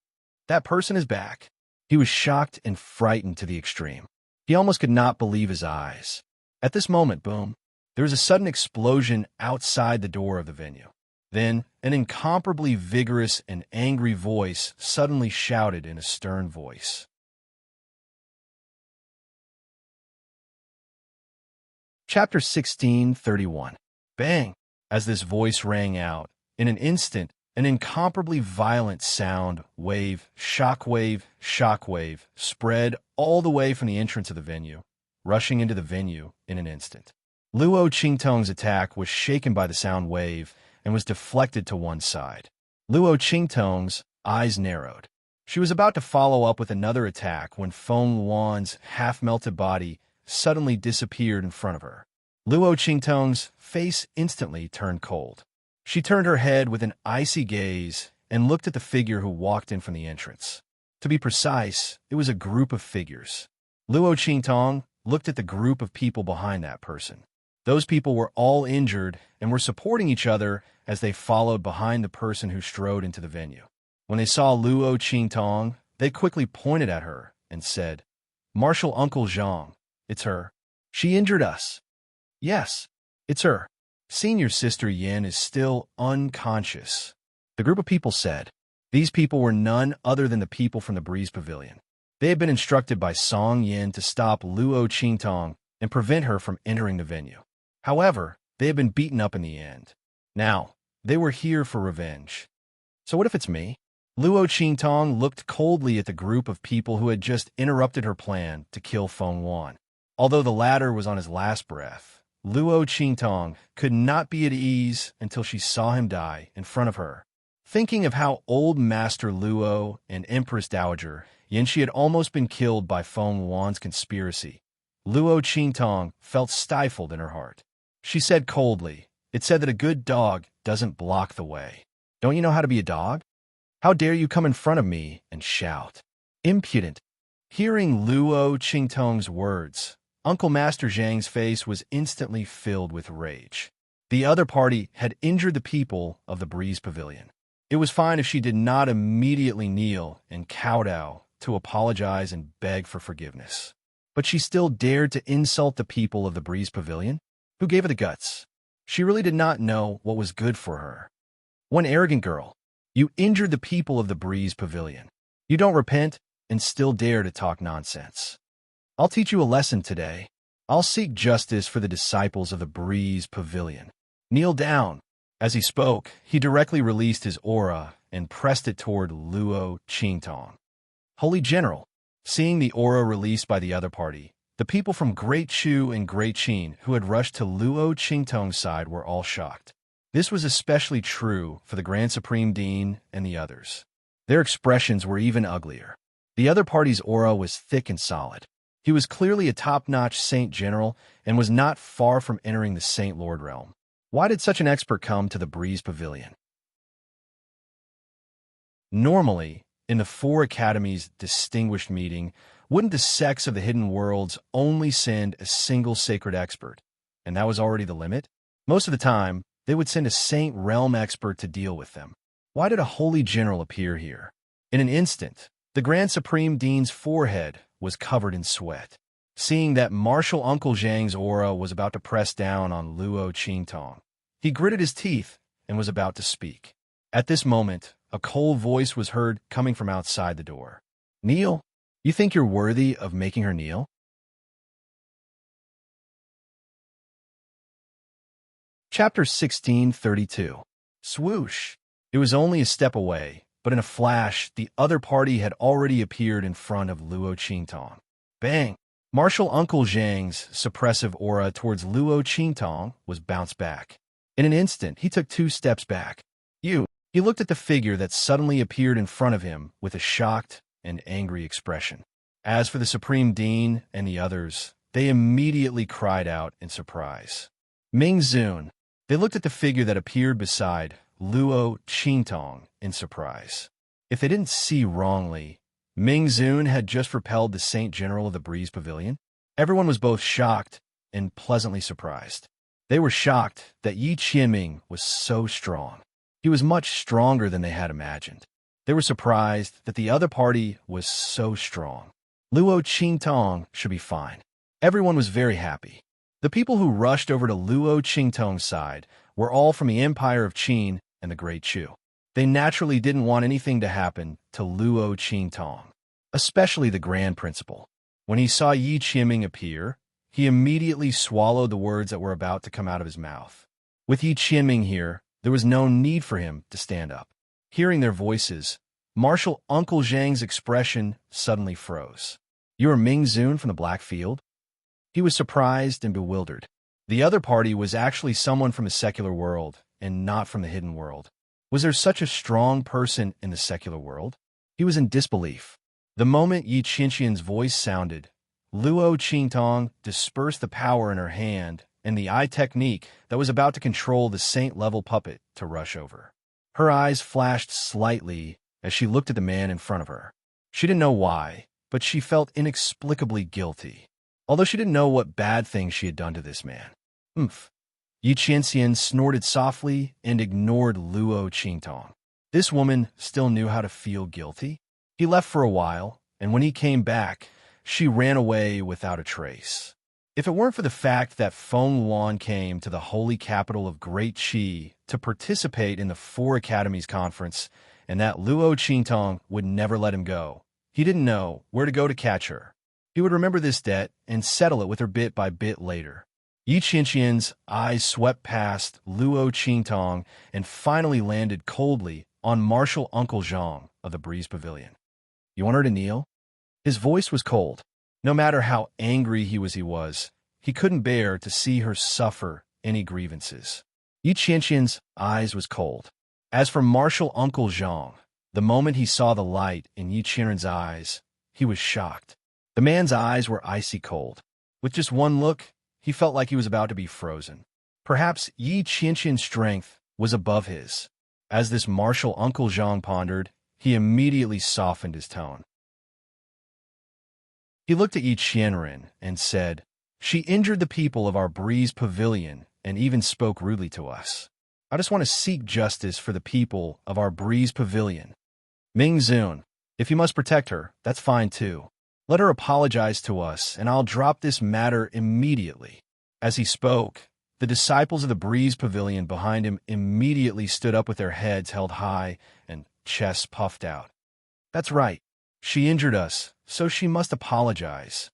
That person is back. He was shocked and frightened to the extreme. He almost could not believe his eyes. At this moment, boom, there was a sudden explosion outside the door of the venue. Then, an incomparably vigorous and angry voice suddenly shouted in a stern voice. Chapter 16:31. Bang! As this voice rang out, in an instant, an incomparably violent sound, shockwave, spread all the way from the entrance of the venue, rushing into the venue in an instant. Luo Qingtong's attack was shaken by the sound wave and was deflected to one side. Luo Qingtong's eyes narrowed. She was about to follow up with another attack when Feng Wan's half-melted body suddenly disappeared in front of her. Luo Qingtong's face instantly turned cold. She turned her head with an icy gaze and looked at the figure who walked in from the entrance. To be precise, it was a group of figures. Luo Qingtong looked at the group of people behind that person. Those people were all injured and were supporting each other as they followed behind the person who strode into the venue. When they saw Luo Qingtong, they quickly pointed at her and said, "Marshal Uncle Zhang, it's her. She injured us." "Yes, it's her. Senior Sister Yin is still unconscious," the group of people said. These people were none other than the people from the Breeze Pavilion. They had been instructed by Song Yin to stop Luo Qingtong and prevent her from entering the venue. However, they had been beaten up in the end. Now, they were here for revenge. So what if it's me? Luo Qingtong looked coldly at the group of people who had just interrupted her plan to kill Feng Wan. Although the latter was on his last breath, Luo Qingtong could not be at ease until she saw him die in front of her. Thinking of how old Master Luo and Empress Dowager Yanxi had almost been killed by Feng Wan's conspiracy, Luo Qingtong felt stifled in her heart. She said coldly, "It said that a good dog doesn't block the way. Don't you know how to be a dog? How dare you come in front of me and shout? Impudent." Hearing Luo Qingtong's words, Uncle Master Zhang's face was instantly filled with rage. The other party had injured the people of the Breeze Pavilion. It was fine if she did not immediately kneel and kowtow to apologize and beg for forgiveness. But she still dared to insult the people of the Breeze Pavilion? Who gave her the guts? She really did not know what was good for her. One arrogant girl. You injured the people of the Breeze Pavilion. You don't repent and still dare to talk nonsense. I'll teach you a lesson today. I'll seek justice for the disciples of the Breeze Pavilion. Kneel down. As he spoke, he directly released his aura and pressed it toward Luo Qingtong. Holy General. Seeing the aura released by the other party, the people from Great Chu and Great Qin who had rushed to Luo Qingtong's side were all shocked. This was especially true for the Grand Supreme Dean and the others. Their expressions were even uglier. The other party's aura was thick and solid. He was clearly a top-notch Saint General and was not far from entering the Saint Lord realm. Why did such an expert come to the Breeze Pavilion? Normally, in the Four Academies' distinguished meeting, wouldn't the sects of the Hidden Worlds only send a single sacred expert? And that was already the limit? Most of the time, they would send a Saint Realm expert to deal with them. Why did a Holy General appear here? In an instant, the Grand Supreme Dean's forehead was covered in sweat. Seeing that Martial Uncle Zhang's aura was about to press down on Luo Qingtong, he gritted his teeth and was about to speak. At this moment, a cold voice was heard coming from outside the door. "Kneel? You think you're worthy of making her kneel?" Chapter 1632. Swoosh. It was only a step away, but in a flash, the other party had already appeared in front of Luo Qingtong. Bang! Martial Uncle Zhang's suppressive aura towards Luo Qingtong was bounced back. In an instant, he took 2 steps back. He looked at the figure that suddenly appeared in front of him with a shocked and angry expression. As for the Supreme Dean and the others, they immediately cried out in surprise. Ming Zun. They looked at the figure that appeared beside Luo Qingtong in surprise. If they didn't see wrongly, Ming Zun had just repelled the Saint General of the Breeze Pavilion. Everyone was both shocked and pleasantly surprised. They were shocked that Yi Qianming was so strong. He was much stronger than they had imagined. They were surprised that the other party was so strong. Luo Qingtong should be fine. Everyone was very happy. The people who rushed over to Luo Qingtong's side were all from the Empire of Qin and the Great Chu. They naturally didn't want anything to happen to Luo Qingtong, especially the Grand Principal. When he saw Yi Qianming appear, he immediately swallowed the words that were about to come out of his mouth. With Yi Qianming here, there was no need for him to stand up. Hearing their voices, Martial Uncle Zhang's expression suddenly froze. "You are Ming Zun from the Black Field?" He was surprised and bewildered. The other party was actually someone from the secular world and not from the hidden world. Was there such a strong person in the secular world? He was in disbelief. The moment Yi Qianxian's voice sounded, Luo Qingtong dispersed the power in her hand and the eye technique that was about to control the saint-level puppet to rush over. Her eyes flashed slightly as she looked at the man in front of her. She didn't know why, but she felt inexplicably guilty, although she didn't know what bad thing she had done to this man. Oomph. Yi Qianxian snorted softly and ignored Luo Qingtong. This woman still knew how to feel guilty. He left for a while, and when he came back, she ran away without a trace. If it weren't for the fact that Feng Wan came to the holy capital of Great Qi to participate in the Four Academies conference, and that Luo Qingtong would never let him go. He didn't know where to go to catch her. He would remember this debt and settle it with her bit by bit later. Yi Qianqian's eyes swept past Luo Qingtong and finally landed coldly on Martial Uncle Zhang of the Breeze Pavilion. "You want her to kneel?" His voice was cold. No matter how angry he was, he couldn't bear to see her suffer any grievances. Yi Qianqian's eyes was cold. As for Martial Uncle Zhang, the moment he saw the light in Yi Qianqian's eyes, he was shocked. The man's eyes were icy cold. With just one look, he felt like he was about to be frozen. Perhaps Yi Qianqian's strength was above his. As this Martial Uncle Zhang pondered, he immediately softened his tone. He looked at Yi Qianren and said, "She injured the people of our Breeze Pavilion and even spoke rudely to us. I just want to seek justice for the people of our Breeze Pavilion. Ming Zun, if you must protect her, that's fine too. Let her apologize to us, and I'll drop this matter immediately." As he spoke, the disciples of the Breeze Pavilion behind him immediately stood up with their heads held high and chests puffed out. "That's right. She injured us, so she must apologize."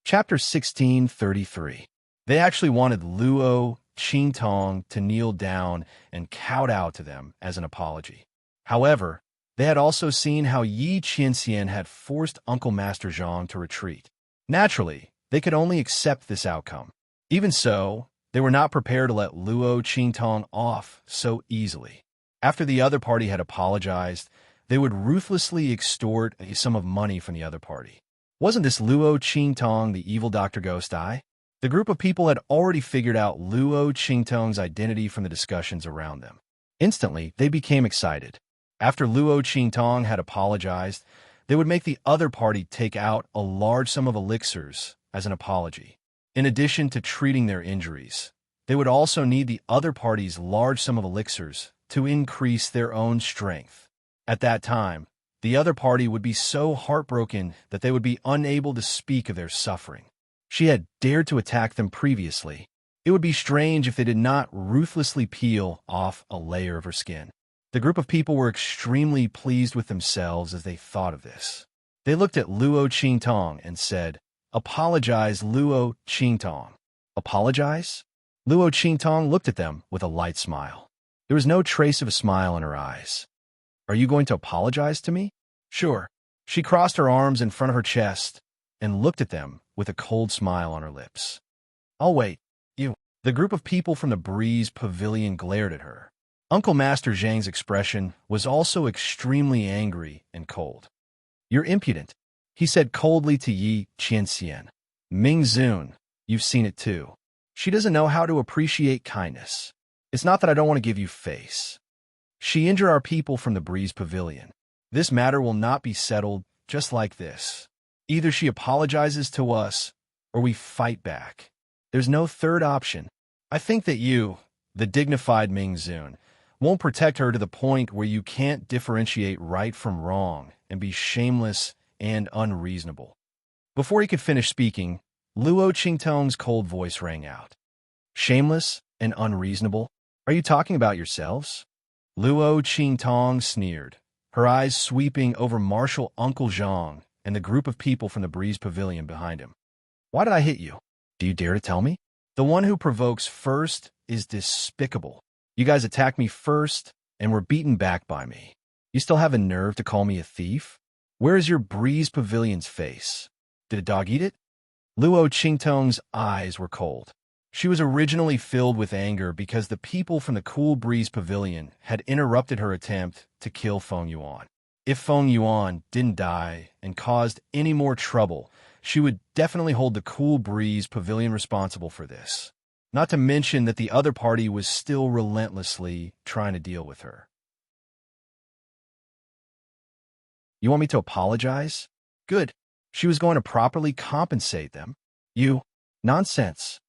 Chapter 1633. They actually wanted Luo Qingtong to kneel down and kowtow to them as an apology. However, they had also seen how Yi Qianxian had forced Uncle Master Zhang to retreat. Naturally, they could only accept this outcome. Even so, they were not prepared to let Luo Qingtong off so easily. After the other party had apologized, they would ruthlessly extort a sum of money from the other party. Wasn't this Luo Qingtong the evil Dr. Ghost Eye? The group of people had already figured out Luo Qingtong's identity from the discussions around them. Instantly, they became excited. After Luo Qingtong had apologized, they would make the other party take out a large sum of elixirs as an apology. In addition to treating their injuries, they would also need the other party's large sum of elixirs to increase their own strength. At that time, the other party would be so heartbroken that they would be unable to speak of their suffering. She had dared to attack them previously. It would be strange if they did not ruthlessly peel off a layer of her skin. The group of people were extremely pleased with themselves as they thought of this. They looked at Luo Qingtong and said, "Apologize, Luo Qingtong." "Apologize?" Luo Qingtong looked at them with a light smile. There was no trace of a smile in her eyes. "Are you going to apologize to me?" "Sure." She crossed her arms in front of her chest and looked at them with a cold smile on her lips. "I'll wait. You." The group of people from the Breeze Pavilion glared at her. Uncle Master Zhang's expression was also extremely angry and cold. "You're impudent," he said coldly to Yi Qianxian. "Ming Zun, you've seen it too. She doesn't know how to appreciate kindness. It's not that I don't want to give you face. She injured our people from the Breeze Pavilion. This matter will not be settled just like this. Either she apologizes to us, or we fight back. There's no third option. I think that you, the dignified Ming Zun, won't protect her to the point where you can't differentiate right from wrong and be shameless and unreasonable." Before he could finish speaking, Luo Qingtong's cold voice rang out. "Shameless and unreasonable? Are you talking about yourselves?" Luo Qingtong sneered, her eyes sweeping over Martial Uncle Zhang and the group of people from the Breeze Pavilion behind him. "Why did I hit you? Do you dare to tell me? The one who provokes first is despicable. You guys attacked me first and were beaten back by me. You still have a nerve to call me a thief? Where is your Breeze Pavilion's face? Did a dog eat it?" Luo Qingtong's eyes were cold. She was originally filled with anger because the people from the Cool Breeze Pavilion had interrupted her attempt to kill Feng Yuan. If Feng Yuan didn't die and caused any more trouble, she would definitely hold the Cool Breeze Pavilion responsible for this. Not to mention that the other party was still relentlessly trying to deal with her. "You want me to apologize? Good. She was going to properly compensate them. You. Nonsense."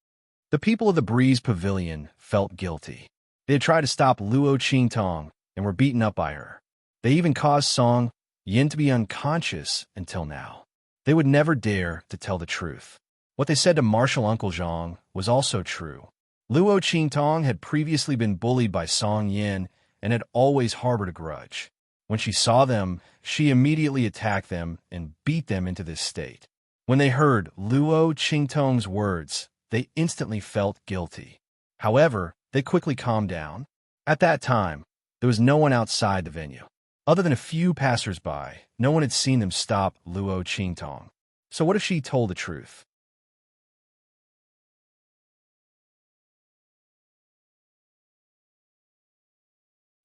The people of the Breeze Pavilion felt guilty. They had tried to stop Luo Qingtong and were beaten up by her. They even caused Song Yin to be unconscious until now. They would never dare to tell the truth. What they said to Martial Uncle Zhang was also true. Luo Qingtong had previously been bullied by Song Yin and had always harbored a grudge. When she saw them, she immediately attacked them and beat them into this state. When they heard Luo Qingtong's words, they instantly felt guilty. However, they quickly calmed down. At that time, there was no one outside the venue. Other than a few passers-by, no one had seen them stop Luo Qingtong. So what if she told the truth?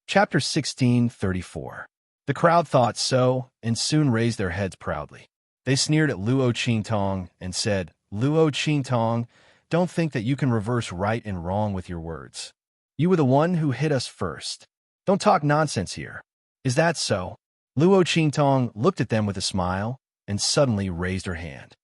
Chapter 1634. The crowd thought so and soon raised their heads proudly. They sneered at Luo Qingtong and said, "Luo Qingtong, don't think that you can reverse right and wrong with your words. You were the one who hit us first. Don't talk nonsense here. Is that so?" Luo Qingtong looked at them with a smile and suddenly raised her hand.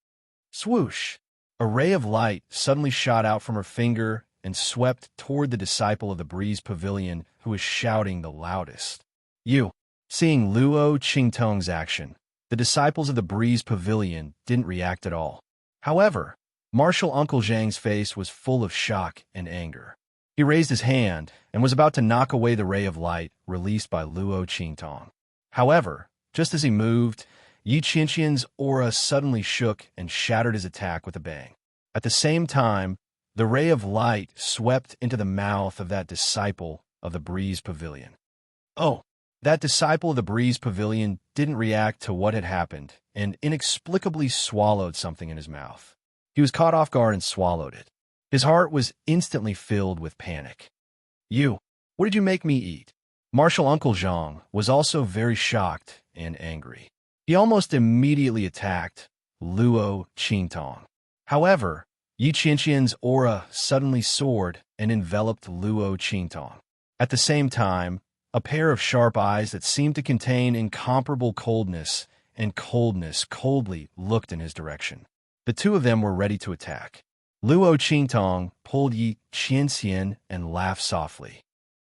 Swoosh! A ray of light suddenly shot out from her finger and swept toward the disciple of the Breeze Pavilion who was shouting the loudest. "You!" Seeing Luo Qingtong's action, the disciples of the Breeze Pavilion didn't react at all. However, Martial Uncle Zhang's face was full of shock and anger. He raised his hand and was about to knock away the ray of light released by Luo Qingtong. However, just as he moved, Yi Qianqian's aura suddenly shook and shattered his attack with a bang. At the same time, the ray of light swept into the mouth of that disciple of the Breeze Pavilion. Oh! That disciple of the Breeze Pavilion didn't react to what had happened and inexplicably swallowed something in his mouth. He was caught off guard and swallowed it. His heart was instantly filled with panic. "You! What did you make me eat?" Martial Uncle Zhang was also very shocked and angry. He almost immediately attacked Luo Qingtong. However, Yi Qianqian's aura suddenly soared and enveloped Luo Qingtong. At the same time, a pair of sharp eyes that seemed to contain incomparable coldness and coldness coldly looked in his direction. The two of them were ready to attack. Luo Qingtong pulled Yi Qianqian and laughed softly.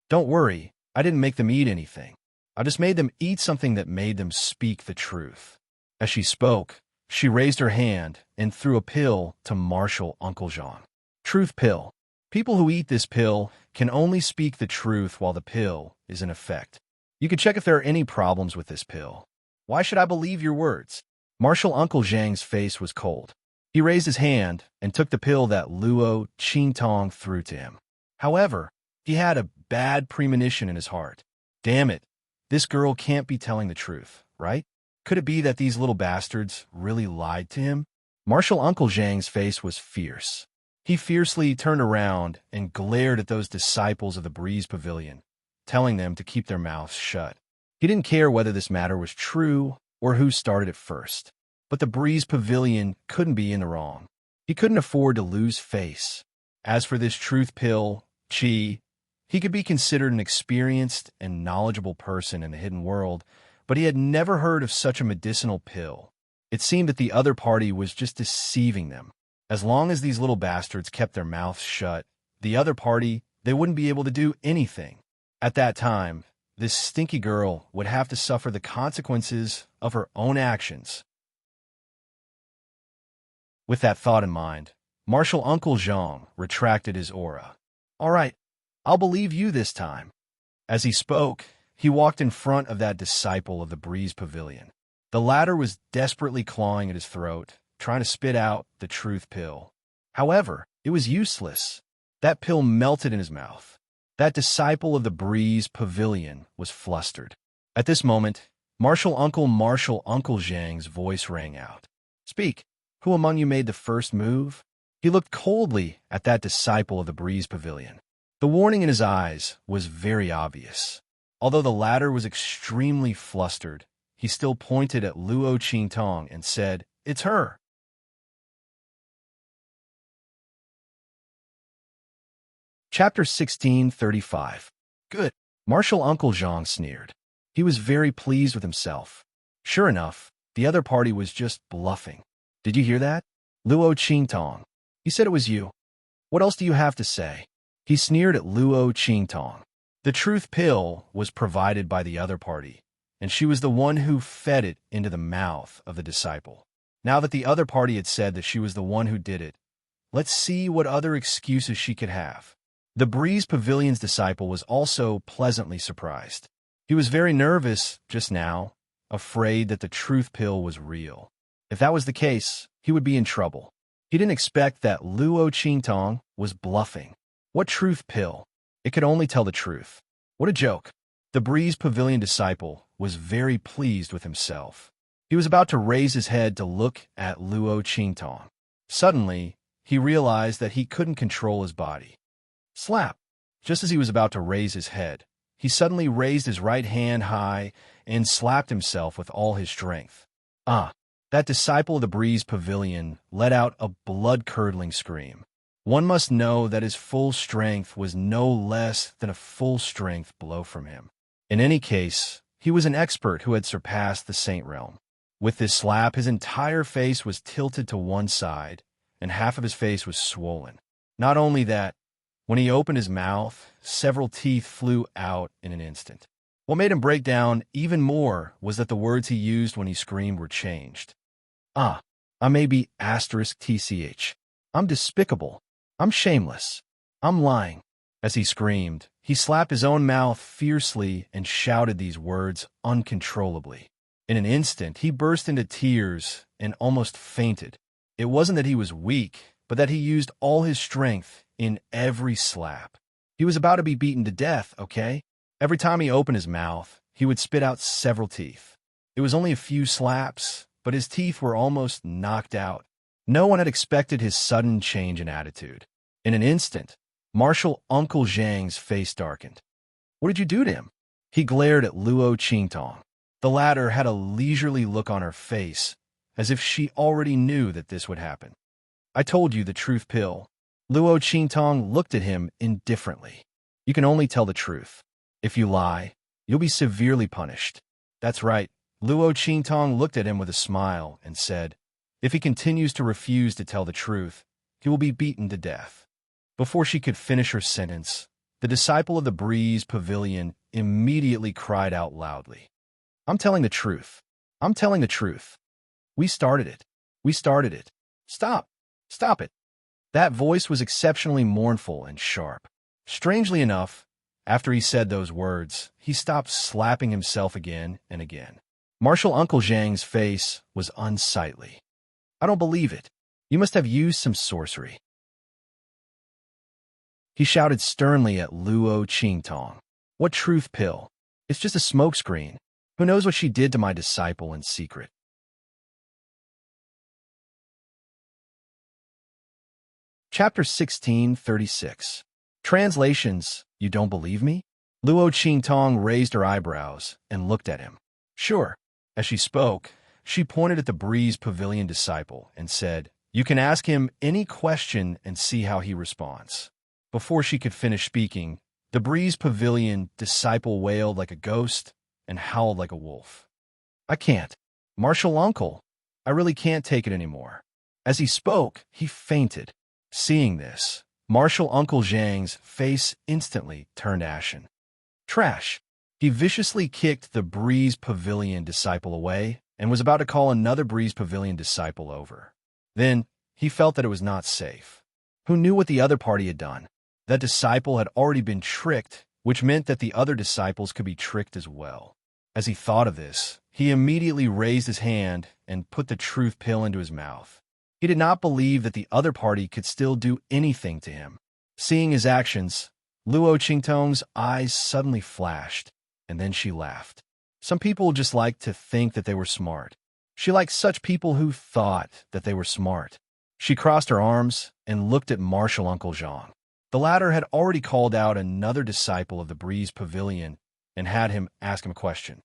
"Don't worry, I didn't make them eat anything. I just made them eat something that made them speak the truth." As she spoke, she raised her hand and threw a pill to Martial Uncle Zhang. Truth pill. People who eat this pill can only speak the truth while the pill is in effect. You can check if there are any problems with this pill. Why should I believe your words? Martial Uncle Zhang's face was cold. He raised his hand and took the pill that Luo Qingtong threw to him. However, he had a bad premonition in his heart. Damn it, this girl can't be telling the truth, right? Could it be that these little bastards really lied to him? Martial Uncle Zhang's face was fierce. He fiercely turned around and glared at those disciples of the Breeze Pavilion, telling them to keep their mouths shut. He didn't care whether this matter was true or who started it first. But the Breeze Pavilion couldn't be in the wrong. He couldn't afford to lose face. As for this truth pill, Qi, he could be considered an experienced and knowledgeable person in the hidden world, but he had never heard of such a medicinal pill. It seemed that the other party was just deceiving them. As long as these little bastards kept their mouths shut, the other party, they wouldn't be able to do anything. At that time, this stinky girl would have to suffer the consequences of her own actions. With that thought in mind, Martial Uncle Zhang retracted his aura. "All right, I'll believe you this time." As he spoke, he walked in front of that disciple of the Breeze Pavilion. The latter was desperately clawing at his throat, trying to spit out the truth pill. However, it was useless. That pill melted in his mouth. That disciple of the Breeze Pavilion was flustered. At this moment, Martial Uncle Zhang's voice rang out. "Speak. Who among you made the first move?" He looked coldly at that disciple of the Breeze Pavilion. The warning in his eyes was very obvious. Although the latter was extremely flustered, he still pointed at Luo Qingtong and said, "It's her." Chapter 1635. Good. Martial Uncle Zhang sneered. He was very pleased with himself. Sure enough, the other party was just bluffing. "Did you hear that? Luo Qingtong. He said it was you. What else do you have to say?" He sneered at Luo Qingtong. The truth pill was provided by the other party, and she was the one who fed it into the mouth of the disciple. Now that the other party had said that she was the one who did it, let's see what other excuses she could have. The Breeze Pavilion's disciple was also pleasantly surprised. He was very nervous just now, afraid that the truth pill was real. If that was the case, he would be in trouble. He didn't expect that Luo Qingtong was bluffing. What truth pill? It could only tell the truth. What a joke. The Breeze Pavilion disciple was very pleased with himself. He was about to raise his head to look at Luo Qingtong. Suddenly, he realized that he couldn't control his body. Slap! Just as he was about to raise his head, he suddenly raised his right hand high and slapped himself with all his strength. Ah! That disciple of the Breeze Pavilion let out a blood-curdling scream. One must know that his full strength was no less than a full-strength blow from him. In any case, he was an expert who had surpassed the Saint Realm. With this slap, his entire face was tilted to one side, and half of his face was swollen. Not only that, when he opened his mouth, several teeth flew out in an instant. What made him break down even more was that the words he used when he screamed were changed. I may be *TCH. I'm despicable. I'm shameless. I'm lying. As he screamed, he slapped his own mouth fiercely and shouted these words uncontrollably. In an instant, he burst into tears and almost fainted. It wasn't that he was weak, but that he used all his strength in every slap. He was about to be beaten to death, okay? Every time he opened his mouth, he would spit out several teeth. It was only a few slaps, but his teeth were almost knocked out. No one had expected his sudden change in attitude. In an instant, Marshal Uncle Zhang's face darkened. What did you do to him? He glared at Luo Qingtong. The latter had a leisurely look on her face, as if she already knew that this would happen. I told you the truth pill. Luo Qingtong looked at him indifferently. You can only tell the truth. If you lie, you'll be severely punished. That's right. Luo Qingtong looked at him with a smile and said, if he continues to refuse to tell the truth, he will be beaten to death. Before she could finish her sentence, the disciple of the Breeze Pavilion immediately cried out loudly. I'm telling the truth. I'm telling the truth. We started it. We started it. Stop. Stop it. That voice was exceptionally mournful and sharp. Strangely enough, after he said those words, he stopped slapping himself again and again. Marshal Uncle Zhang's face was unsightly. I don't believe it. You must have used some sorcery. He shouted sternly at Luo Qingtong. What truth pill? It's just a smokescreen. Who knows what she did to my disciple in secret? Chapter 1636. Translations, you don't believe me? Luo Qingtong raised her eyebrows and looked at him. Sure. As she spoke, she pointed at the Breeze Pavilion disciple and said, you can ask him any question and see how he responds. Before she could finish speaking, the Breeze Pavilion disciple wailed like a ghost and howled like a wolf. I can't. Marshal Uncle, I really can't take it anymore. As he spoke, he fainted. Seeing this, Marshal Uncle Zhang's face instantly turned ashen. Trash. He viciously kicked the Breeze Pavilion disciple away and was about to call another Breeze Pavilion disciple over. Then, he felt that it was not safe. Who knew what the other party had done? That disciple had already been tricked, which meant that the other disciples could be tricked as well. As he thought of this, he immediately raised his hand and put the truth pill into his mouth. He did not believe that the other party could still do anything to him. Seeing his actions, Luo Qingtong's eyes suddenly flashed, and then she laughed. Some people just like to think that they were smart. She liked such people who thought that they were smart. She crossed her arms and looked at Marshal Uncle Zhang. The latter had already called out another disciple of the Breeze Pavilion and had him ask him a question.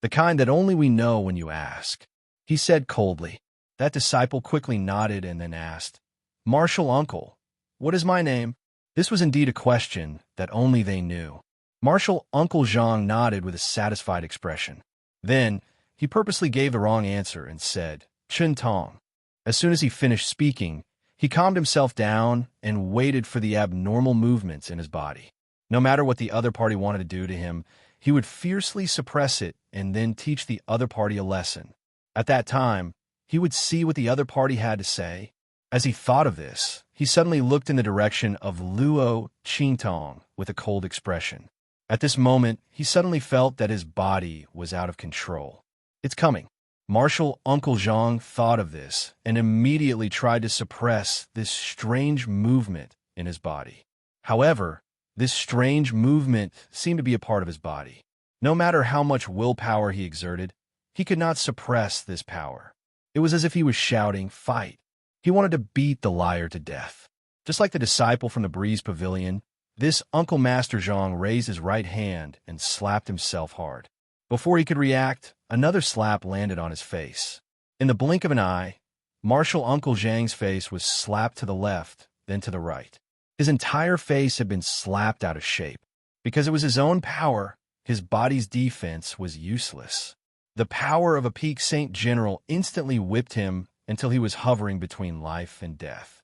The kind that only we know when you ask. He said coldly. That disciple quickly nodded and then asked, Marshal Uncle, what is my name? This was indeed a question that only they knew. Marshal Uncle Zhang nodded with a satisfied expression. Then, he purposely gave the wrong answer and said, Chen Tong. As soon as he finished speaking, he calmed himself down and waited for the abnormal movements in his body. No matter what the other party wanted to do to him, he would fiercely suppress it and then teach the other party a lesson. At that time, he would see what the other party had to say, As he thought of this, he suddenly looked in the direction of Luo Qingtong with a cold expression. At this moment, he suddenly felt that his body was out of control. It's coming. Martial Uncle Zhang thought of this and immediately tried to suppress this strange movement in his body. However, this strange movement seemed to be a part of his body. No matter how much willpower he exerted, he could not suppress this power. It was as if he was shouting, "Fight!" He wanted to beat the liar to death. Just like the disciple from the Breeze Pavilion, this Uncle Master Zhang raised his right hand and slapped himself hard. Before he could react, another slap landed on his face. In the blink of an eye, Martial Uncle Zhang's face was slapped to the left, then to the right. His entire face had been slapped out of shape. Because it was his own power, his body's defense was useless. The power of a peak Saint General instantly whipped him until he was hovering between life and death.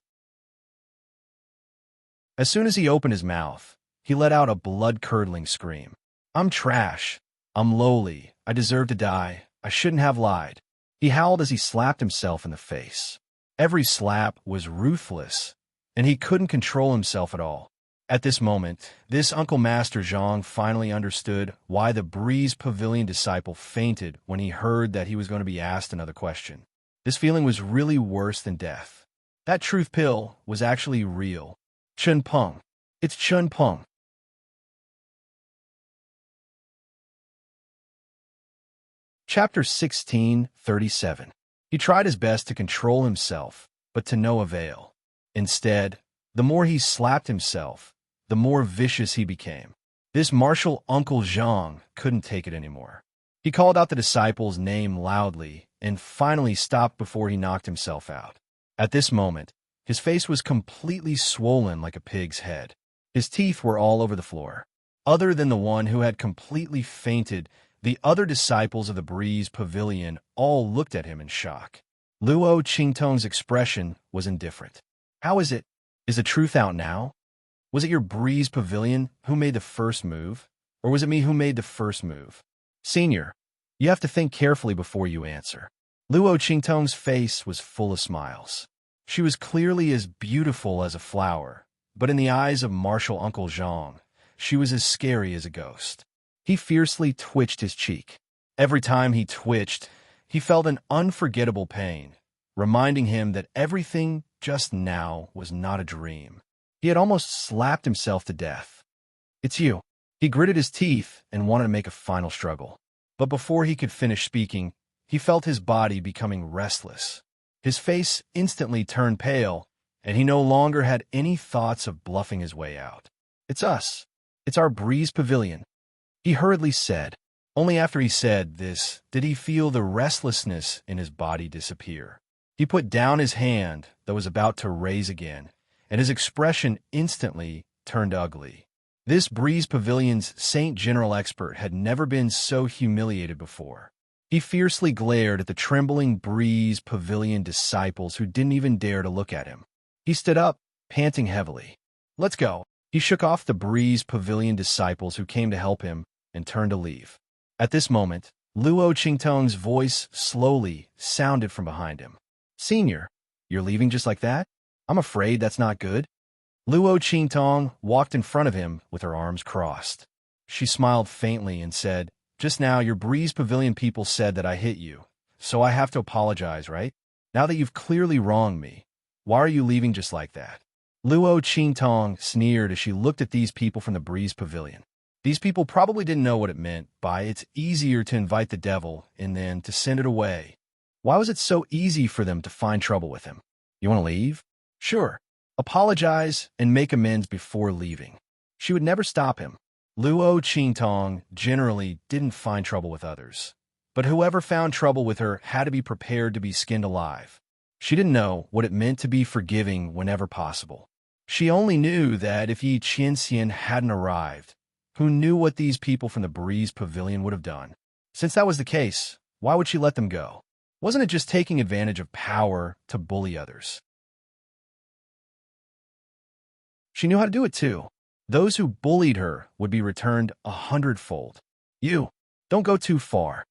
As soon as he opened his mouth, he let out a blood-curdling scream. "I'm trash. I'm lowly. I deserve to die. I shouldn't have lied." He howled as he slapped himself in the face. Every slap was ruthless, and he couldn't control himself at all. At this moment, this Uncle Master Zhang finally understood why the Breeze Pavilion disciple fainted when he heard that he was going to be asked another question. This feeling was really worse than death. That truth pill was actually real. Chun Peng. It's Chun Peng. Chapter 16:37. He tried his best to control himself, but to no avail. Instead, the more he slapped himself, the more vicious he became. This martial Uncle Zhang couldn't take it anymore. He called out the disciple's name loudly and finally stopped before he knocked himself out. At this moment, his face was completely swollen like a pig's head. His teeth were all over the floor. Other than the one who had completely fainted, the other disciples of the Breeze Pavilion all looked at him in shock. Luo Qingtong's expression was indifferent. "How is it? Is the truth out now? Was it your Breeze Pavilion who made the first move? Or was it me who made the first move? Senior, you have to think carefully before you answer." Luo Qingtong's face was full of smiles. She was clearly as beautiful as a flower, but in the eyes of martial Uncle Zhang, she was as scary as a ghost. He fiercely twitched his cheek. Every time he twitched, he felt an unforgettable pain, reminding him that everything just now was not a dream. He had almost slapped himself to death. "It's you." He gritted his teeth and wanted to make a final struggle. But before he could finish speaking, he felt his body becoming restless. His face instantly turned pale, and he no longer had any thoughts of bluffing his way out. "It's us. It's our Breeze Pavilion," he hurriedly said. Only after he said this did he feel the restlessness in his body disappear. He put down his hand that was about to raise again, and his expression instantly turned ugly. This Breeze Pavilion's Saint General expert had never been so humiliated before. He fiercely glared at the trembling Breeze Pavilion disciples who didn't even dare to look at him. He stood up, panting heavily. "Let's go." He shook off the Breeze Pavilion disciples who came to help him and turned to leave. At this moment, Luo Qingtong's voice slowly sounded from behind him. "Senior, you're leaving just like that? I'm afraid that's not good." Luo Qingtong walked in front of him with her arms crossed. She smiled faintly and said, "Just now your Breeze Pavilion people said that I hit you, so I have to apologize, right? Now that you've clearly wronged me, why are you leaving just like that?" Luo Qingtong sneered as she looked at these people from the Breeze Pavilion. These people probably didn't know what it meant by "it's easier to invite the devil and then to send it away." Why was it so easy for them to find trouble with him? "You want to leave?" "Sure. Apologize and make amends before leaving." She would never stop him. Luo Qingtong generally didn't find trouble with others, but whoever found trouble with her had to be prepared to be skinned alive. She didn't know what it meant to be forgiving whenever possible. She only knew that if Yi Qianxian hadn't arrived, who knew what these people from the Breeze Pavilion would have done? Since that was the case, why would she let them go? Wasn't it just taking advantage of power to bully others? She knew how to do it too. Those who bullied her would be returned 100-fold. "You, don't go too far."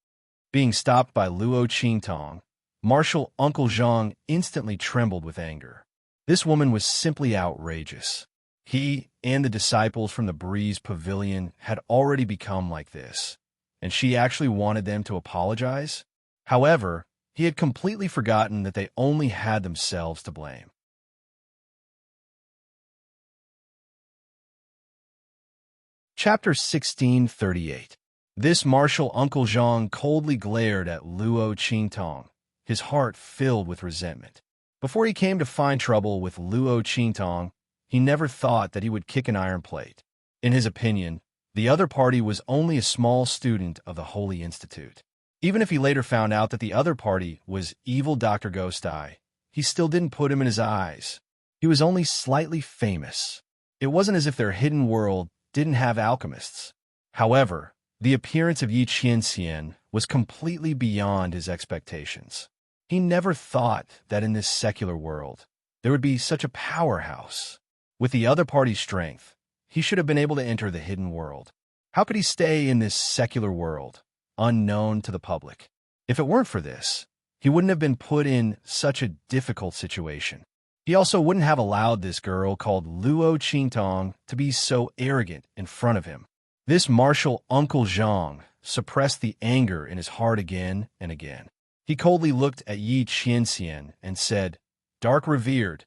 Being stopped by Luo Qingtong, Martial Uncle Zhang instantly trembled with anger. This woman was simply outrageous. He and the disciples from the Breeze Pavilion had already become like this, and she actually wanted them to apologize? However, he had completely forgotten that they only had themselves to blame. Chapter 1638. This martial Uncle Zhang coldly glared at Luo Qingtong, his heart filled with resentment. Before he came to find trouble with Luo Qingtong, he never thought that he would kick an iron plate. In his opinion, the other party was only a small student of the Holy Institute. Even if he later found out that the other party was evil Dr. Ghost Eye, he still didn't put him in his eyes. He was only slightly famous. It wasn't as if their hidden world didn't have alchemists. However, the appearance of Yi Qianxian was completely beyond his expectations. He never thought that in this secular world, there would be such a powerhouse. With the other party's strength, he should have been able to enter the hidden world. How could he stay in this secular world, unknown to the public? If it weren't for this, he wouldn't have been put in such a difficult situation. He also wouldn't have allowed this girl called Luo Qingtong to be so arrogant in front of him. This martial Uncle Zhang suppressed the anger in his heart again and again. He coldly looked at Yi Qianxian and said, "Dark Revered,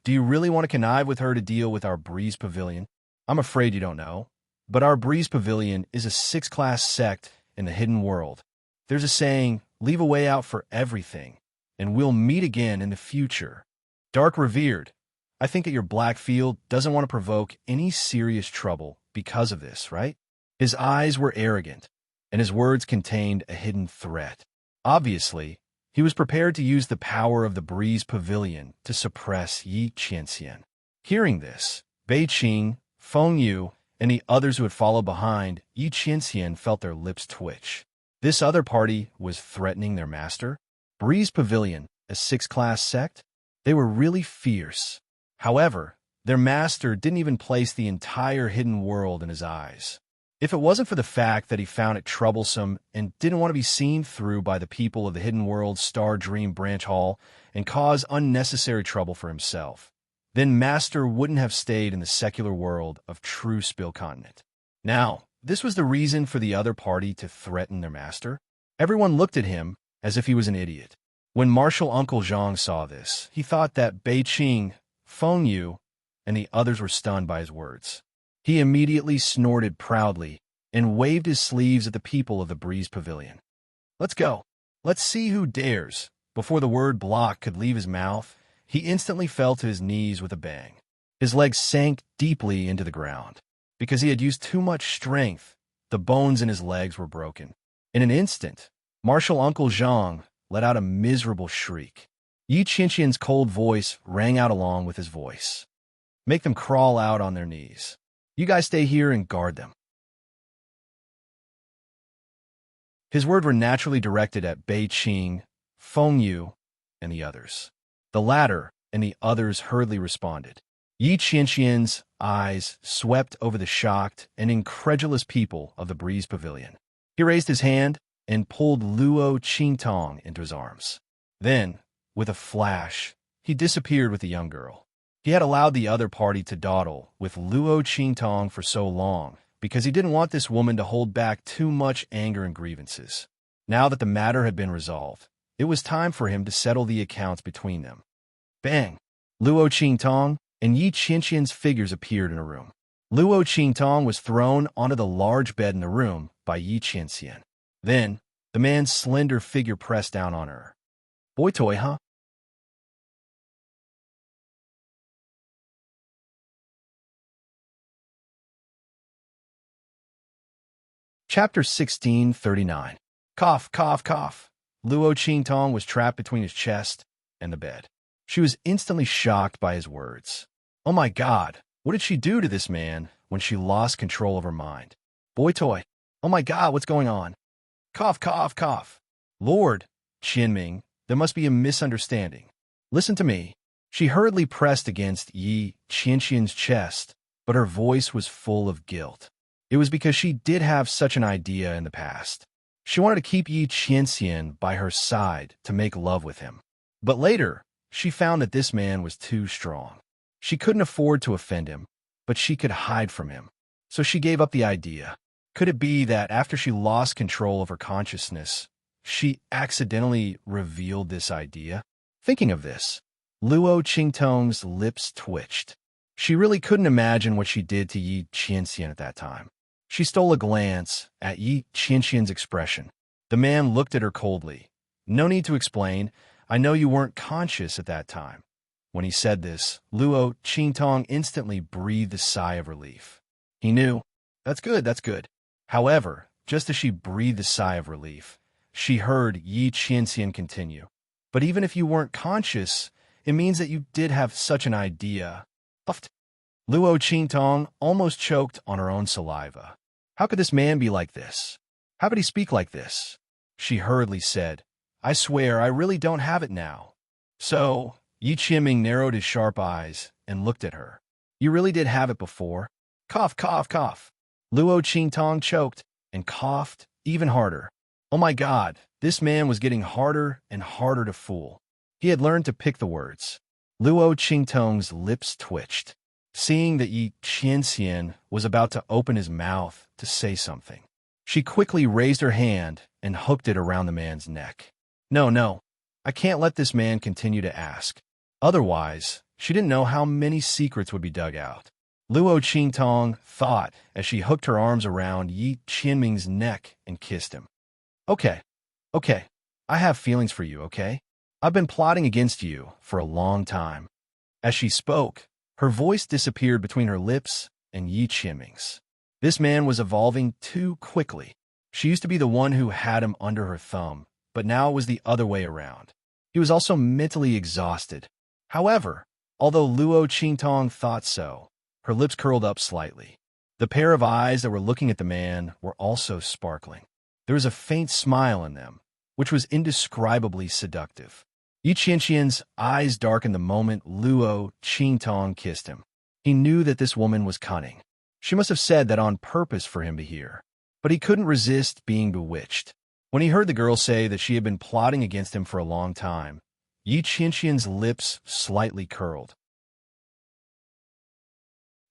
do you really want to connive with her to deal with our Breeze Pavilion? I'm afraid you don't know, but our Breeze Pavilion is a 6th-class sect in the hidden world. There's a saying, leave a way out for everything, and we'll meet again in the future. Dark Revered, I think that your Blackfield doesn't want to provoke any serious trouble because of this, right?" His eyes were arrogant, and his words contained a hidden threat. Obviously, he was prepared to use the power of the Breeze Pavilion to suppress Yi Qianxian. Hearing this, Bei Qing, Feng Yu, and the others who had followed behind Yi Qianxian felt their lips twitch. This other party was threatening their master? Breeze Pavilion, a 6th-class sect? They were really fierce. However, their master didn't even place the entire hidden world in his eyes. If it wasn't for the fact that he found it troublesome and didn't want to be seen through by the people of the Hidden World Star Dream Branch Hall and cause unnecessary trouble for himself, then Master wouldn't have stayed in the secular world of True Spill Continent. Now, this was the reason for the other party to threaten their master. Everyone looked at him as if he was an idiot. When Martial Uncle Zhang saw this, he thought that Bei Qing, Feng Yu, and the others were stunned by his words. He immediately snorted proudly and waved his sleeves at the people of the Breeze Pavilion. "Let's go. Let's see who dares." Before the word block could leave his mouth, he instantly fell to his knees with a bang. His legs sank deeply into the ground. Because he had used too much strength, the bones in his legs were broken. In an instant, Martial Uncle Zhang let out a miserable shriek. Yi Qianxian's cold voice rang out along with his voice. "Make them crawl out on their knees. You guys stay here and guard them." His words were naturally directed at Bei Qing, Feng Yu, and the others. The latter and the others hurriedly responded. Yi Qianxian's eyes swept over the shocked and incredulous people of the Breeze Pavilion. He raised his hand and pulled Luo Qingtong into his arms. Then, with a flash, he disappeared with the young girl. He had allowed the other party to dawdle with Luo Qingtong for so long because he didn't want this woman to hold back too much anger and grievances. Now that the matter had been resolved, it was time for him to settle the accounts between them. Bang! Luo Qingtong and Yi Qianxian's figures appeared in a room. Luo Qingtong was thrown onto the large bed in the room by Yi Qianxian. Then, the man's slender figure pressed down on her. "Boy toy, huh?" Chapter 1639. Cough, cough, cough. Luo Qingtong was trapped between his chest and the bed. She was instantly shocked by his words. Oh my God, what did she do to this man when she lost control of her mind? Boy toy. Oh my God, what's going on? Cough, cough, cough. Lord, Qinming, there must be a misunderstanding. Listen to me. She hurriedly pressed against Yi Qianxian's chest, but her voice was full of guilt. It was because she did have such an idea in the past. She wanted to keep Yi Qianxian by her side to make love with him. But later, She found that this man was too strong. She couldn't afford to offend him, but she could hide from him. So she gave up the idea. Could it be that after she lost control of her consciousness, she accidentally revealed this idea? Thinking of this, Luo Qingtong's lips twitched. She really couldn't imagine what she did to Yi Qianxian at that time. She stole a glance at Yi Qianxian's expression. The man looked at her coldly. No need to explain. I know you weren't conscious at that time. When he said this, Luo Qingtong instantly breathed a sigh of relief. He knew. That's good, that's good. However, just as she breathed a sigh of relief, she heard Yi Qianxian continue. But even if you weren't conscious, it means that you did have such an idea. Puffed. Luo Qingtong almost choked on her own saliva. How could this man be like this? How could he speak like this? She hurriedly said, I swear I really don't have it now. So, Yi Qianming narrowed his sharp eyes and looked at her. You really did have it before? Cough, cough, cough. Luo Qingtong choked and coughed even harder. Oh my God, this man was getting harder and harder to fool. He had learned to pick the words. Luo Qingtong's lips twitched, seeing that Yi Qianxian was about to open his mouth to say something. She quickly raised her hand and hooked it around the man's neck. No, no, I can't let this man continue to ask. Otherwise, she didn't know how many secrets would be dug out. Luo Qingtong thought as she hooked her arms around Yi Qianming's neck and kissed him. Okay, I have feelings for you, okay? I've been plotting against you for a long time. As she spoke, her voice disappeared between her lips and Yi Qianming's. This man was evolving too quickly. She used to be the one who had him under her thumb, but now it was the other way around. He was also mentally exhausted. However, although Luo Qingtong thought so, her lips curled up slightly. The pair of eyes that were looking at the man were also sparkling. There was a faint smile in them, which was indescribably seductive. Yi Qianxian's eyes darkened the moment Luo Qingtong kissed him. He knew that this woman was cunning. She must have said that on purpose for him to hear. But he couldn't resist being bewitched. When he heard the girl say that she had been plotting against him for a long time, Yi Qianxian's lips slightly curled.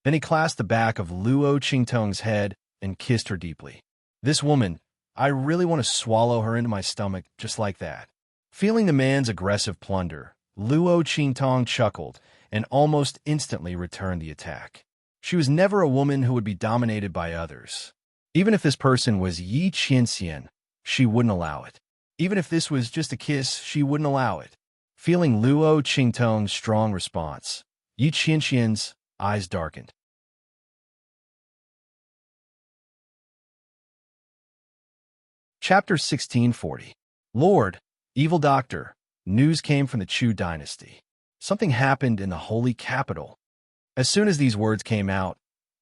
Then he clasped the back of Luo Qingtong's head and kissed her deeply. This woman, I really want to swallow her into my stomach just like that. Feeling the man's aggressive plunder, Luo Qingtong chuckled and almost instantly returned the attack. She was never a woman who would be dominated by others. Even if this person was Yi Qianxian, she wouldn't allow it. Even if this was just a kiss, she wouldn't allow it. Feeling Luo Qingtong's strong response, Yi Qianxian's eyes darkened. Chapter 1640. Lord, Evil Doctor, news came from the Chu dynasty. Something happened in the holy capital. As soon as these words came out,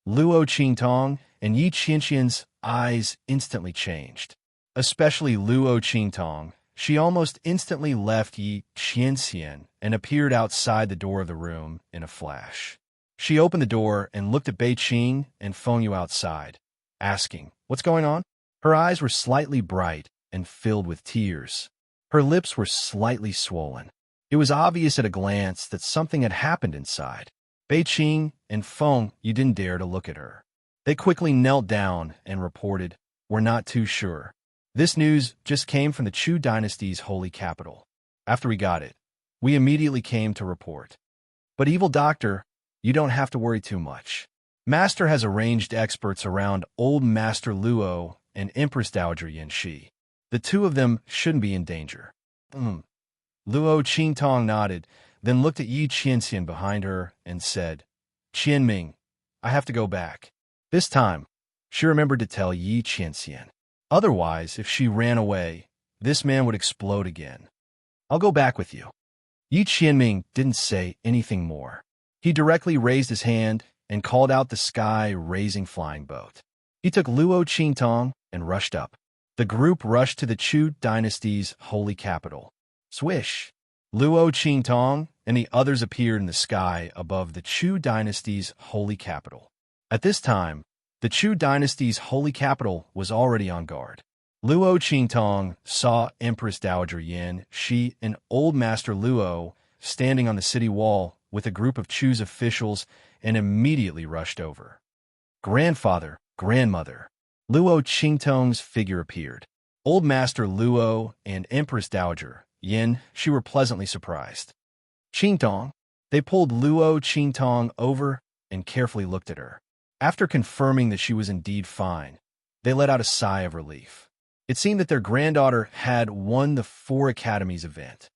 Luo Qingtong and Yi Qianxian's eyes instantly changed. Especially Luo Qingtong, she almost instantly left Yi Qianxian and appeared outside the door of the room in a flash. She opened the door and looked at Bei Qing and Feng Yu outside, asking, "What's going on?" Her eyes were slightly bright and filled with tears. Her lips were slightly swollen. It was obvious at a glance that something had happened inside. Bei Qing and Feng Yu didn't dare to look at her. They quickly knelt down and reported, "We're not too sure. This news just came from the Chu dynasty's holy capital. After we got it, we immediately came to report. But Evil Doctor, you don't have to worry too much. Master has arranged experts around Old Master Luo and Empress Dowager Yanxi. The two of them shouldn't be in danger." Luo Qingtong nodded, then looked at Yi Qianxian behind her and said, "Qianming, I have to go back." This time, she remembered to tell Yi Qianxian. Otherwise, if she ran away, this man would explode again. "I'll go back with you." Yi Qianming didn't say anything more. He directly raised his hand and called out the sky-raising flying boat. He took Luo Qingtong and rushed up. The group rushed to the Chu dynasty's holy capital. Swish! Luo Qingtong and the others appeared in the sky above the Chu dynasty's holy capital. At this time, the Chu dynasty's holy capital was already on guard. Luo Qingtong saw Empress Dowager Yan, Shi, and Old Master Luo standing on the city wall with a group of Chu's officials and immediately rushed over. Grandfather, grandmother. Luo Qingtong's figure appeared. Old Master Luo and Empress Dowager Yin, she were pleasantly surprised. Qingtong. They pulled Luo Qingtong over and carefully looked at her. After confirming that she was indeed fine, they let out a sigh of relief. It seemed that their granddaughter had won the 4 Academies event.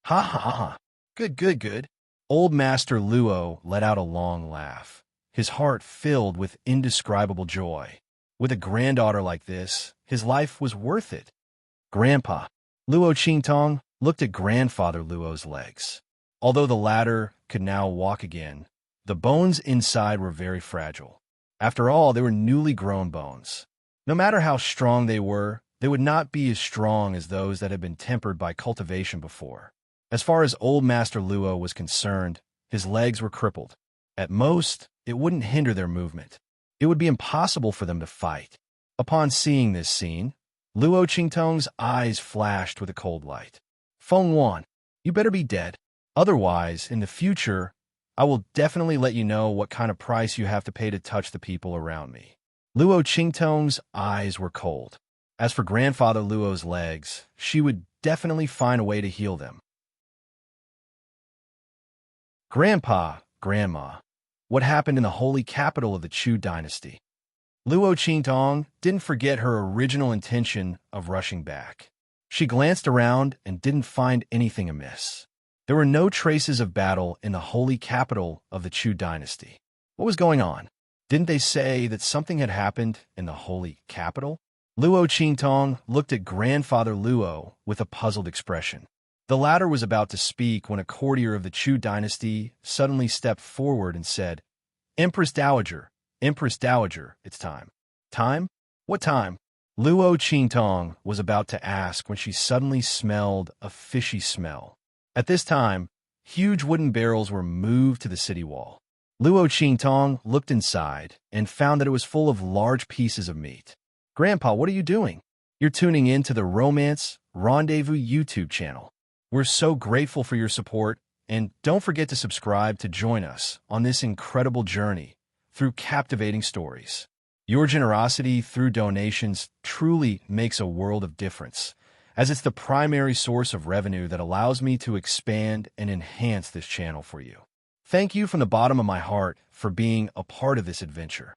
Ha ha ha ha. Good, good, good. Old Master Luo let out a long laugh, his heart filled with indescribable joy. With a granddaughter like this, his life was worth it. Grandpa. Luo Qingtong looked at grandfather Luo's legs. Although the latter could now walk again, the bones inside were very fragile. After all, they were newly grown bones. No matter how strong they would not be as strong as those that had been tempered by cultivation before. As far as old Master Luo was concerned, his legs were crippled. At most, it wouldn't hinder their movement. It would be impossible for them to fight. Upon seeing this scene, Luo Qingtong's eyes flashed with a cold light. Feng Wan, you better be dead. Otherwise, in the future, I will definitely let you know what kind of price you have to pay to touch the people around me. Luo Qingtong's eyes were cold. As for grandfather Luo's legs, she would definitely find a way to heal them. Grandpa, Grandma, what happened in the holy capital of the Chu dynasty? Luo Qingtong didn't forget her original intention of rushing back. She glanced around and didn't find anything amiss. There were no traces of battle in the holy capital of the Chu dynasty. What was going on? Didn't they say that something had happened in the holy capital? Luo Qingtong looked at grandfather Luo with a puzzled expression. The latter was about to speak when a courtier of the Chu dynasty suddenly stepped forward and said, Empress Dowager, it's time. Time? What time? Luo Qingtong was about to ask when she suddenly smelled a fishy smell. At this time, huge wooden barrels were moved to the city wall. Luo Qingtong looked inside and found that it was full of large pieces of meat. Grandpa, what are you doing? You're tuning in to the Romance Rendezvous YouTube channel. We're so grateful for your support, and don't forget to subscribe to join us on this incredible journey through captivating stories. Your generosity through donations truly makes a world of difference, as it's the primary source of revenue that allows me to expand and enhance this channel for you. Thank you from the bottom of my heart for being a part of this adventure.